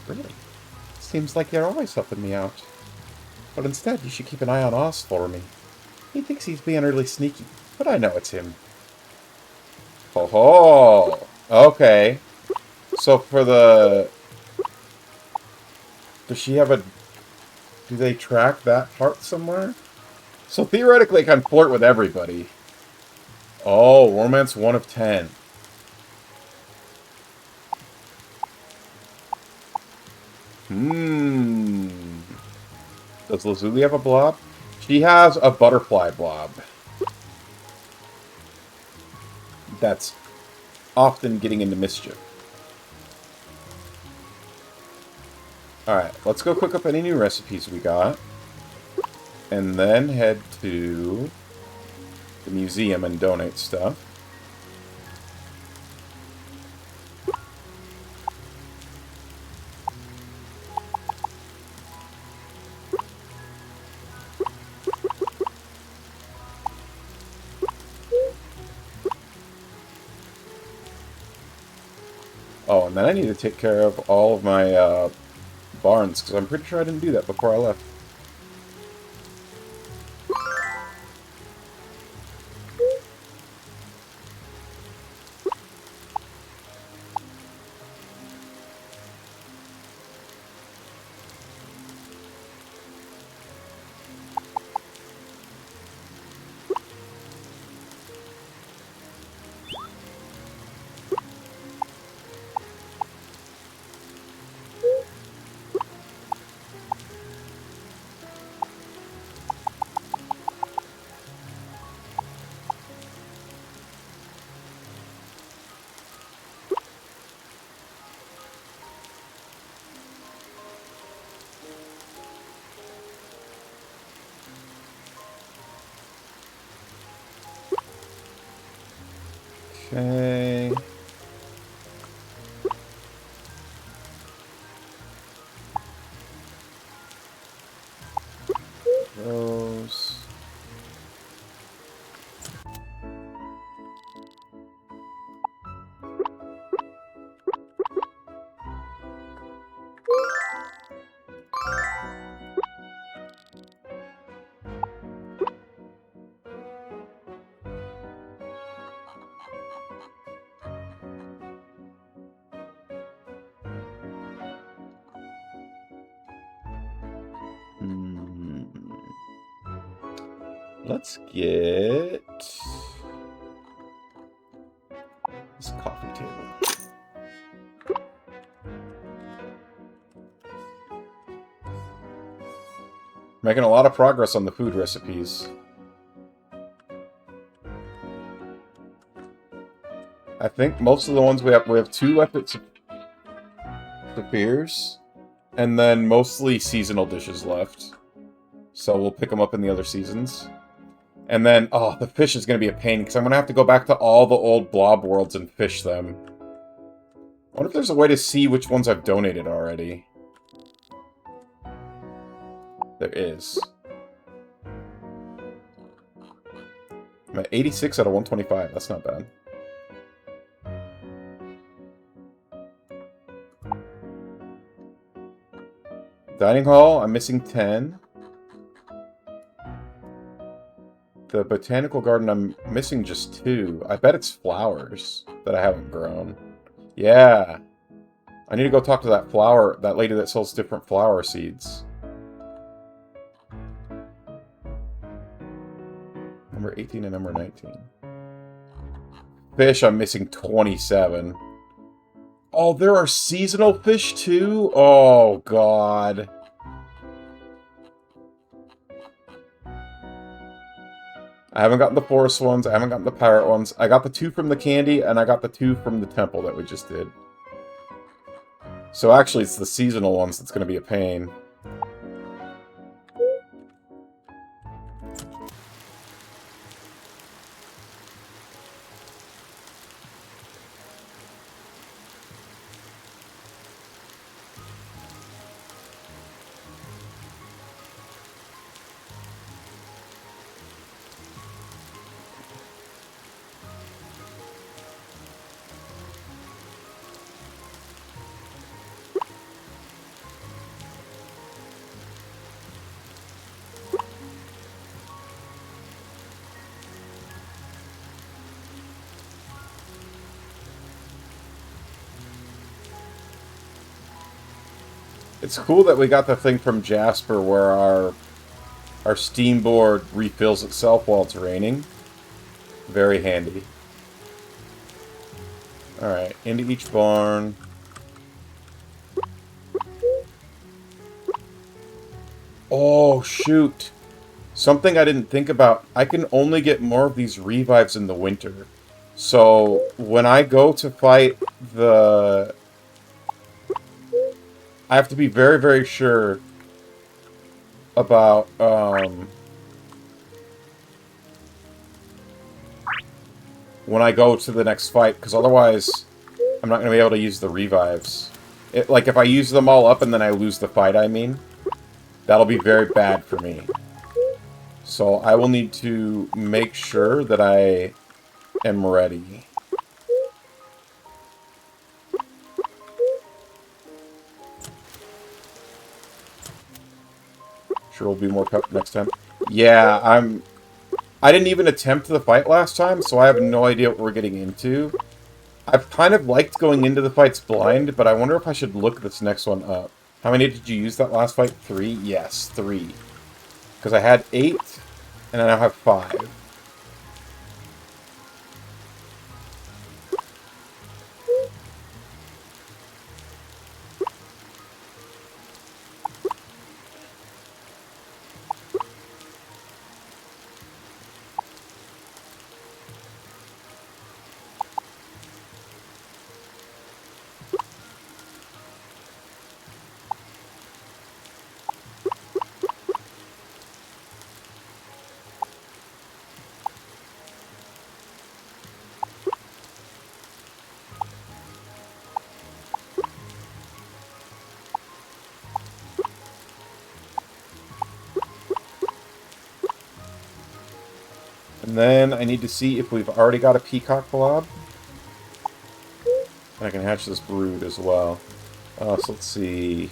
Really? Seems like you're always helping me out. But instead, you should keep an eye on Oz for me. He thinks he's being really sneaky, but I know it's him. Ho ho! Okay. So for the... Does she have a... Do they track that part somewhere? So theoretically, I can flirt with everybody. Oh, romance 1 of 10. Does Lazuli have a blob? She has a butterfly blob. That's often getting into mischief. Alright, let's go cook up any new recipes we got. And then head to the museum and donate stuff. Oh, and then I need to take care of all of my barns, because I'm pretty sure I didn't do that before I left. Okay. Those. Let's get this coffee table. Making a lot of progress on the food recipes. I think most of the ones we have 2 left at Saphir's, and then mostly seasonal dishes left. So we'll pick them up in the other seasons. And then, oh, the fish is going to be a pain, because I'm going to have to go back to all the old blob worlds and fish them. I wonder if there's a way to see which ones I've donated already. There is. I'm at 86 out of 125. That's not bad. Dining hall, I'm missing 10. The botanical garden, I'm missing just 2. I bet it's flowers that I haven't grown. Yeah. I need to go talk to that lady that sells different flower seeds. Number 18 and number 19. Fish, I'm missing 27. Oh, there are seasonal fish too? Oh, God. I haven't gotten the forest ones. I haven't gotten the pirate ones. I got the 2 from the candy, and I got the 2 from the temple that we just did. So actually, it's the seasonal ones that's going to be a pain. It's cool that we got the thing from Jasper where our steam board refills itself while it's raining. Very handy. Alright, into each barn. Oh, shoot. Something I didn't think about. I can only get more of these revives in the winter. So, when I go to fight the... I have to be very, very sure about, when I go to the next fight, because otherwise I'm not going to be able to use the revives. Like, if I use them all up and then I lose the fight, I mean, that'll be very bad for me. So I will need to make sure that I am ready. Sure will be more pep next time. Yeah, I didn't even attempt the fight last time, so I have no idea what we're getting into. I've kind of liked going into the fights blind, but I wonder if I should look this next one up. How many did you use that last fight? 3? Yes, 3. Because I had 8, and I now have 5. And then I need to see if we've already got a peacock blob. And I can hatch this brood as well. So let's see.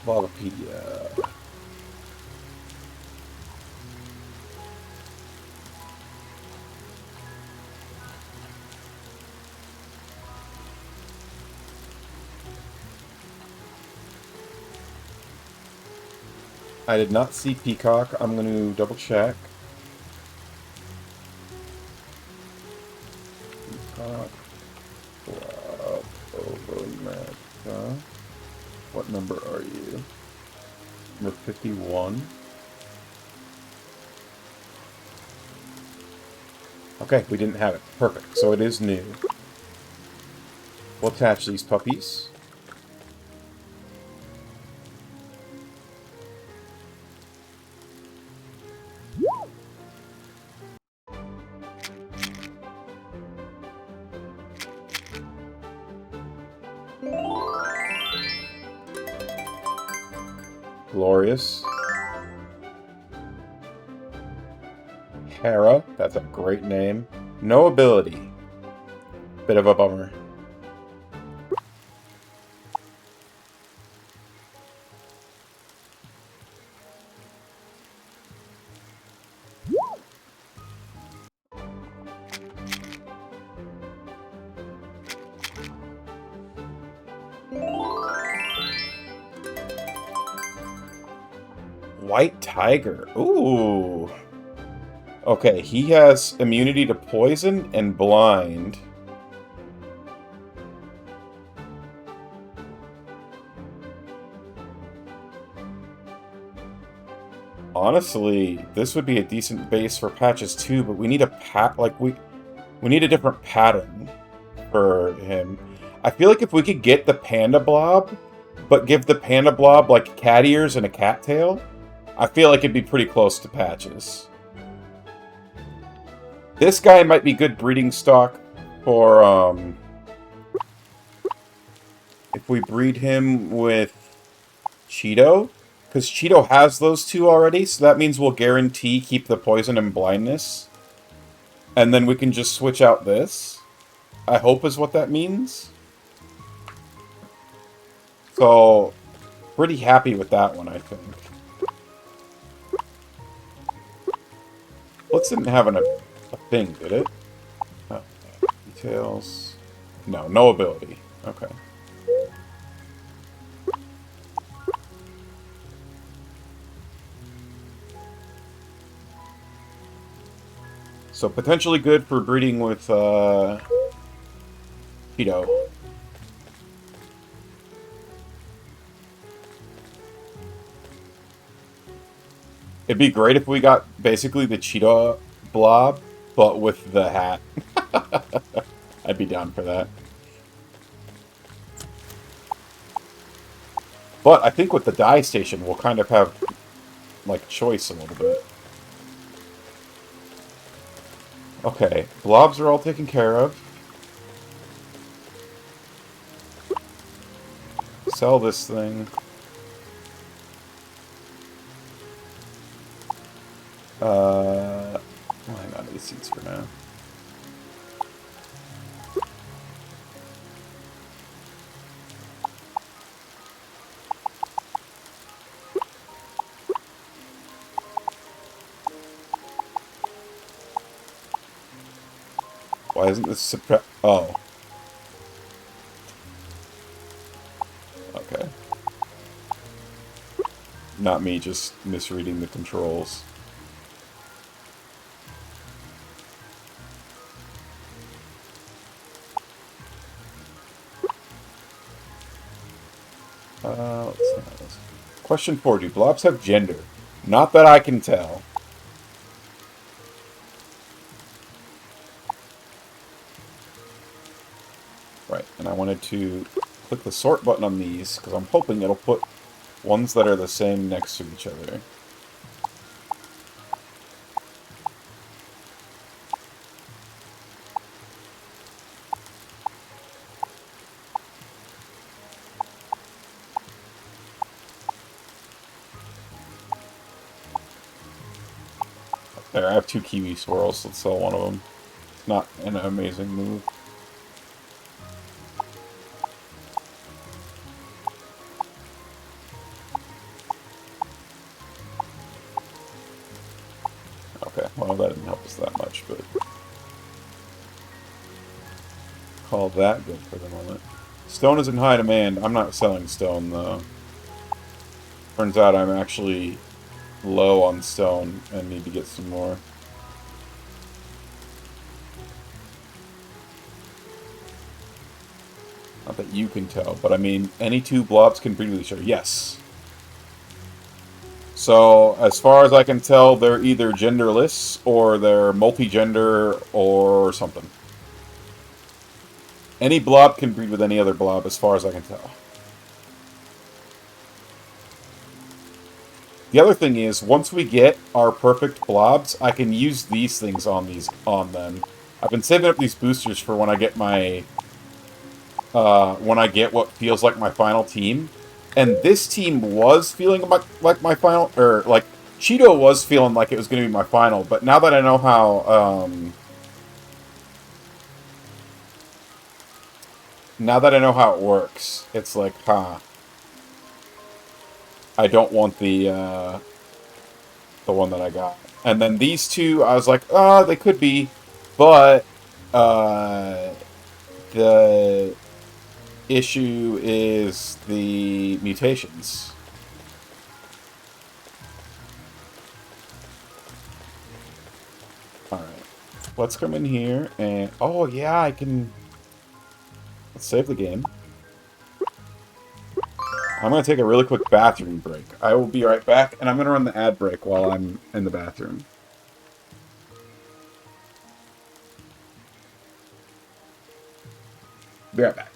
Blobopedia. I did not see peacock. I'm going to double check. Peacock. Blob over Meta. What number are you? Number 51. Okay, we didn't have it. Perfect. So it is new. We'll attach these puppies. Glorious. Hera, that's a great name. No ability. Bit of a bummer. White Tiger. Ooh. Okay, he has immunity to poison and blind. Honestly, this would be a decent base for patches too, but we need a we need a different pattern for him. I feel like if we could get the panda blob, but give the panda blob like cat ears and a cattail, I feel like it'd be pretty close to patches. This guy might be good breeding stock for, if we breed him with Cheeto. Because Cheeto has those two already, so that means we'll guarantee keep the poison and blindness. And then we can just switch out this. I hope is what that means. So, pretty happy with that one, I think. Let's didn't have a thing, did it? Oh, details. No, no ability. Okay. So potentially good for breeding with Cheeto. It'd be great if we got basically the Cheetah blob, but with the hat. I'd be down for that. But I think with the dye station, we'll kind of have, like, choice a little bit. Okay, blobs are all taken care of. Sell this thing. I'll hang on to the seats for now. Why isn't this suppress? Oh. Okay. Not me, just misreading the controls. Let's see how this. Question 4. Do blobs have gender? Not that I can tell. Right, and I wanted to click the sort button on these, because I'm hoping it'll put ones that are the same next to each other. There, I have 2 kiwi swirls. Let's sell one of them. It's not an amazing move. Okay, well that didn't help us that much, but call that good for the moment. Stone is in high demand. I'm not selling stone though. Turns out I'm actually low on stone and need to get some more. Not that you can tell, but I mean, any 2 blobs can breed with each other. Yes. So, as far as I can tell, they're either genderless, or they're multi-gender, or something. Any blob can breed with any other blob, as far as I can tell. The other thing is, once we get our perfect blobs, I can use these things on them. I've been saving up these boosters for when I get my when I get what feels like my final team. And this team was feeling like my final, or like Cheeto was feeling like it was going to be my final. But now that I know how, now that I know how it works, it's like, huh, I don't want the one that I got. And then these 2, I was like, they could be, but the issue is the mutations. Alright. Let's come in here and... Oh, yeah, I can... Let's save the game. I'm going to take a really quick bathroom break. I will be right back, and I'm going to run the ad break while I'm in the bathroom. Be right back.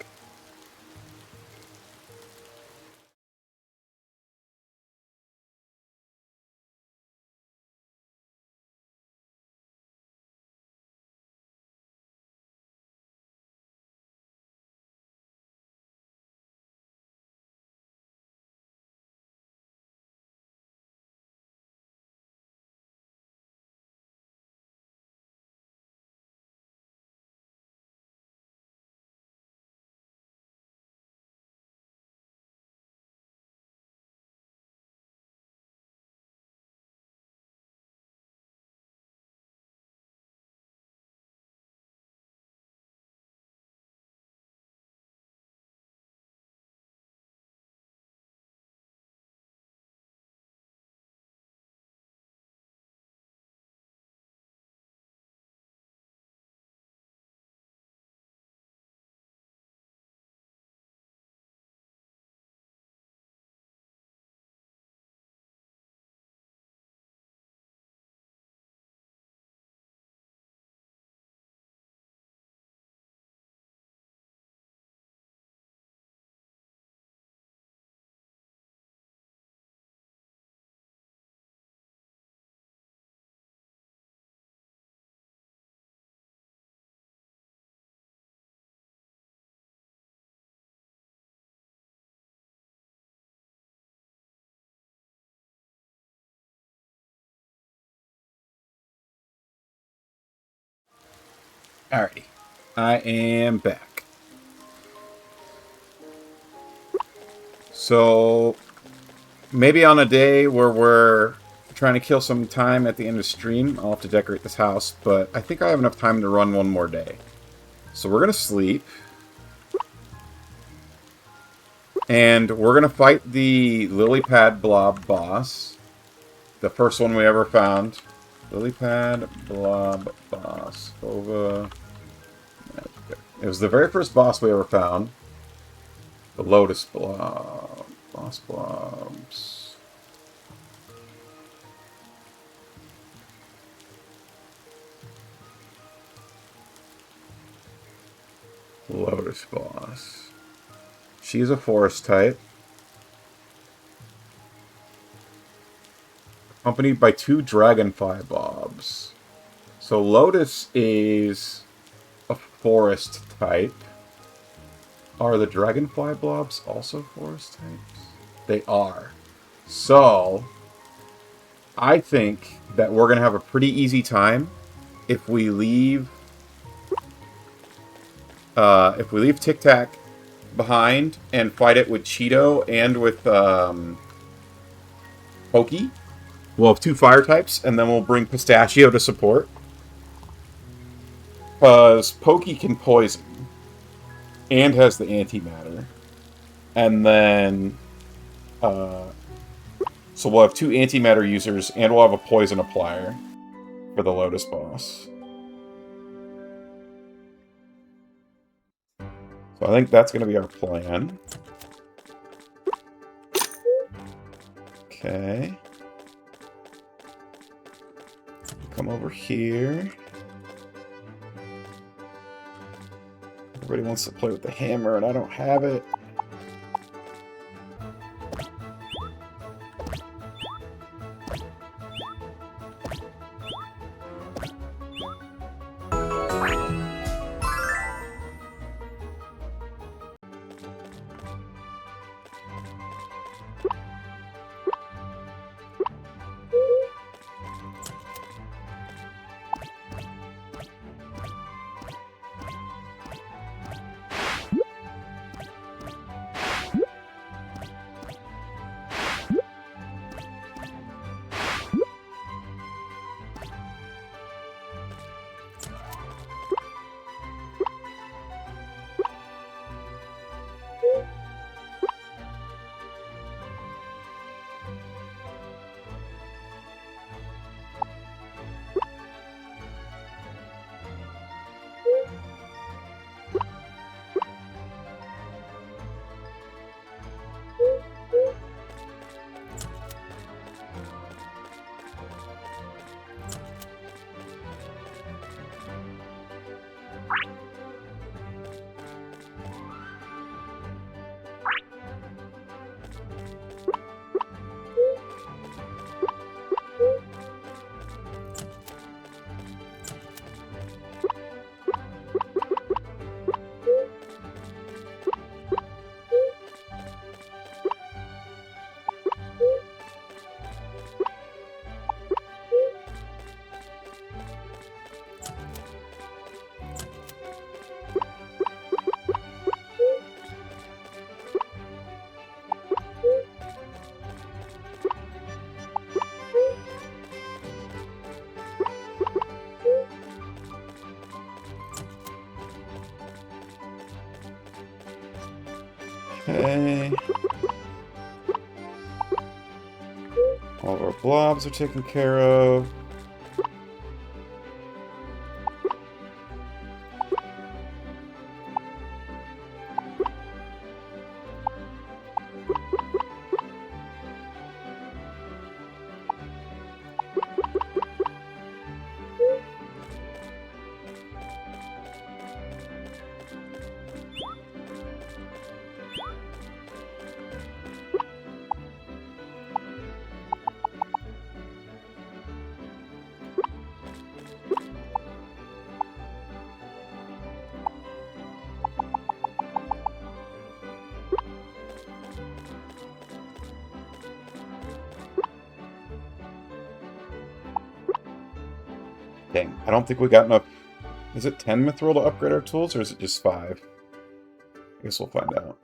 Alrighty. I am back. So, maybe on a day where we're trying to kill some time at the end of stream, I'll have to decorate this house, but I think I have enough time to run one more day. So we're going to sleep. And we're going to fight the lily pad blob boss. The first one we ever found. Lily pad blob boss. Ova. It was the very first boss we ever found. The lotus blob. Boss blobs. Lotus boss. She's a forest type. Accompanied by 2 dragonfly blobs. So Lotus is a forest type. Are the dragonfly blobs also forest types? They are. So I think that we're going to have a pretty easy time if we leave Tic Tac behind and fight it with Cheeto and with Pokey. We'll have 2 fire types, and then we'll bring Pistachio to support. Because Pokey can poison and has the antimatter. And then so we'll have 2 antimatter users, and we'll have a poison applier for the Lotus boss. So I think that's going to be our plan. Okay. Come over here. Everybody wants to play with the hammer, and I don't have it. Okay. All of our blobs are taken care of. Dang, I don't think we got enough. Is it 10 mithril to upgrade our tools, or is it just 5? I guess we'll find out.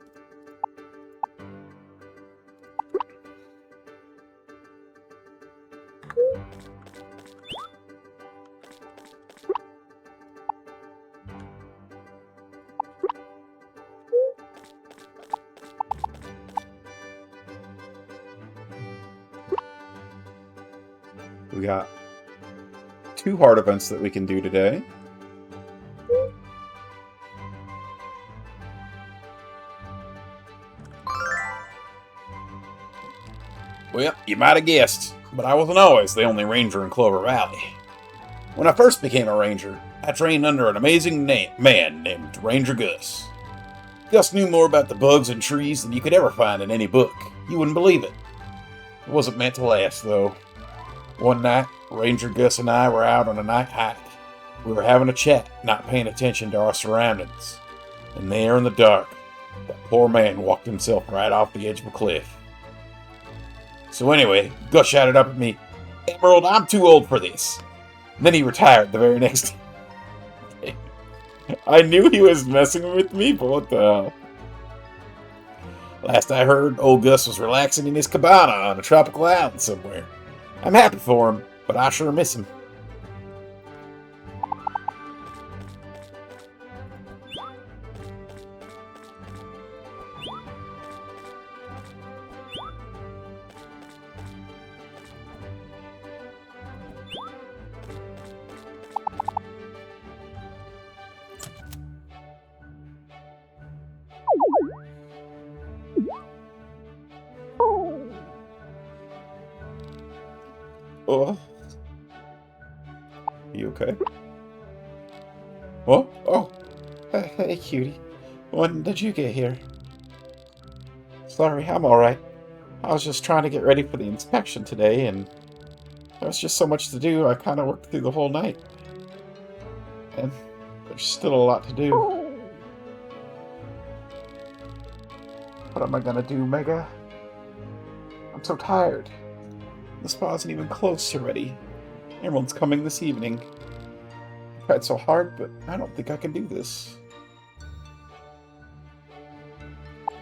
We got 2 hard events that we can do today. Well, you might have guessed, but I wasn't always the only ranger in Clover Valley. When I first became a ranger, I trained under an amazing man named Ranger Gus. Gus knew more about the bugs and trees than you could ever find in any book. You wouldn't believe it. It wasn't meant to last, though. One night, Ranger Gus and I were out on a night hike. We were having a chat, not paying attention to our surroundings. And there in the dark, that poor man walked himself right off the edge of a cliff. So anyway, Gus shouted up at me, "Emerald, I'm too old for this." And then he retired the very next day. I knew he was messing with me, but what the hell? Last I heard, old Gus was relaxing in his cabana on a tropical island somewhere. I'm happy for him, but I sure miss him. Oh. You okay? What? Oh. Hey, cutie. When did you get here? Sorry, I'm alright. I was just trying to get ready for the inspection today, and there was just so much to do, I kind of worked through the whole night. And there's still a lot to do. What am I gonna do, Mega? I'm so tired. The spa isn't even close already. Everyone's coming this evening. I tried so hard, but I don't think I can do this.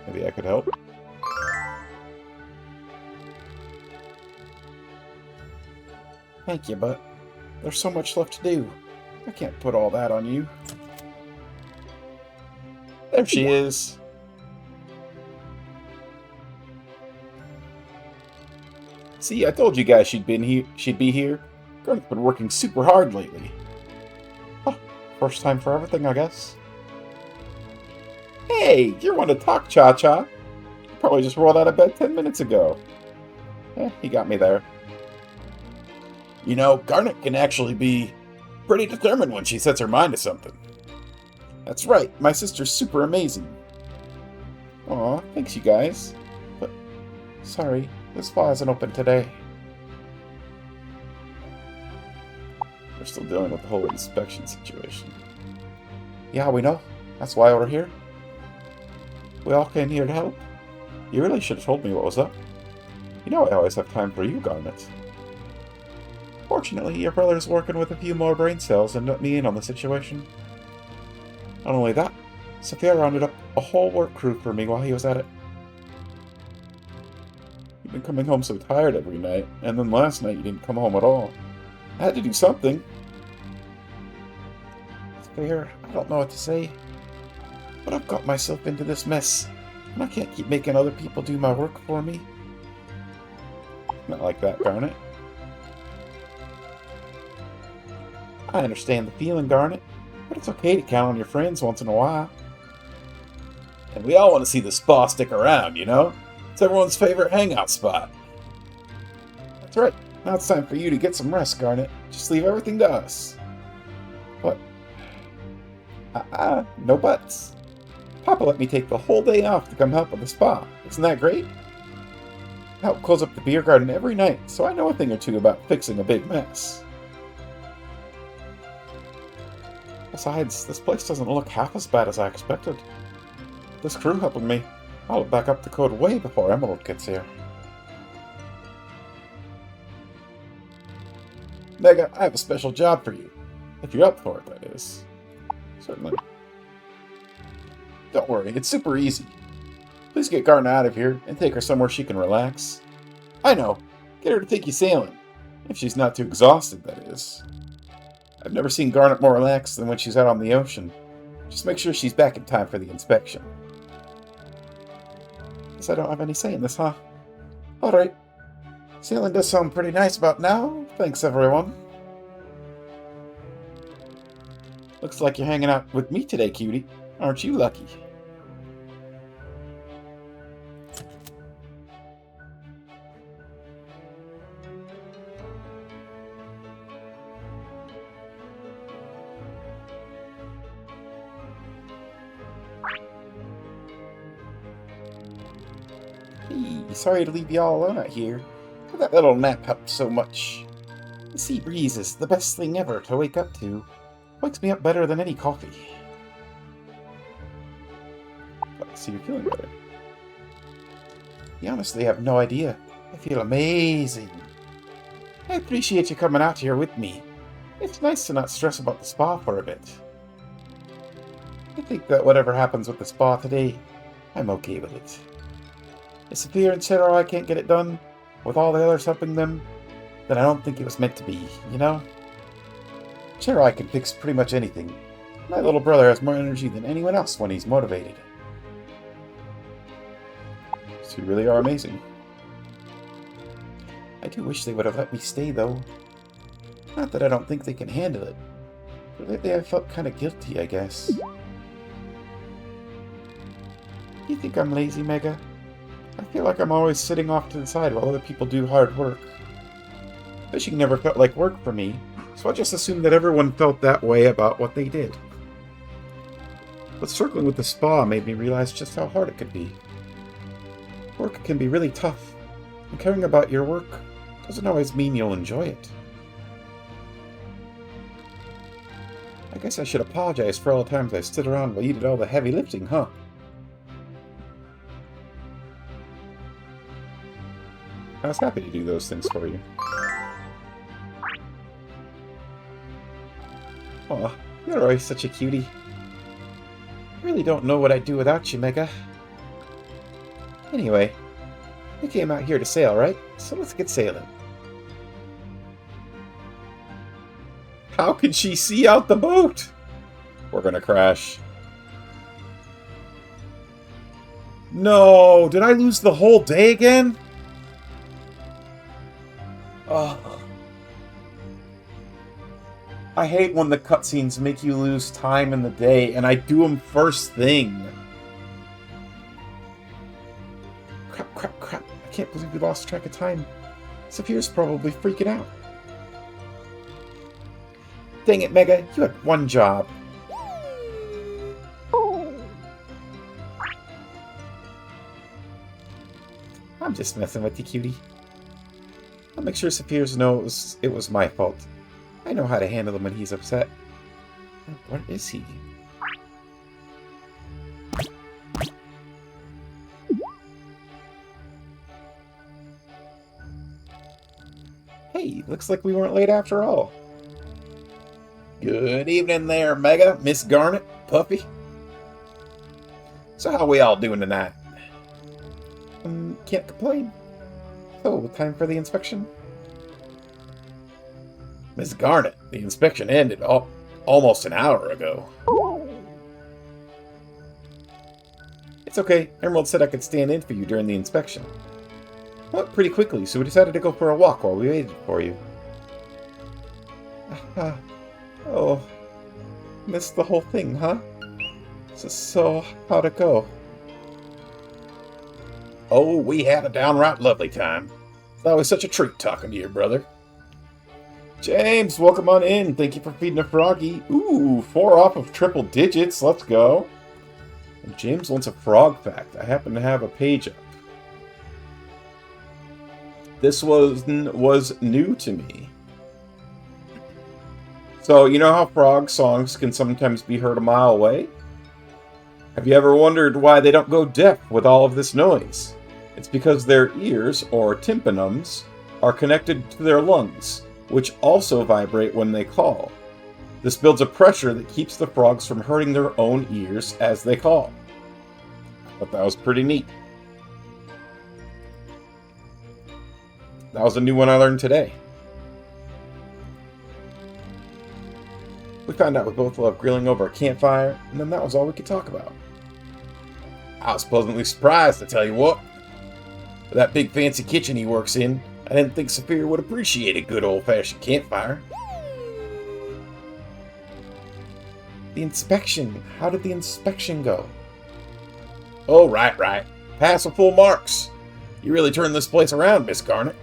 Maybe I could help? Thank you, but there's so much left to do. I can't put all that on you. There she is. See, I told you guys she'd be here. Garnet's been working super hard lately. Oh, first time for everything, I guess. Hey, you're one to talk, Cha-Cha. You probably just rolled out of bed 10 minutes ago. He got me there. You know, Garnet can actually be pretty determined when she sets her mind to something. That's right, my sister's super amazing. Aw, thanks you guys. But, sorry, the spa isn't open today. We're still dealing with the whole inspection situation. Yeah, we know. That's why we're here. We all came here to help. You really should have told me what was up. You know I always have time for you, Garnet. Fortunately, your brother's working with a few more brain cells and let me in on the situation. Not only that, Sophia rounded up a whole work crew for me while he was at it. You've been coming home so tired every night, and then last night you didn't come home at all. I had to do something. Sophia, I don't know what to say, but I've got myself into this mess, and I can't keep making other people do my work for me. Not like that, Garnet. I understand the feeling, Garnet, but it's okay to count on your friends once in a while. And we all want to see the spa stick around, you know? It's everyone's favorite hangout spot. That's right. Now it's time for you to get some rest, Garnet. Just leave everything to us. What? No buts. Papa let me take the whole day off to come help at the spa. Isn't that great? I help close up the beer garden every night, so I know a thing or two about fixing a big mess. Besides, this place doesn't look half as bad as I expected. This crew helping me, I'll back up the code way before Emerald gets here. Mega, I have a special job for you. If you're up for it, that is. Certainly. Don't worry, it's super easy. Please get Garnet out of here and take her somewhere she can relax. I know. Get her to take you sailing. If she's not too exhausted, that is. I've never seen Garnet more relaxed than when she's out on the ocean. Just make sure she's back in time for the inspection. Guess I don't have any say in this, huh? Alright. Sailing does sound pretty nice about now. Thanks, everyone. Looks like you're hanging out with me today, cutie. Aren't you lucky? Hey, sorry to leave you all alone out here, but that little nap helped so much. The sea breeze is the best thing ever to wake up to. Wakes me up better than any coffee. So you're feeling better. You honestly have no idea. I feel amazing. I appreciate you coming out here with me. It's nice to not stress about the spa for a bit. I think that whatever happens with the spa today, I'm okay with it. If Saphir and Sarai can't get it done, with all the others helping them, then I don't think it was meant to be, you know? Sarai can fix pretty much anything. My little brother has more energy than anyone else when he's motivated. So you really are amazing. I do wish they would have let me stay, though. Not that I don't think they can handle it, but lately I felt kind of guilty, I guess. You think I'm lazy, Mega? I feel like I'm always sitting off to the side while other people do hard work. Fishing never felt like work for me, so I just assumed that everyone felt that way about what they did. But circling with the spa made me realize just how hard it could be. Work can be really tough, and caring about your work doesn't always mean you'll enjoy it. I guess I should apologize for all the times I stood around while you did all the heavy lifting, huh? I was happy to do those things for you. Aw, you're always such a cutie. I really don't know what I'd do without you, Mega. Anyway, we came out here to sail, right? So let's get sailing. How can she see out the boat? We're gonna crash. No! Did I lose the whole day again? Oh. I hate when the cutscenes make you lose time in the day, and I do them first thing. Crap, crap, crap. I can't believe we lost track of time. Saphir's probably freaking out. Dang it, Mega. You had one job. I'm just messing with you, cutie. I'll make sure Saphir knows it was my fault. I know how to handle him when he's upset. Where is he? Hey, looks like we weren't late after all. Good evening there, Mega, Miss Garnet, Puffy. So how we all doing tonight? Can't complain. So, time for the inspection? Miss Garnet, the inspection ended almost an hour ago. It's okay. Emerald said I could stand in for you during the inspection. Went pretty quickly, so we decided to go for a walk while we waited for you. Oh, missed the whole thing, huh? So how'd it go? Oh, we had a downright lovely time. It's always such a treat talking to your brother. James, welcome on in. Thank you for feeding a froggy. Ooh, 4 off of triple digits. Let's go. And James wants a frog fact. I happen to have a page up. This was new to me. So, you know how frog songs can sometimes be heard a mile away? Have you ever wondered why they don't go deaf with all of this noise? It's because their ears, or tympanums, are connected to their lungs, which also vibrate when they call. This builds a pressure that keeps the frogs from hurting their own ears as they call. But that was pretty neat. That was a new one I learned today. We found out we both love grilling over a campfire, and then that was all we could talk about. I was pleasantly surprised, to tell you what. For that big fancy kitchen he works in, I didn't think Saphir would appreciate a good old-fashioned campfire. The inspection. How did the inspection go? Oh, right. Pass with full marks. You really turned this place around, Miss Garnet.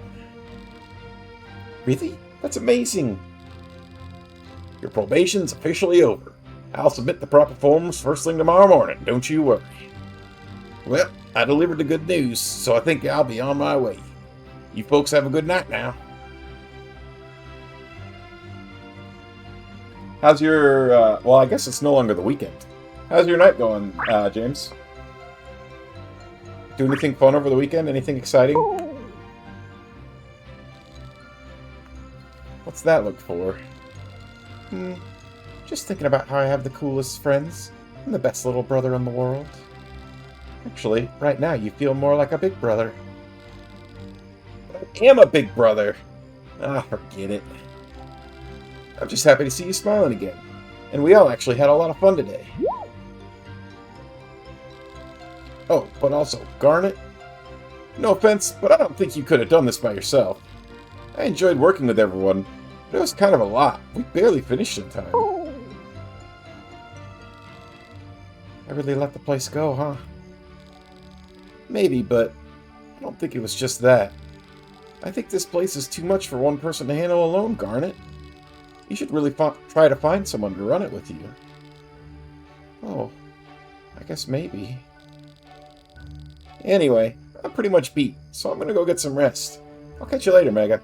Really? That's amazing. Your probation's officially over. I'll submit the proper forms first thing tomorrow morning, don't you worry. Well, I delivered the good news, so I think I'll be on my way. You folks have a good night now. How's your, well, I guess it's no longer the weekend. How's your night going, James? Do anything fun over the weekend? Anything exciting? What's that look for? Just thinking about how I have the coolest friends and the best little brother in the world. Actually, right now you feel more like a big brother. I am a big brother. Forget it. I'm just happy to see you smiling again. And we all actually had a lot of fun today. Oh, but also, Garnet, no offense, but I don't think you could have done this by yourself. I enjoyed working with everyone, but it was kind of a lot. We barely finished in time. I really let the place go, huh? Maybe, but I don't think it was just that. I think this place is too much for one person to handle alone, Garnet. You should really try to find someone to run it with you. Oh, I guess maybe. Anyway, I'm pretty much beat, so I'm gonna go get some rest. I'll catch you later, Mega.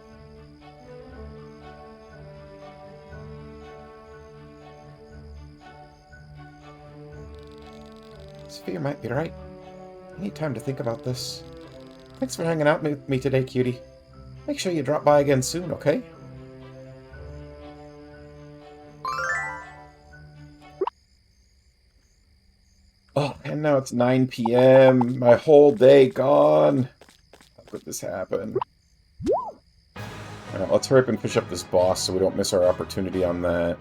Saphir might be right. I need time to think about this. Thanks for hanging out with me today, cutie. Make sure you drop by again soon, okay? Oh, and now it's 9 p.m. My whole day gone. How could this happen? Alright, let's hurry up and finish up this boss so we don't miss our opportunity on that.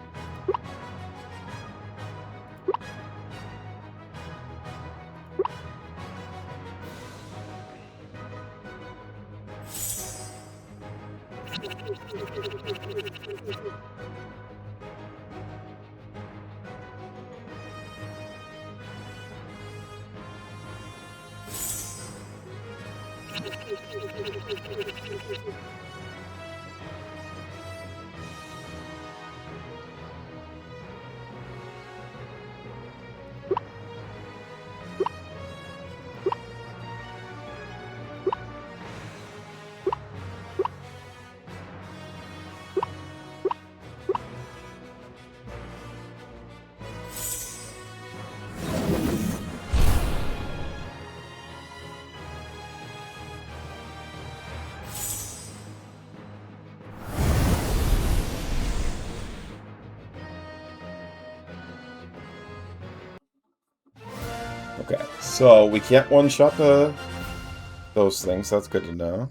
Okay, so we can't one-shot those things. That's good to know.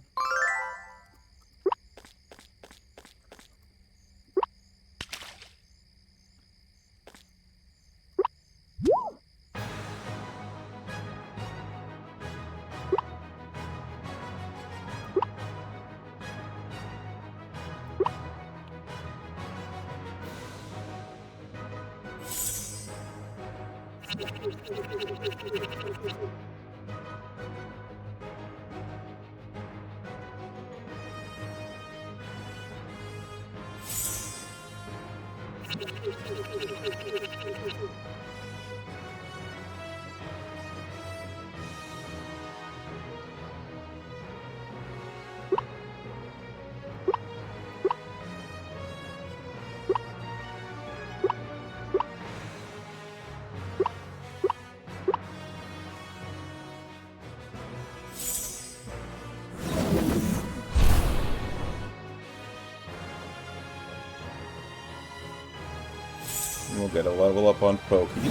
we'll get a level up on Pokey.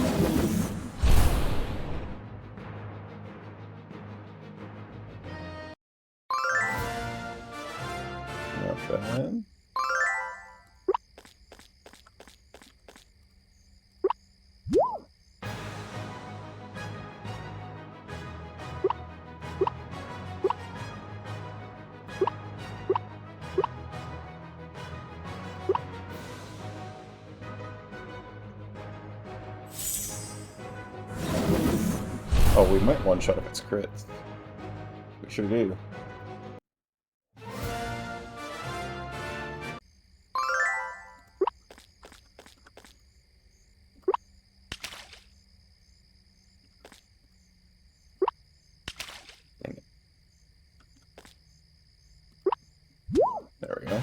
Not bad. Oh, we might one-shot if it's crits. We sure do. Dang it. There we go.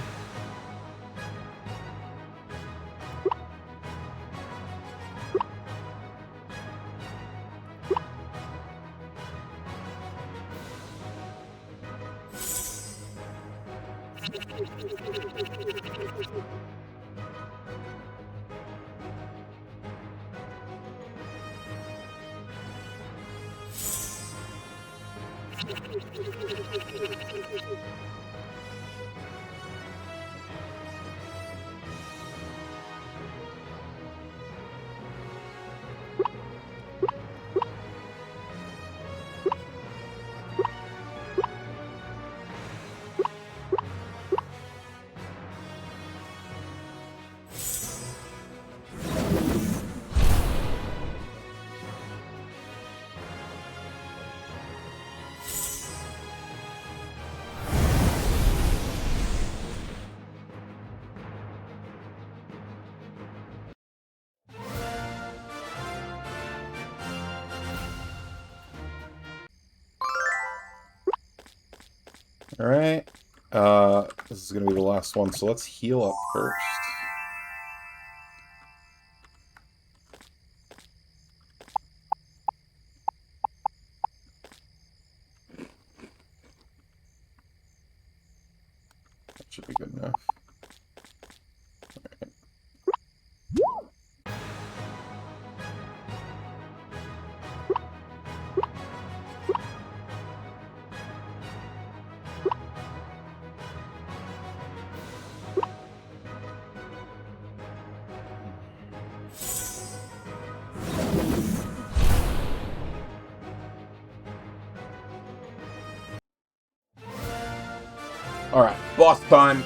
Alright. This is going to be the last one, so let's heal up first. That should be good enough. Alright. Alright, boss time.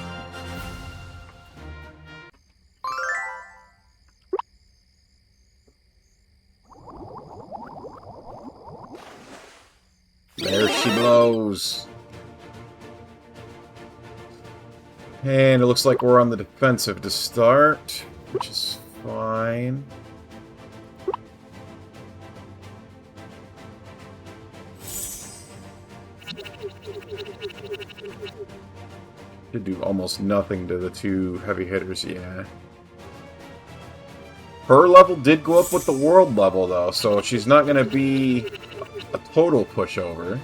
There she blows. And it looks like we're on the defensive to start, which is fine. Should do almost nothing to the two heavy hitters, yeah. Her level did go up with the world level, though, so she's not going to be a total pushover.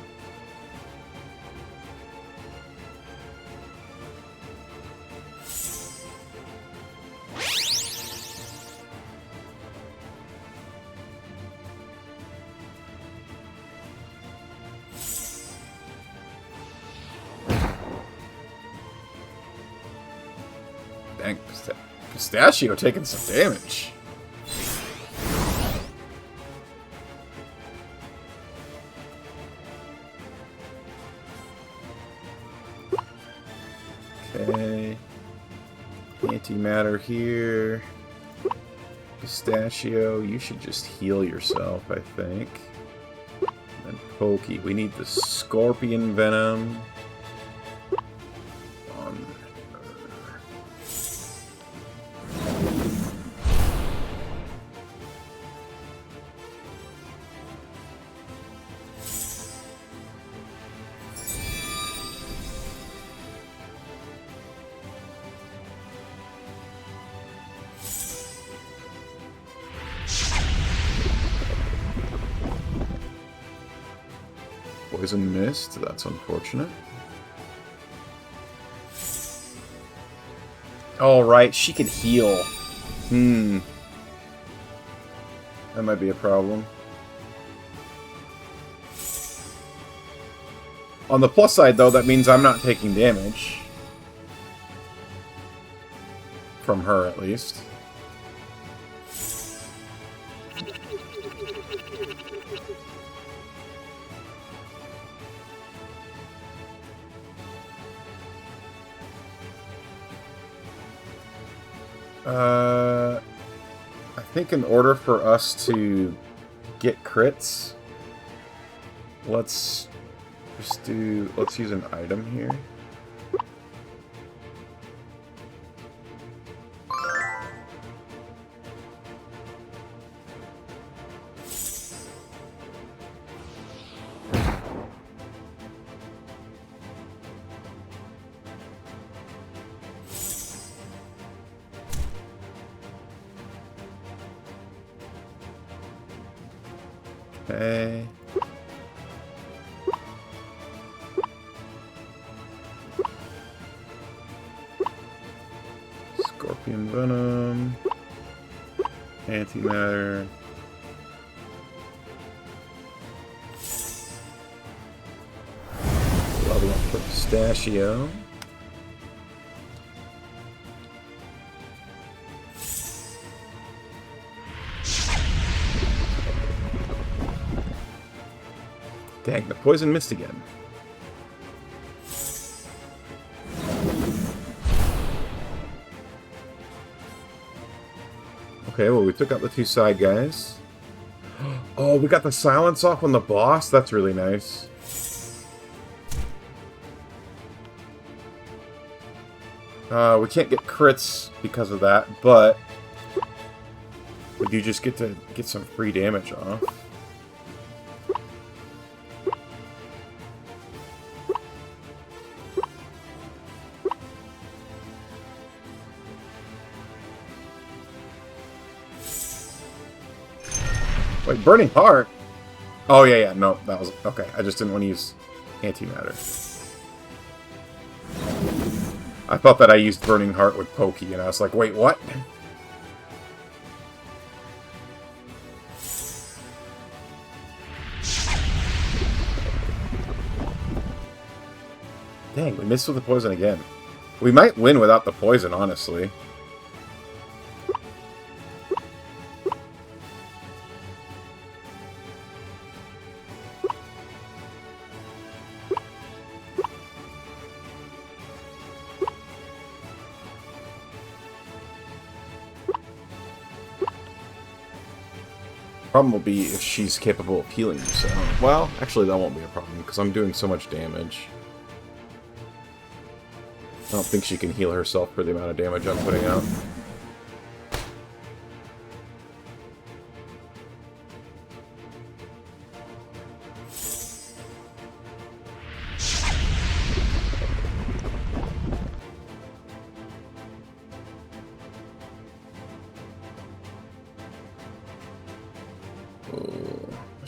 Dang, Pistachio taking some damage. Okay. Antimatter here. Pistachio, you should just heal yourself, I think. And Pokey, we need the Scorpion Venom. Poison Mist, that's unfortunate. Alright, she can heal. That might be a problem. On the plus side, though, that means I'm not taking damage. From her, at least. I think in order for us to get crits, let's use an item here. Okay. Scorpion Venom. Antimatter. Level up for Pistachio. Dang, the poison missed again. Okay, well, we took out the two side guys. Oh, we got the silence off on the boss? That's really nice. We can't get crits because of that, but we do just get to get some free damage off. Wait, Burning Heart? Oh, yeah, no, that was... Okay, I just didn't want to use Antimatter. I thought that I used Burning Heart with Pokey, and I was like, wait, what? Dang, we missed with the poison again. We might win without the poison, honestly. Problem will be if she's capable of healing herself. Well, actually that won't be a problem, because I'm doing so much damage. I don't think she can heal herself for the amount of damage I'm putting out.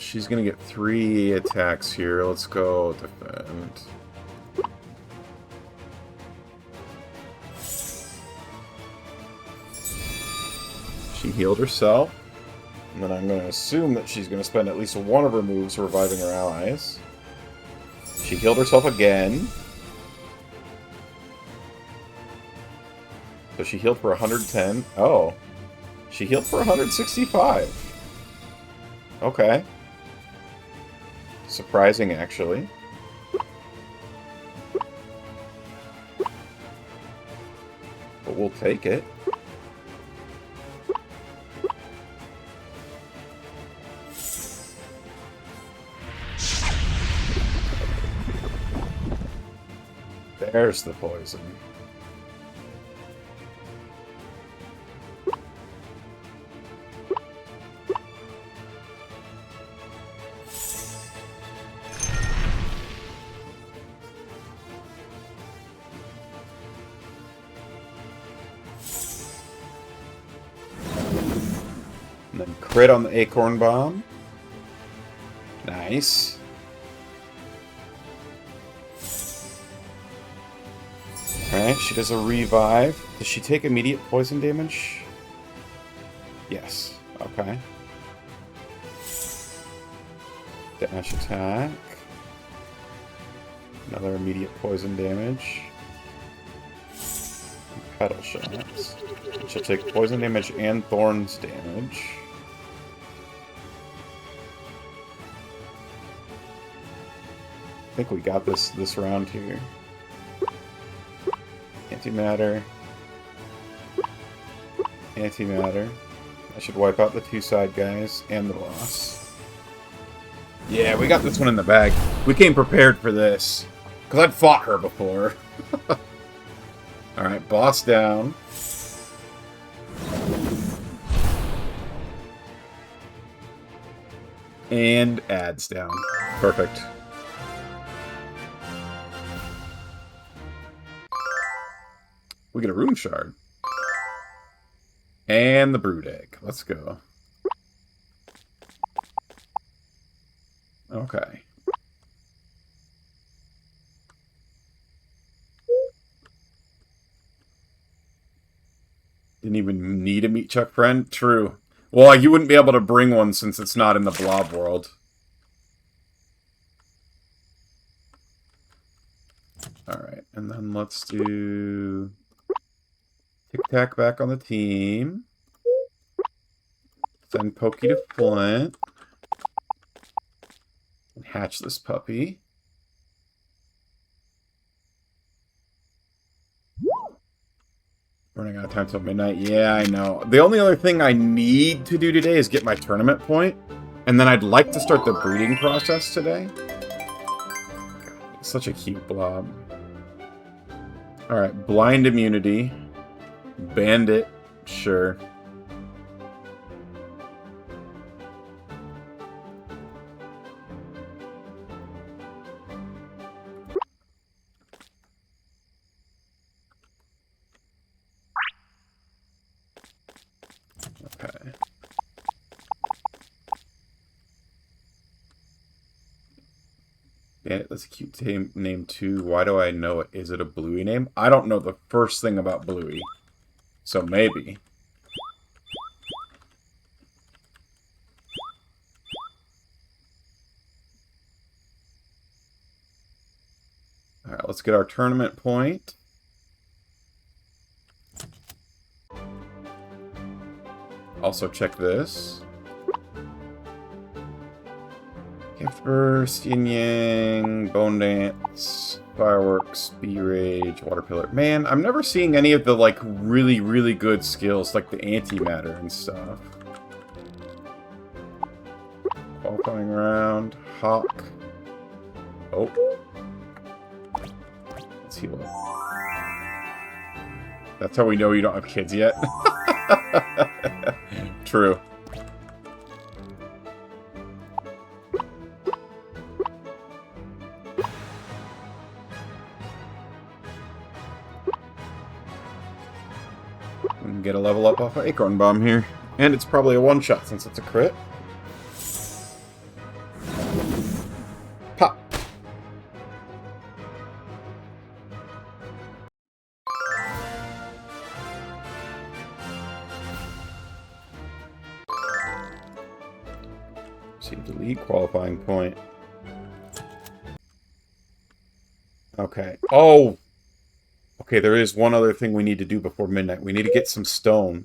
She's gonna get 3 attacks here. Let's go defend. She healed herself. And then I'm gonna assume that she's gonna spend at least one of her moves reviving her allies. She healed herself again. So she healed for 110. Oh. She healed for 165. Okay. Surprising, actually. But we'll take it. There's the poison. And then crit on the Acorn Bomb. Nice. Alright, she does a revive. Does she take immediate poison damage? Yes. Okay. Dash attack. Another immediate poison damage. Petal shots. She'll take poison damage and thorns damage. I think we got this round here. Antimatter. Antimatter. I should wipe out the two side guys and the boss. Yeah, we got this one in the bag. We came prepared for this. Because I'd fought her before. Alright, boss down. And ads down. Perfect. We get a rune shard. And the brood egg. Let's go. Okay. Didn't even need a meat chuck friend? True. Well, you wouldn't be able to bring one since it's not in the blob world. Alright, and then let's do... Tic Tac back on the team. Send Pokey to Flint. And hatch this puppy. Running out of time till midnight. Yeah, I know. The only other thing I need to do today is get my tournament point. And then I'd like to start the breeding process today. God, such a cute blob. Alright, blind immunity. Bandit, sure. Okay. Bandit, that's a cute name too. Why do I know it? Is it a Bluey name? I don't know the first thing about Bluey. So maybe. Alright, let's get our tournament point. Also check this. Gift Burst, Yin Yang, Bone Dance, Fireworks, Bee Rage, Water Pillar. Man, I'm never seeing any of the, like, really, really good skills, like the Antimatter and stuff. Qualifying round, Hawk. Oh. Let's heal up. That's how we know you don't have kids yet. True. We can get a level up off of Acorn Bomb here. And it's probably a one-shot since it's a crit. Pop! Receive the lead qualifying point. Okay. Oh! Okay, there is one other thing we need to do before midnight. We need to get some stone.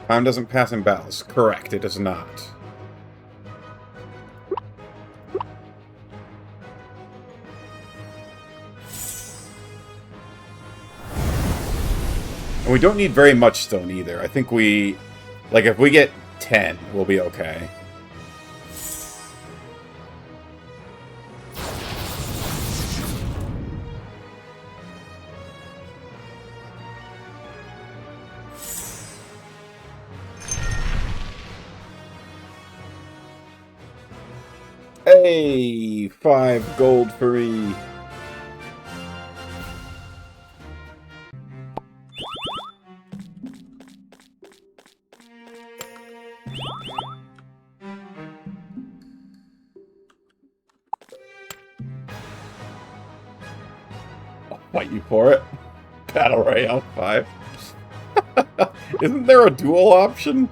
Time doesn't pass in battles. Correct, it does not. And we don't need very much stone either. I think we... Like, if we get 10, we'll be okay. Hey, 5 gold free. fight you for it. Battle Royale 5. Isn't there a dual option?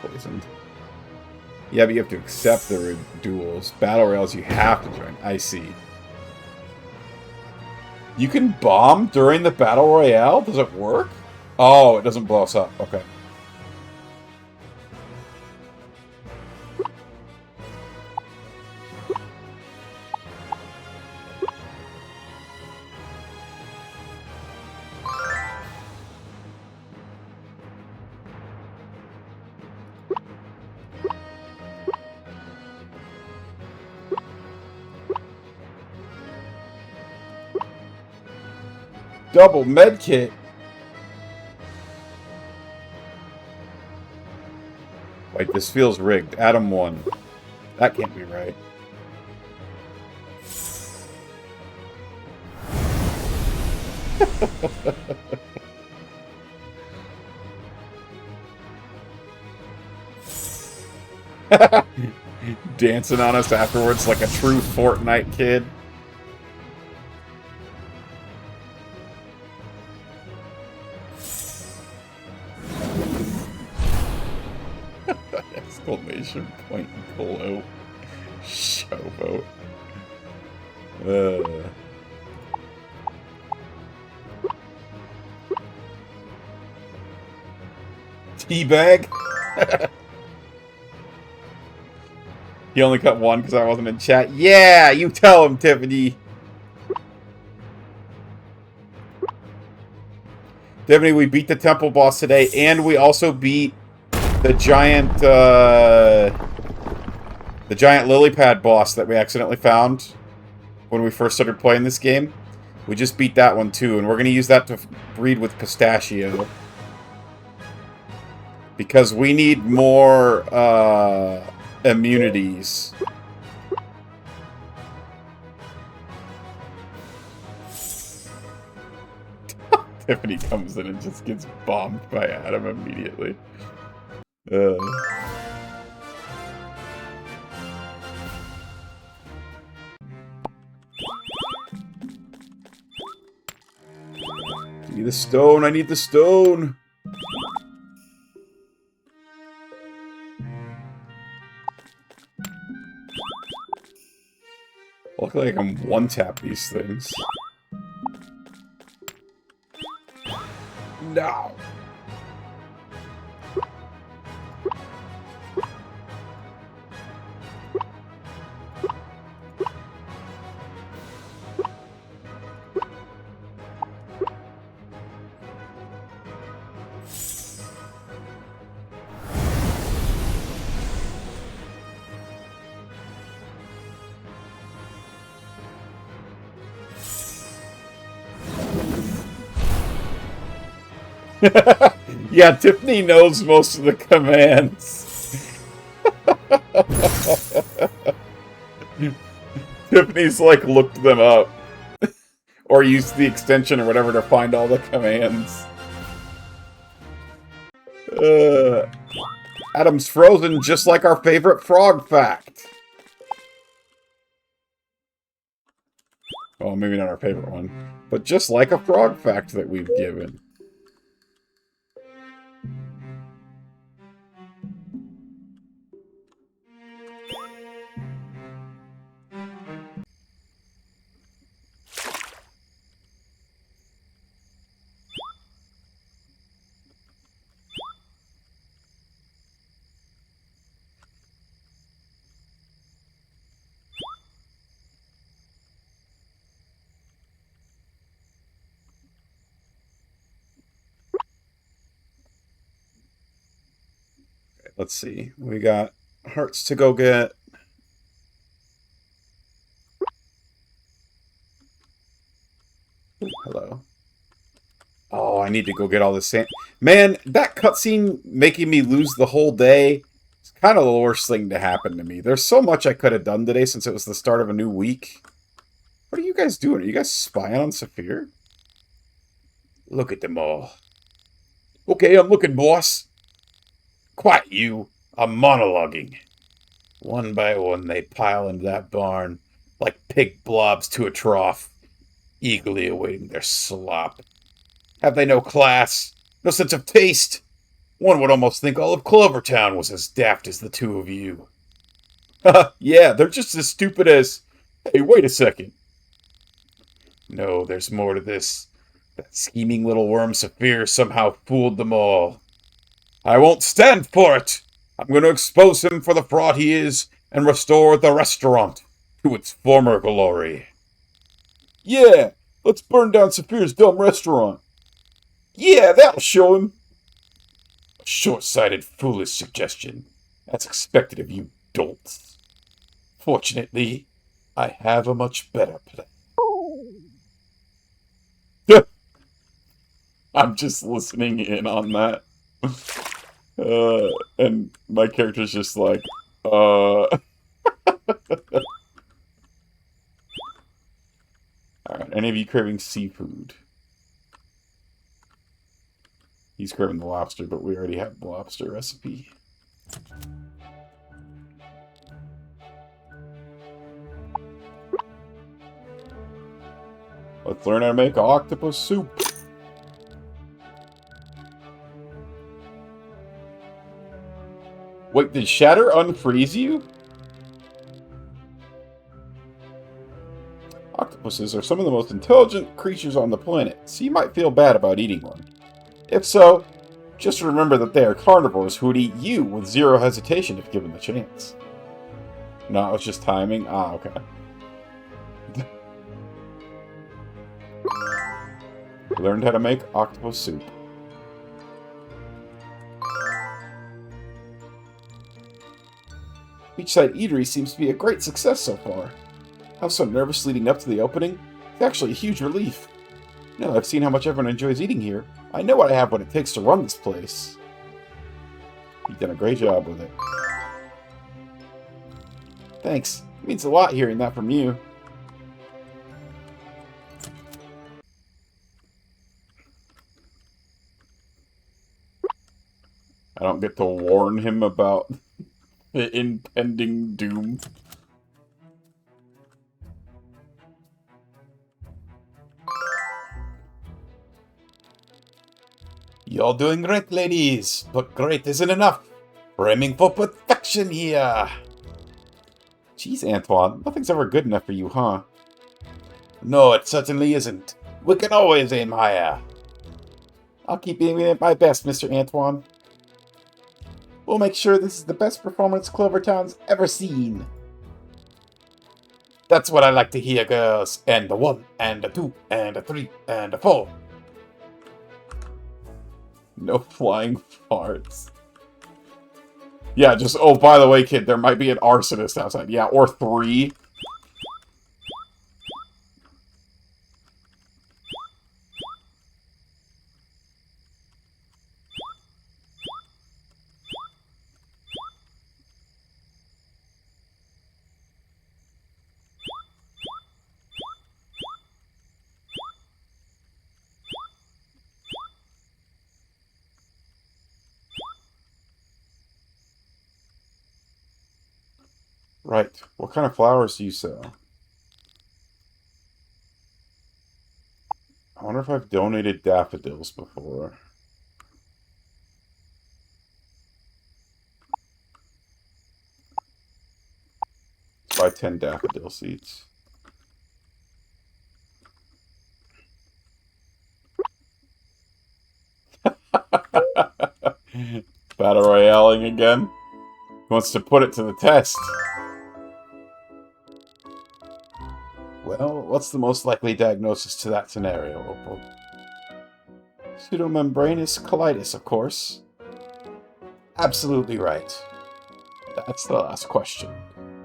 Poisoned. Yeah, but you have to accept the duels. Battle Royales, you have to join. I see. You can bomb during the Battle Royale? Does it work? Oh, it doesn't blow us up. Okay. Double medkit. Wait, this feels rigged. Adam won. That can't be right. Dancing on us afterwards like a true Fortnite kid. Exclamation point below. Showboat. Teabag? He only cut one because I wasn't in chat. Yeah, you tell him, Tiffany. Tiffany, we beat the temple boss today, and we also beat the giant lily pad boss that we accidentally found when we first started playing this game. We just beat that one too, and we're going to use that to breed with Pistachio. Because we need more immunities. Tiffany comes in and just gets bombed by Adam immediately. Give me the stone, I need the stone! Luckily I can one-tap these things. No! Yeah, Tiffany knows most of the commands. Tiffany's, like, looked them up. Or used the extension or whatever to find all the commands. Adam's frozen just like our favorite frog fact. Well, maybe not our favorite one. But just like a frog fact that we've given. Let's see. We got hearts to go get. Ooh, hello. Oh, I need to go get all this sand. Man, that cutscene making me lose the whole day is kind of the worst thing to happen to me. There's so much I could have done today since it was the start of a new week. What are you guys doing? Are you guys spying on Saphir? Look at them all. Okay, I'm looking, boss. Quiet, you. I'm monologuing. One by one, they pile into that barn like pig blobs to a trough, eagerly awaiting their slop. Have they no class? No sense of taste? One would almost think all of Clovertown was as daft as the two of you. Yeah, they're just as stupid as... Hey, wait a second. No, there's more to this. That scheming little worm Saphir somehow fooled them all. I won't stand for it! I'm going to expose him for the fraud he is and restore the restaurant to its former glory. Yeah, let's burn down Saphir's dumb restaurant. Yeah, that'll show him. A short-sighted, foolish suggestion. That's expected of you dolts. Fortunately, I have a much better plan. I'm just listening in on that. And my character's just like, Alright, any of you craving seafood? He's craving the lobster, but we already have the lobster recipe. Let's learn how to make octopus soup. Wait, did Shatter unfreeze you? Octopuses are some of the most intelligent creatures on the planet, so you might feel bad about eating one. If so, just remember that they are carnivores who would eat you with zero hesitation if given the chance. No, it's just timing? Ah, okay. Learned how to make octopus soup. Beachside Eatery seems to be a great success so far. I was so nervous leading up to the opening. It's actually a huge relief. Now that I've seen how much everyone enjoys eating here, I know I have what it takes to run this place. You've done a great job with it. Thanks. It means a lot hearing that from you. I don't get to warn him about the impending doom. You're doing great, ladies, but great isn't enough. We're aiming for perfection here. Jeez, Antoine, nothing's ever good enough for you, huh? No, it certainly isn't. We can always aim higher. I'll keep aiming at my best, Mr. Antoine. We'll make sure this is the best performance Clovertown's ever seen. That's what I like to hear, girls. And a 1, and a 2, and a 3, and a 4. No flying farts. Yeah, just, oh, by the way, kid, there might be an arsonist outside. Yeah, or 3. Right. What kind of flowers do you sell? I wonder if I've donated daffodils before. Let's buy 10 daffodil seeds. Battle Royaling again? He wants to put it to the test. Well, what's the most likely diagnosis to that scenario, Opal? Pseudomembranous colitis, of course. Absolutely right. That's the last question.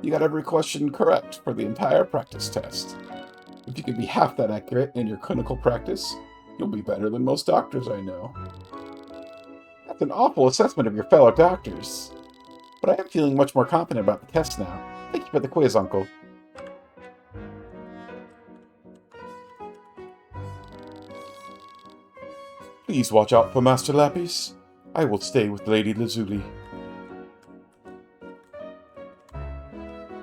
You got every question correct for the entire practice test. If you could be half that accurate in your clinical practice, You'll be better than most doctors I know. That's an awful assessment of your fellow doctors. But I am feeling much more confident about the test now. Thank you for the quiz, Uncle. Please watch out for Master Lapis. I will stay with Lady Lazuli.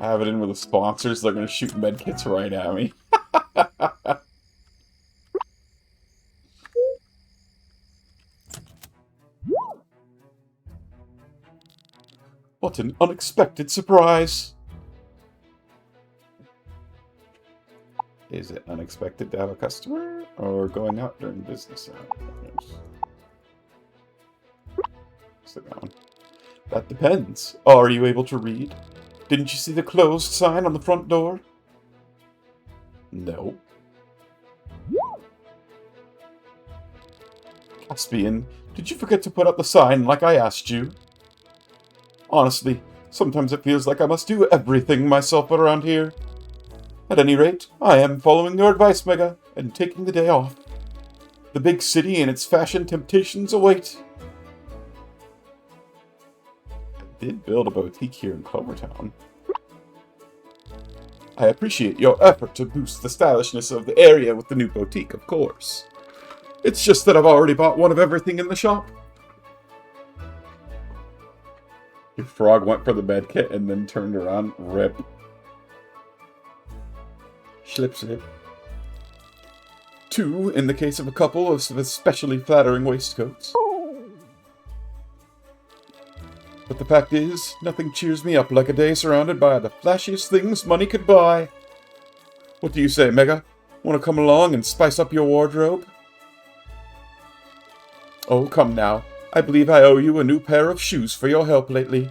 I have it in with the sponsors. They're going to shoot medkits right at me. What an unexpected surprise! Is it unexpected to have a customer, or going out during business hours? Sit down. That depends. Are you able to read? Didn't you see the closed sign on the front door? No. Caspian, did you forget to put up the sign like I asked you? Honestly, sometimes it feels like I must do everything myself around here. At any rate, I am following your advice, Mega, and taking the day off. The big city and its fashion temptations await. I did build a boutique here in Clovertown. I appreciate your effort to boost the stylishness of the area with the new boutique, of course. It's just that I've already bought one of everything in the shop. Your frog went for the medkit and then turned around. Rip. Schlip. 2 in the case of a couple of especially flattering waistcoats. But the fact is, nothing cheers me up like a day surrounded by the flashiest things money could buy. What do you say, Mega? Want to come along and spice up your wardrobe? Oh, come now. I believe I owe you a new pair of shoes for your help lately.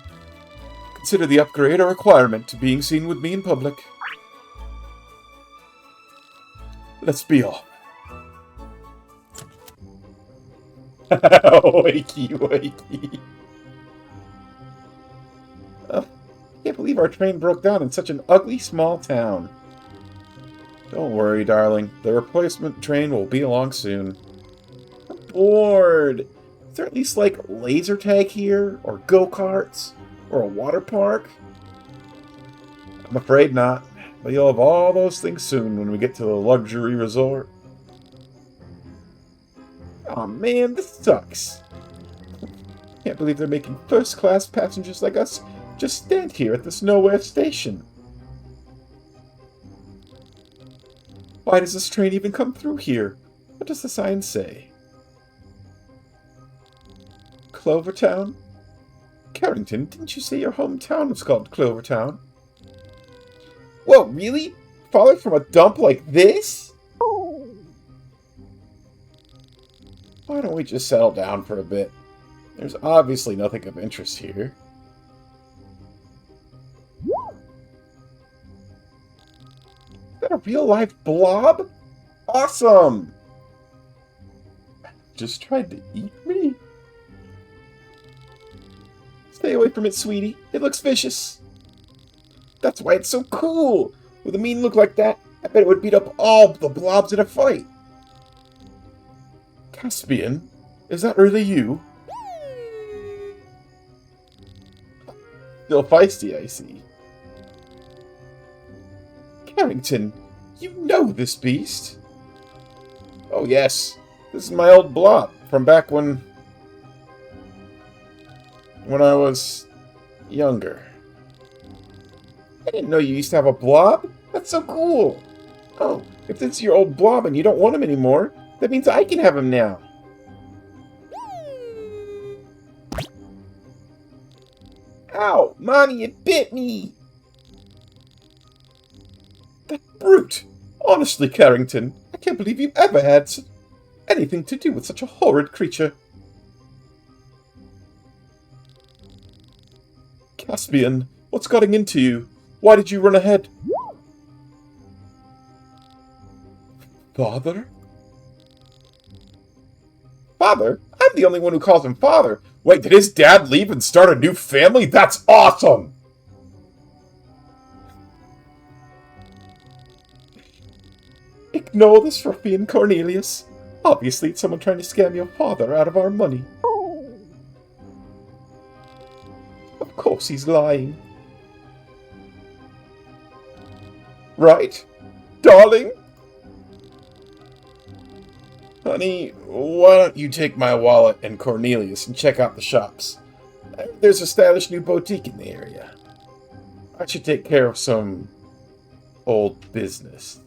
Consider the upgrade a requirement to being seen with me in public. Let's be off. Wakey. I can't believe our train broke down in such an ugly small town. Don't worry, darling. The replacement train will be along soon. I'm bored. Is there at least, like, laser tag here? Or go-karts? Or a water park? I'm afraid not. But you'll have all those things soon when we get to the luxury resort. Aw, man, this sucks. Can't believe they're making first-class passengers like us just stand here at this nowhere station. Why does this train even come through here? What does the sign say? Clovertown? Carrington, didn't you say your hometown was called Clovertown? Whoa, really? Falling from a dump like this? Why don't we just settle down for a bit? There's obviously nothing of interest here. Is that a real-life blob? Awesome! Just tried to eat me? Stay away from it, sweetie. It looks vicious. That's why it's so cool. With a mean look like that, I bet it would beat up all the blobs in a fight. Caspian, is that really you? Still feisty, I see. Carrington, you know this beast. Oh yes, this is my old blob from back when I was younger. I didn't know you used to have a blob. That's so cool. Oh, if it's your old blob and you don't want him anymore, that means I can have him now. Ow, Mommy, it bit me. That brute. Honestly, Carrington, I can't believe you've ever had anything to do with such a horrid creature. Caspian, what's getting into you? Why did you run ahead? Father? Father? I'm the only one who calls him father. Wait, did his dad leave and start a new family? That's awesome! Ignore this ruffian, Cornelius. Obviously, it's someone trying to scam your father out of our money. Of course he's lying. Right, darling? Honey, why don't you take my wallet and Cornelius and check out the shops? There's a stylish new boutique in the area. I should take care of some old business.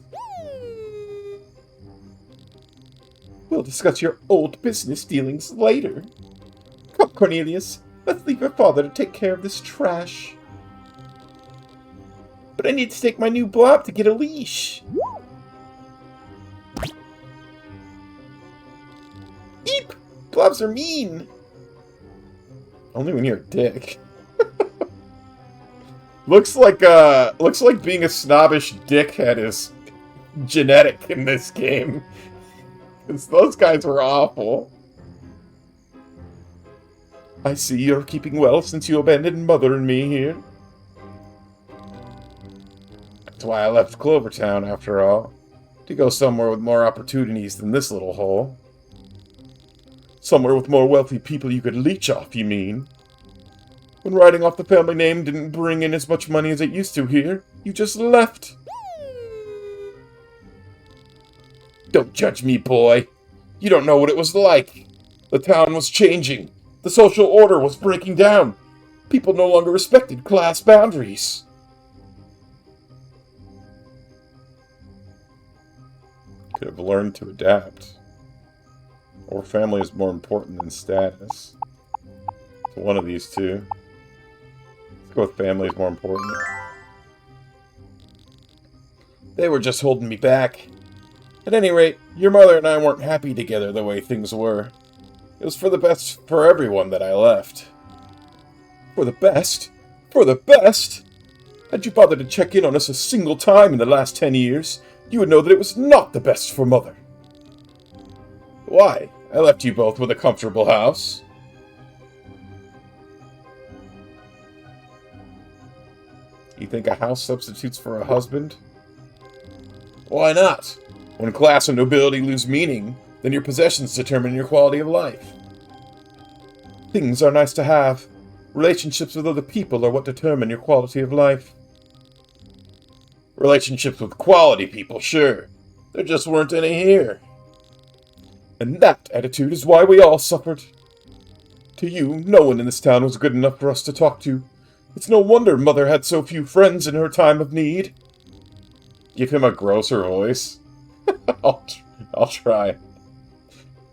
We'll discuss your old business dealings later. Come, Cornelius, let's leave your father to take care of this trash. But I need to take my new blob to get a leash. Eep! Blobs are mean. Only when you're a dick. looks like being a snobbish dickhead is genetic in this game. Because those guys were awful. I see you're keeping well since you abandoned Mother and me here. That's why I left Clovertown, after all. To go somewhere with more opportunities than this little hole. Somewhere with more wealthy people you could leech off, you mean? When writing off the family name didn't bring in as much money as it used to here, you just left. Don't judge me, boy. You don't know what it was like. The town was changing. The social order was breaking down. People no longer respected class boundaries. Could have learned to adapt. Or family is more important than status. So one of these two. Let's go with family is more important. They were just holding me back. At any rate, your mother and I weren't happy together the way things were. It was for the best for everyone that I left. For the best? For the best? Had you bothered to check in on us a single time in the last 10 years, you would know that it was not the best for Mother. Why? I left you both with a comfortable house. You think a house substitutes for a husband? Why not? When class and nobility lose meaning, then your possessions determine your quality of life. Things are nice to have. Relationships with other people are what determine your quality of life. Relationships with quality people, sure. There just weren't any here. And that attitude is why we all suffered. To you, no one in this town was good enough for us to talk to. It's no wonder Mother had so few friends in her time of need. Give him a grosser voice. I'll try.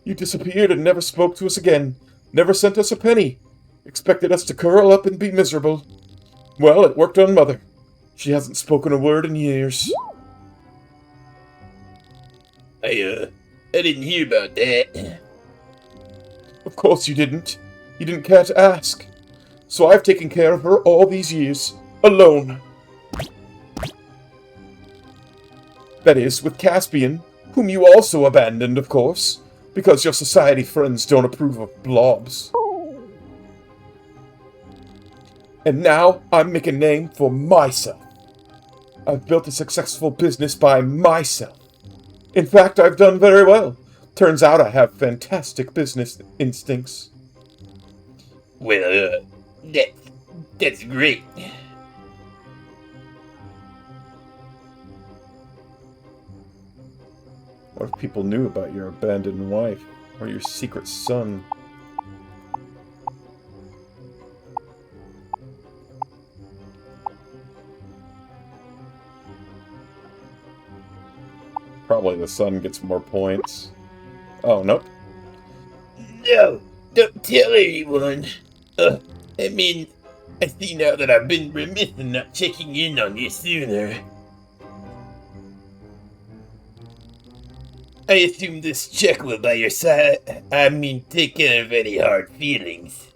You disappeared and never spoke to us again. Never sent us a penny. Expected us to curl up and be miserable. Well, it worked on Mother. She hasn't spoken a word in years. I didn't hear about that. Of course you didn't. You didn't care to ask. So I've taken care of her all these years, alone. That is, with Caspian, whom you also abandoned, of course, because your society friends don't approve of blobs. And now I'm making a name for myself. I've built a successful business by myself. In fact, I've done very well. Turns out I have fantastic business instincts. Well, that's great. What if people knew about your abandoned wife or your secret son? Probably the son gets more points. Oh, nope. No, don't tell anyone. I mean, I see now that I've been remiss in not checking in on you sooner. I assume this check will by your side. Take care of any hard feelings.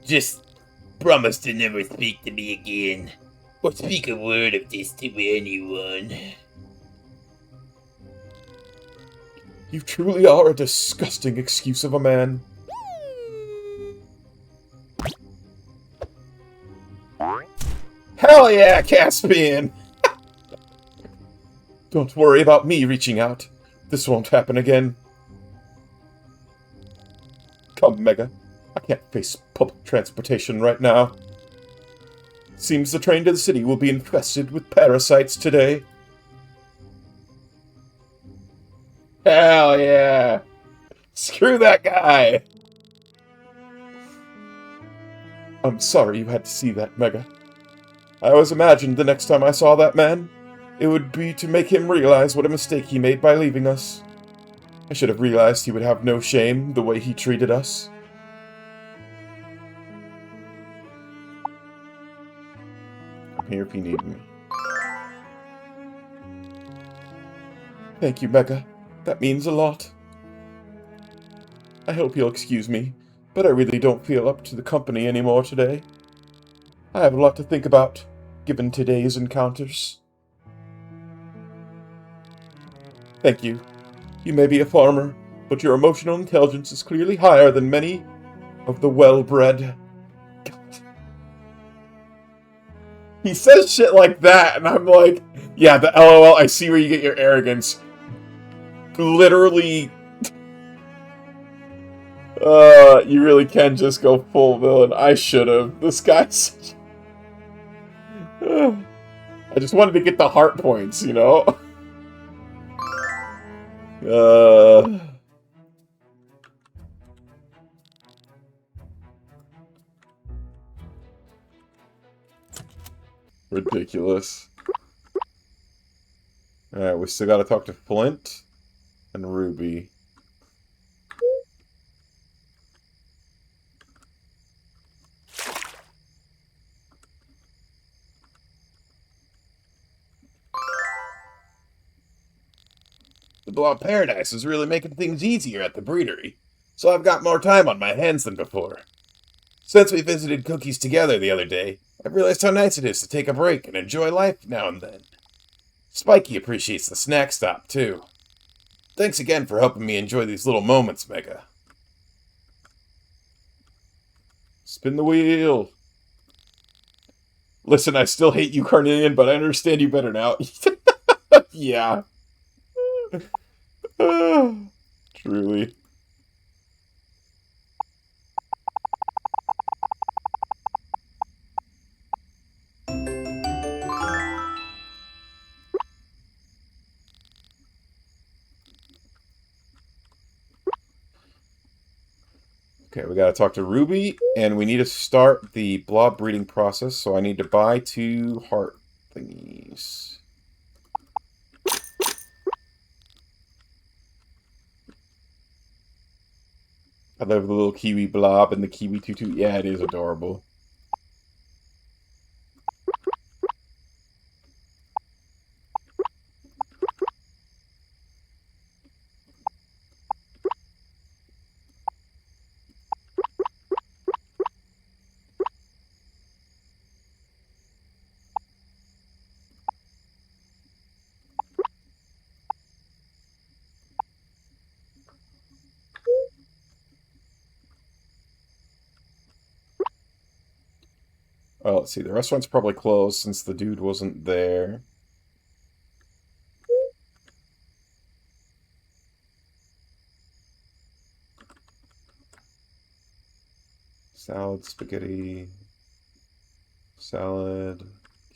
Just promise to never speak to me again, or speak a word of this to anyone. You truly are a disgusting excuse of a man. Hell yeah, Caspian! Don't worry about me reaching out. This won't happen again. Mega. I can't face public transportation right now. Seems the train to the city will be infested with parasites today. Hell yeah! Screw that guy! I'm sorry you had to see that, Mega. I always imagined the next time I saw that man, it would be to make him realize what a mistake he made by leaving us. I should have realized he would have no shame the way he treated us. I'm here if you need me. Thank you, Mega. That means a lot. I hope you'll excuse me, but I really don't feel up to the company anymore today. I have a lot to think about, given today's encounters. Thank you. You may be a farmer, but your emotional intelligence is clearly higher than many of the well-bred. He says shit like that, and I'm like, yeah, the LOL, I see where you get your arrogance. Literally, you really can just go full villain. I should have. This guy's... I just wanted to get the heart points, you know? Ridiculous. Alright, we still gotta talk to Flint and Ruby. The Blob Paradise is really making things easier at the breedery, so I've got more time on my hands than before. Since we visited Cookies together the other day, I've realized how nice it is to take a break and enjoy life now and then. Spiky appreciates the snack stop, too. Thanks again for helping me enjoy these little moments, Mega. Spin the wheel. Listen, I still hate you, Carnelian, but I understand you better now. Yeah. Truly. Okay, we gotta talk to Ruby, and we need to start the blob breeding process, so I need to buy 2 heart thingies. I love the little kiwi blob and the kiwi tutu. Yeah, it is adorable. Well, let's see. The restaurant's probably closed since the dude wasn't there. Salad, spaghetti, salad,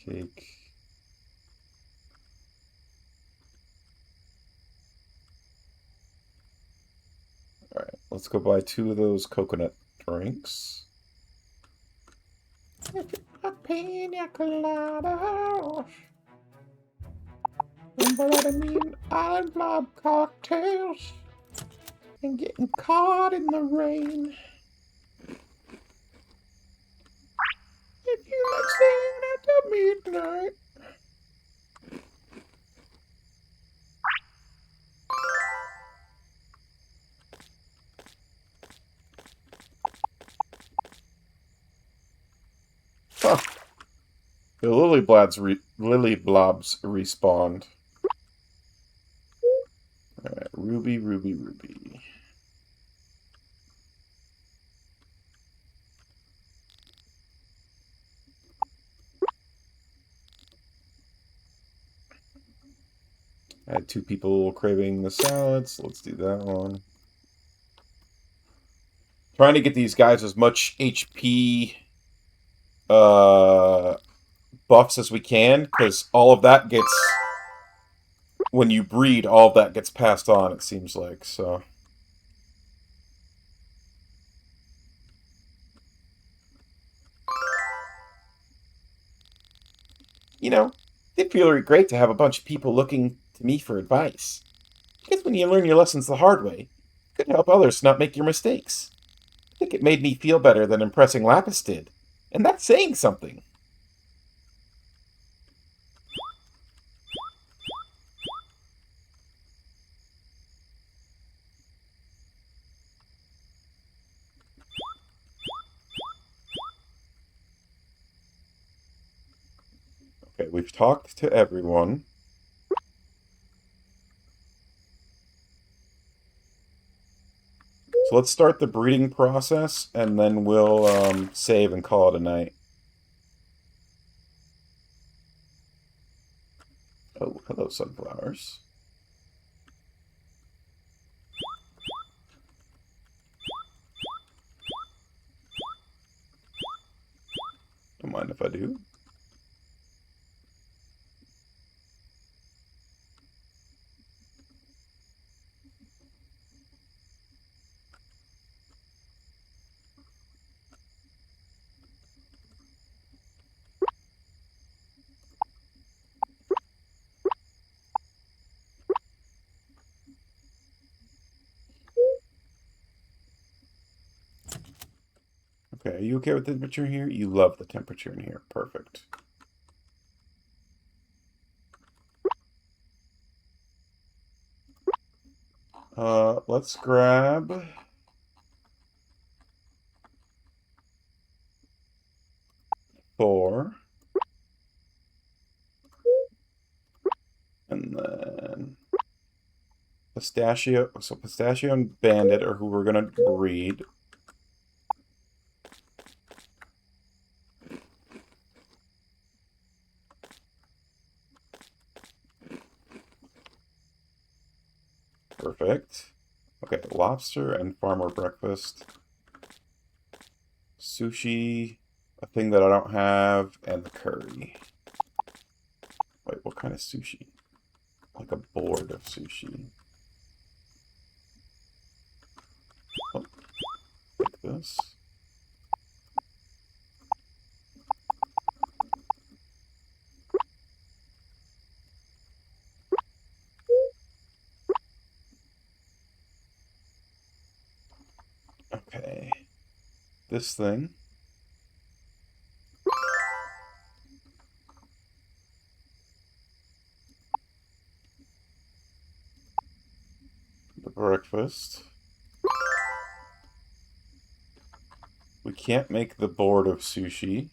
cake. Alright, let's go buy 2 of those coconut drinks. A pina colada. But I mean, I love cocktails and getting caught in the rain. If you like staying at the midnight. Huh. The lily blobs respawned. Alright, Ruby, Ruby, Ruby. I had 2 people craving the salads. Let's do that one. trying to get these guys as much HP buffs as we can, because all of that gets, when you breed, all of that gets passed on, it seems like, so. You know, it'd feel really great to have a bunch of people looking to me for advice. Because when you learn your lessons the hard way, it could help others not make your mistakes. I think it made me feel better than impressing Lapis did. And that's saying something. Okay, we've talked to everyone. So let's start the breeding process, and then we'll save and call it a night. Oh, hello, sunflowers. Don't mind if I do. Okay, are you okay with the temperature in here? You love the temperature in here. Perfect. Let's grab... Four. And then... Pistachio. So Pistachio and Bandit are who we're going to breed. Perfect. Okay, lobster and farmer breakfast. Sushi, a thing that I don't have, and the curry. Wait, what kind of sushi? Like a board of sushi. Oh, like this. Okay. This thing. The breakfast. We can't make the board of sushi.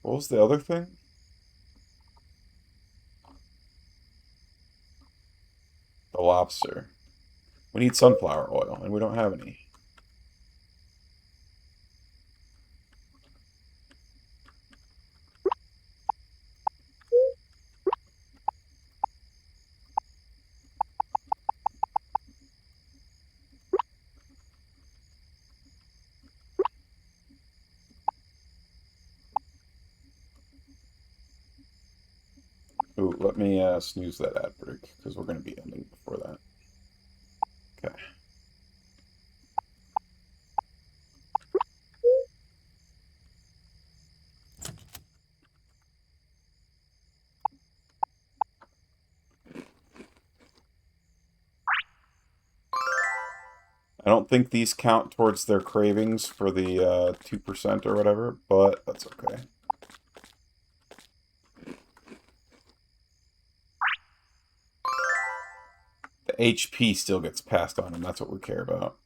What was the other thing? The lobster. We need sunflower oil, and we don't have any. Ooh, let me snooze that ad break, because we're going to be ending before that. Okay. I don't think these count towards their cravings for the 2% or whatever, but that's okay. The HP still gets passed on, and that's what we care about.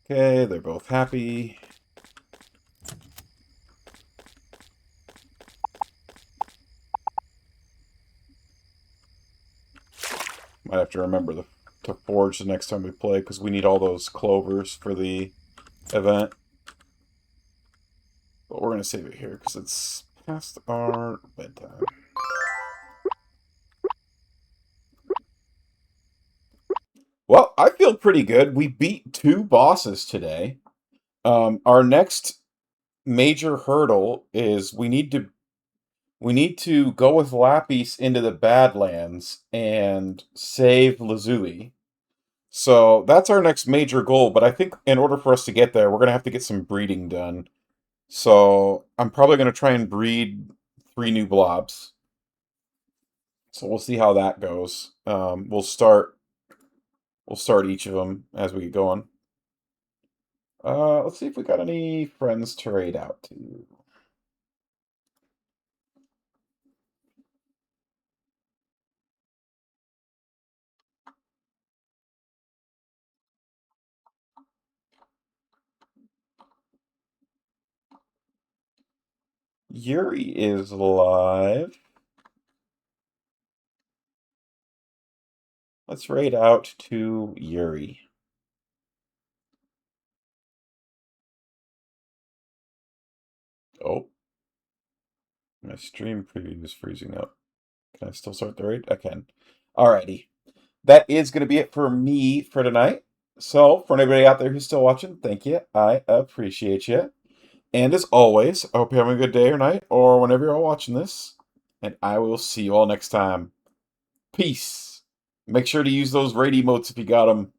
Okay, they're both happy. Might have to remember to forge the next time we play, because we need all those clovers for the event. But we're going to save it here, because it's past our bedtime. Well, I feel pretty good. We beat 2 bosses today. Our next major hurdle is we need to go with Lapis into the Badlands and save Lazuli. So that's our next major goal, but I think in order for us to get there, we're gonna have to get some breeding done. So I'm probably gonna try and breed 3 new blobs. So we'll see how that goes. We'll start each of them as we get going. Let's see if we got any friends to raid out to. Yuri is live. Let's raid out to Yuri. Oh, my stream preview is freezing up. Can I still start the raid? I can. Alrighty. That is going to be it for me for tonight. So, for anybody out there who's still watching, thank you. I appreciate you. And as always, I hope you're having a good day or night, or whenever you're all watching this. And I will see you all next time. Peace. Make sure to use those raid emotes if you got them.